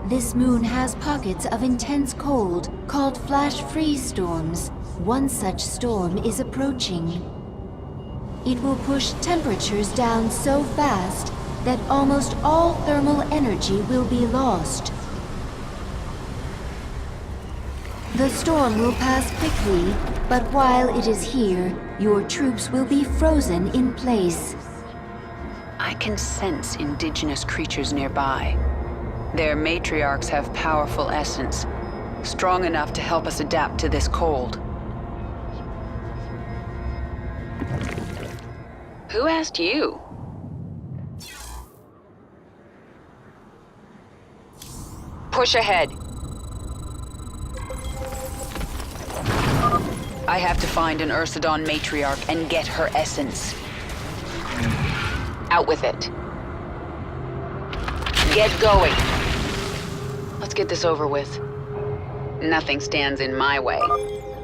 This moon has pockets of intense cold, called flash freeze storms. One such storm is approaching. It will push temperatures down so fast that almost all thermal energy will be lost. The storm will pass quickly, but while it is here, your troops will be frozen in place. I can sense indigenous creatures nearby. Their matriarchs have powerful essence, strong enough to help us adapt to this cold. Who asked you? Push ahead. I have to find an Ursidon matriarch and get her essence. Out with it. Get going. Let's get this over with. Nothing stands in my way.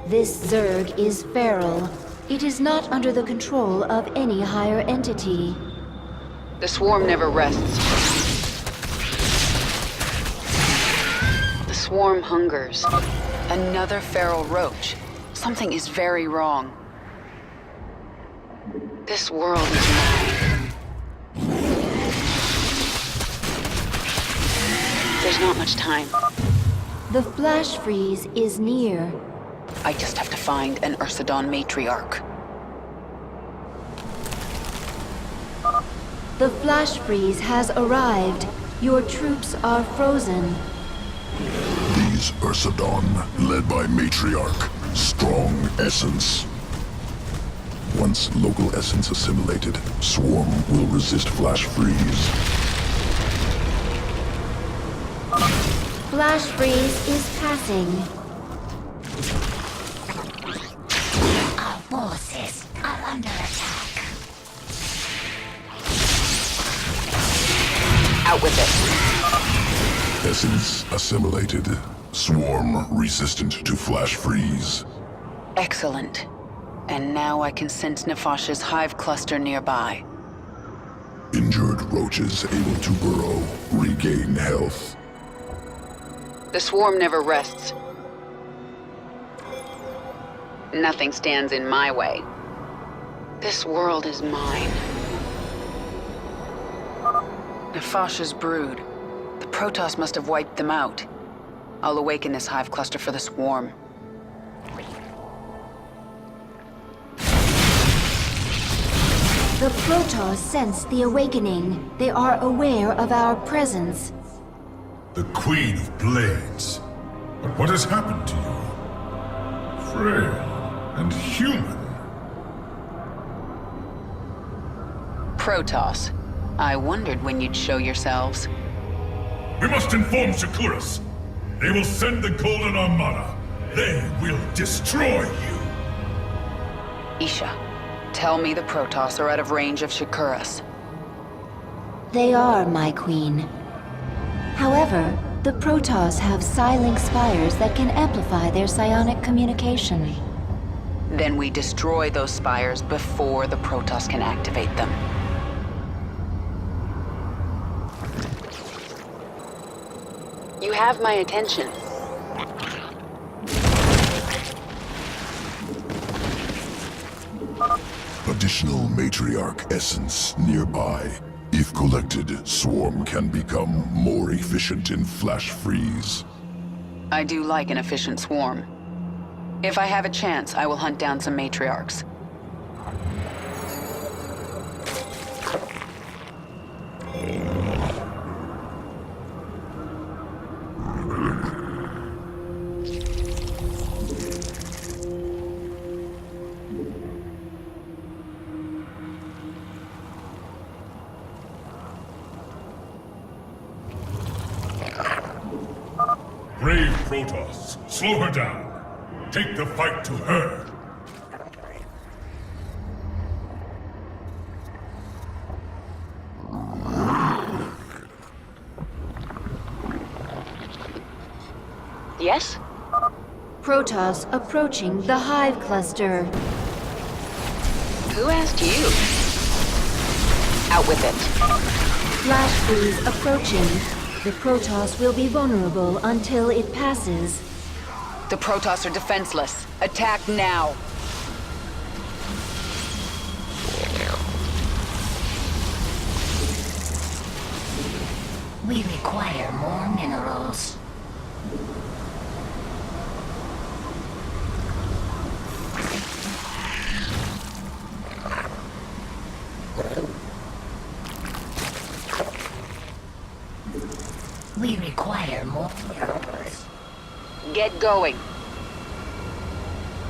This Zerg is feral. It is not under the control of any higher entity. The swarm never rests. The swarm hungers. Another feral roach. Something is very wrong. This world is mine. There's not much time. The flash freeze is near. I just have to find an Ursidon matriarch. The flash freeze has arrived. Your troops are frozen. These Ursidon, led by Matriarch, strong essence. Once local essence assimilated, Swarm will resist flash freeze. Flash freeze is passing. Our forces are under attack. Out with it. Essence assimilated. Swarm resistant to flash freeze. Excellent. And now I can sense Nefash's hive cluster nearby. Injured roaches able to burrow, regain health. The swarm never rests. Nothing stands in my way. This world is mine. Fosh's brood. The Protoss must have wiped them out. I'll awaken this hive cluster for the swarm. The Protoss sense the awakening. They are aware of our presence. The Queen of Blades. But what has happened to you? Frail and human. Protoss. I wondered when you'd show yourselves. We must inform Shakuras. They will send the Golden Armada. They will destroy you. Isha, tell me the Protoss are out of range of Shakuras. They are, my queen. However, the Protoss have psi-link spires that can amplify their psionic communication. Then we destroy those spires before the Protoss can activate them. You have my attention. Additional matriarch essence nearby. If collected, Swarm can become more efficient in flash freeze. I do like an efficient swarm. If I have a chance, I will hunt down some matriarchs. Brave Protoss, slow her down. Take the fight to her. Yes? Protoss approaching the hive cluster. Who asked you? Out with it. Flash freeze approaching. The Protoss will be vulnerable until it passes. The Protoss are defenseless. Attack now. We require more minerals. We require more minerals. Get going.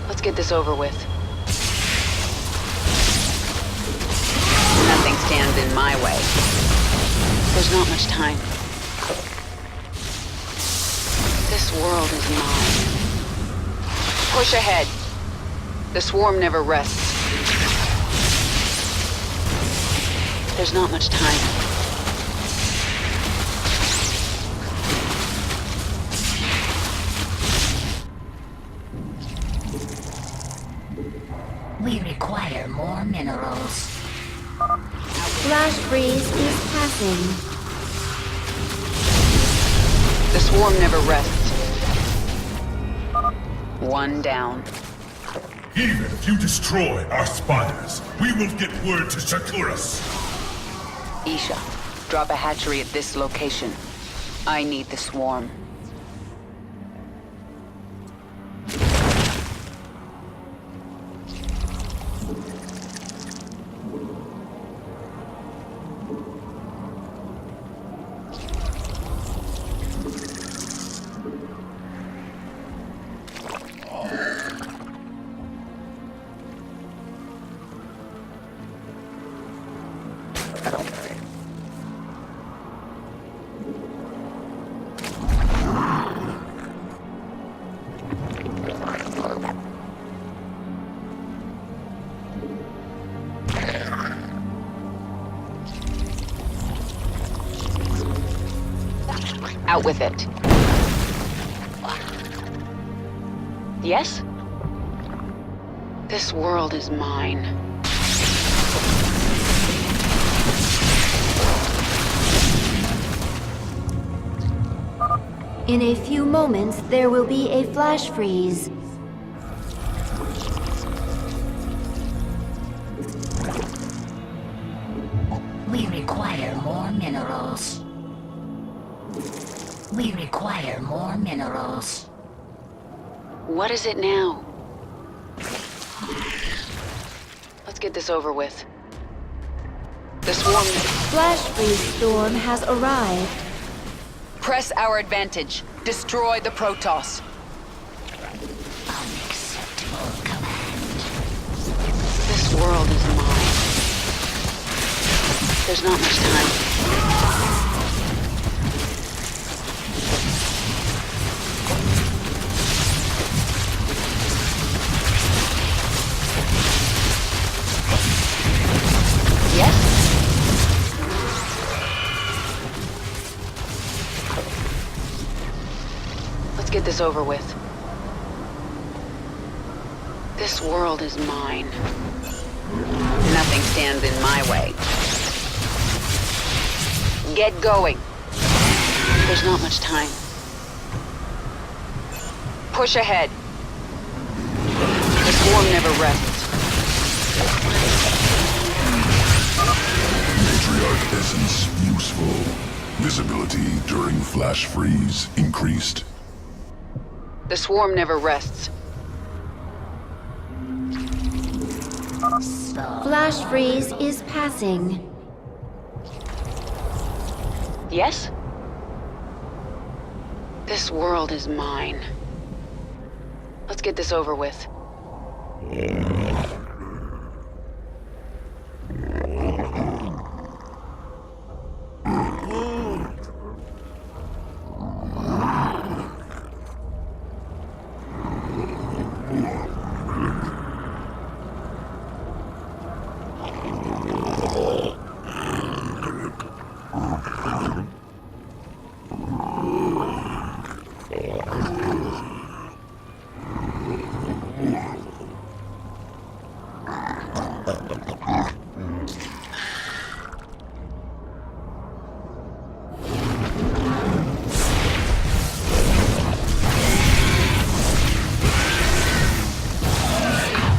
Let's get this over with. Nothing stands in my way. There's not much time. This world is mine. Push ahead. The swarm never rests. There's not much time. We require more minerals. Flash freeze is passing. The swarm never rests. One down. Even if you destroy our spires, we will get word to Shakuras. Isha, drop a hatchery at this location. I need the swarm. Out with it. Yes? This world is mine. In a few moments, there will be a flash freeze. We require more minerals. minerals? We require more minerals. What is it now? Let's get this over with. The swarm... Flash freeze storm has arrived. Press our advantage. Destroy the Protoss. Unacceptable command. This world is mine. There's not much time. Yes? Let's get this over with. This world is mine. Nothing stands in my way. Get going. There's not much time. Push ahead. The swarm never rests. Matriarch essence useful. Visibility during flash freeze increased. The swarm never rests. Flash freeze is passing. Yes? This world is mine. Let's get this over with.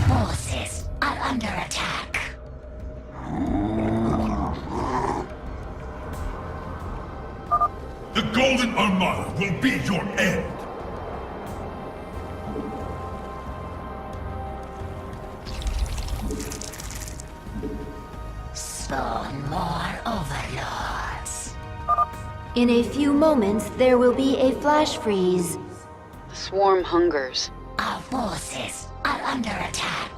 Forces are under attack. The Golden Armada will be your end. Spawn more overlords. In a few moments, there will be a flash freeze. The swarm hungers. Our forces are under attack.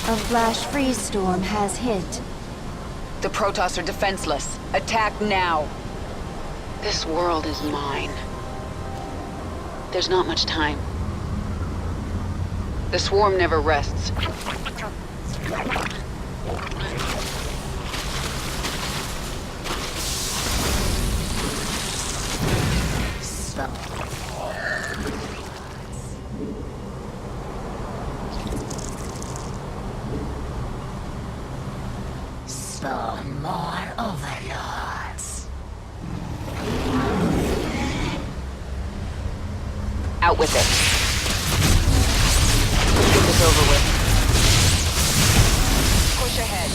A flash freeze storm has hit. The Protoss are defenseless. Attack now. This world is mine. There's not much time. The swarm never rests. Spawn more overlords. Out with it. Let's get this over with. Push ahead.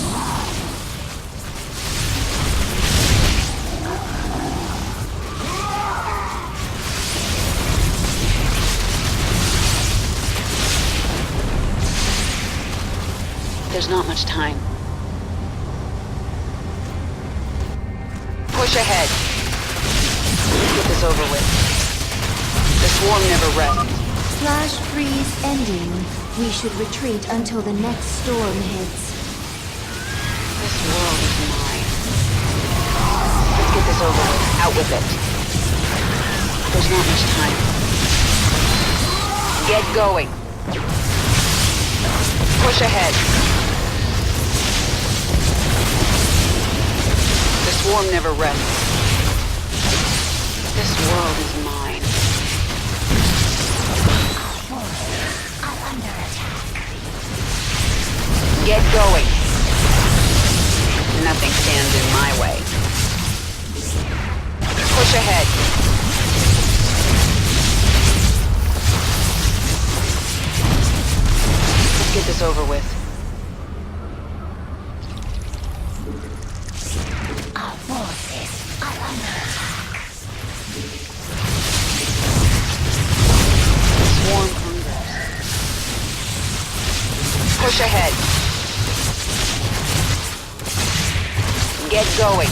There's not much time. Push ahead. Let's get this over with. The swarm never rests. Flash freeze ending. We should retreat until the next storm hits. This world is mine. Let's get this over with. Out with it. There's not much time. Get going. Push ahead. The swarm never rests. This world is mine. Are under attack. Get going. Nothing stands in my way. Push ahead. Let's get this over with. Our forces are under attack. Swarm hungers. Push ahead. Get going.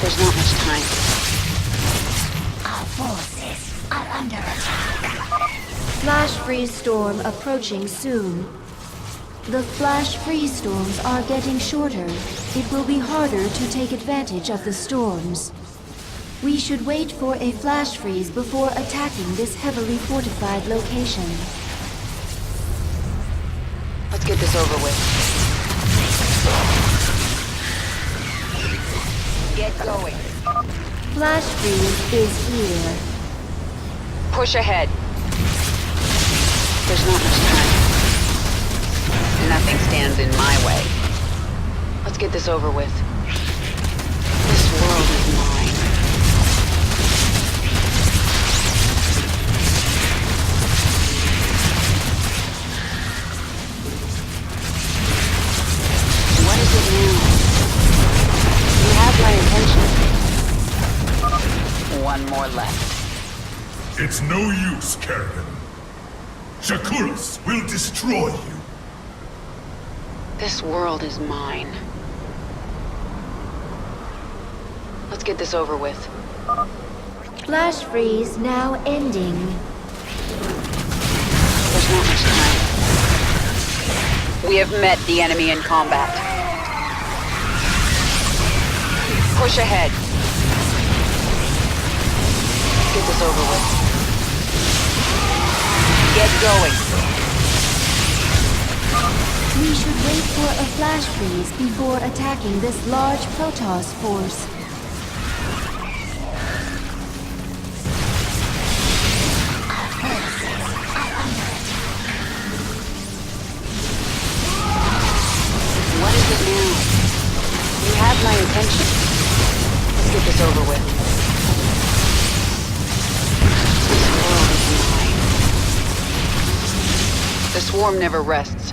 There's not much time. Our forces are under attack. Flash freeze storm approaching soon. The flash freeze storms are getting shorter. It will be harder to take advantage of the storms. We should wait for a flash freeze before attacking this heavily fortified location. Let's get this over with. Get going. Flash freeze is here. Push ahead. There's not much time. Nothing stands in my way. Let's get this over with. This world is mine. What is it now? You have my attention. One more left. It's no use, Kerrigan. Shakuras will destroy you. This world is mine. Let's get this over with. Flash freeze now ending. There's not much time. We have met the enemy in combat. Push ahead. Let's get this over with. Get going. We should wait for a flash freeze before attacking this large Protoss force. What is it now? You have my attention. Let's get this over with. This world is mine. The swarm never rests.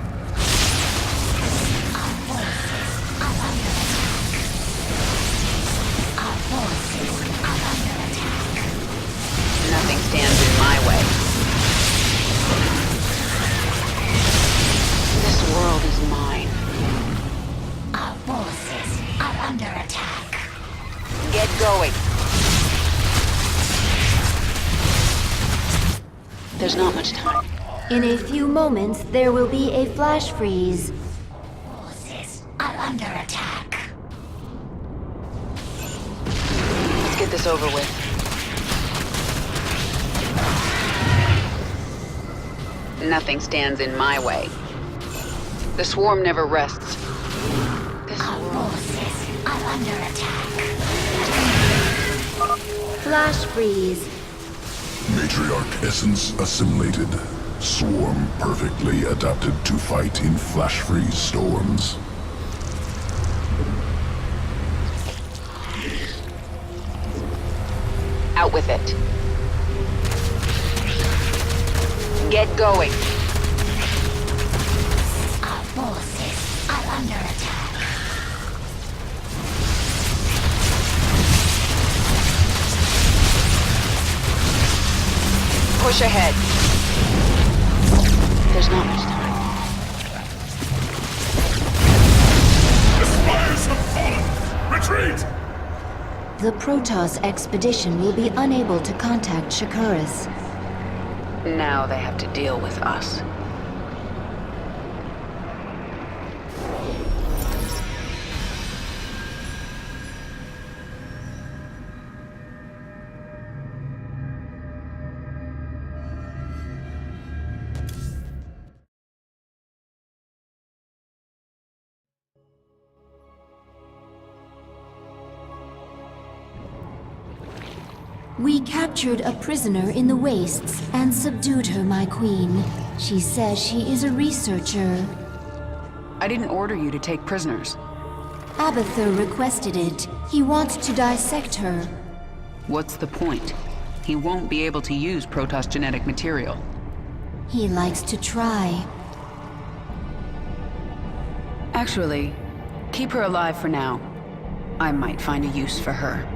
Nothing stands in my way. This world is mine. Our forces are under attack. Get going. There's not much time. In a few moments, there will be a flash freeze. Forces are under attack. Let's get this over with. Nothing stands in my way. The swarm never rests. This Our forces are under attack. Flash freeze. Matriarch essence assimilated. Swarm perfectly adapted to fight in flash freeze storms. Out with it. Get going. Our forces are under attack. Push ahead. There's not much time. The spires have fallen! Retreat! The Protoss expedition will be unable to contact Shakuras. Now they have to deal with us. We captured a prisoner in the wastes and subdued her, my queen. She says she is a researcher. I didn't order you to take prisoners. Abathur requested it. He wants to dissect her. What's the point? He won't be able to use Protoss genetic material. He likes to try. Actually, keep her alive for now. I might find a use for her.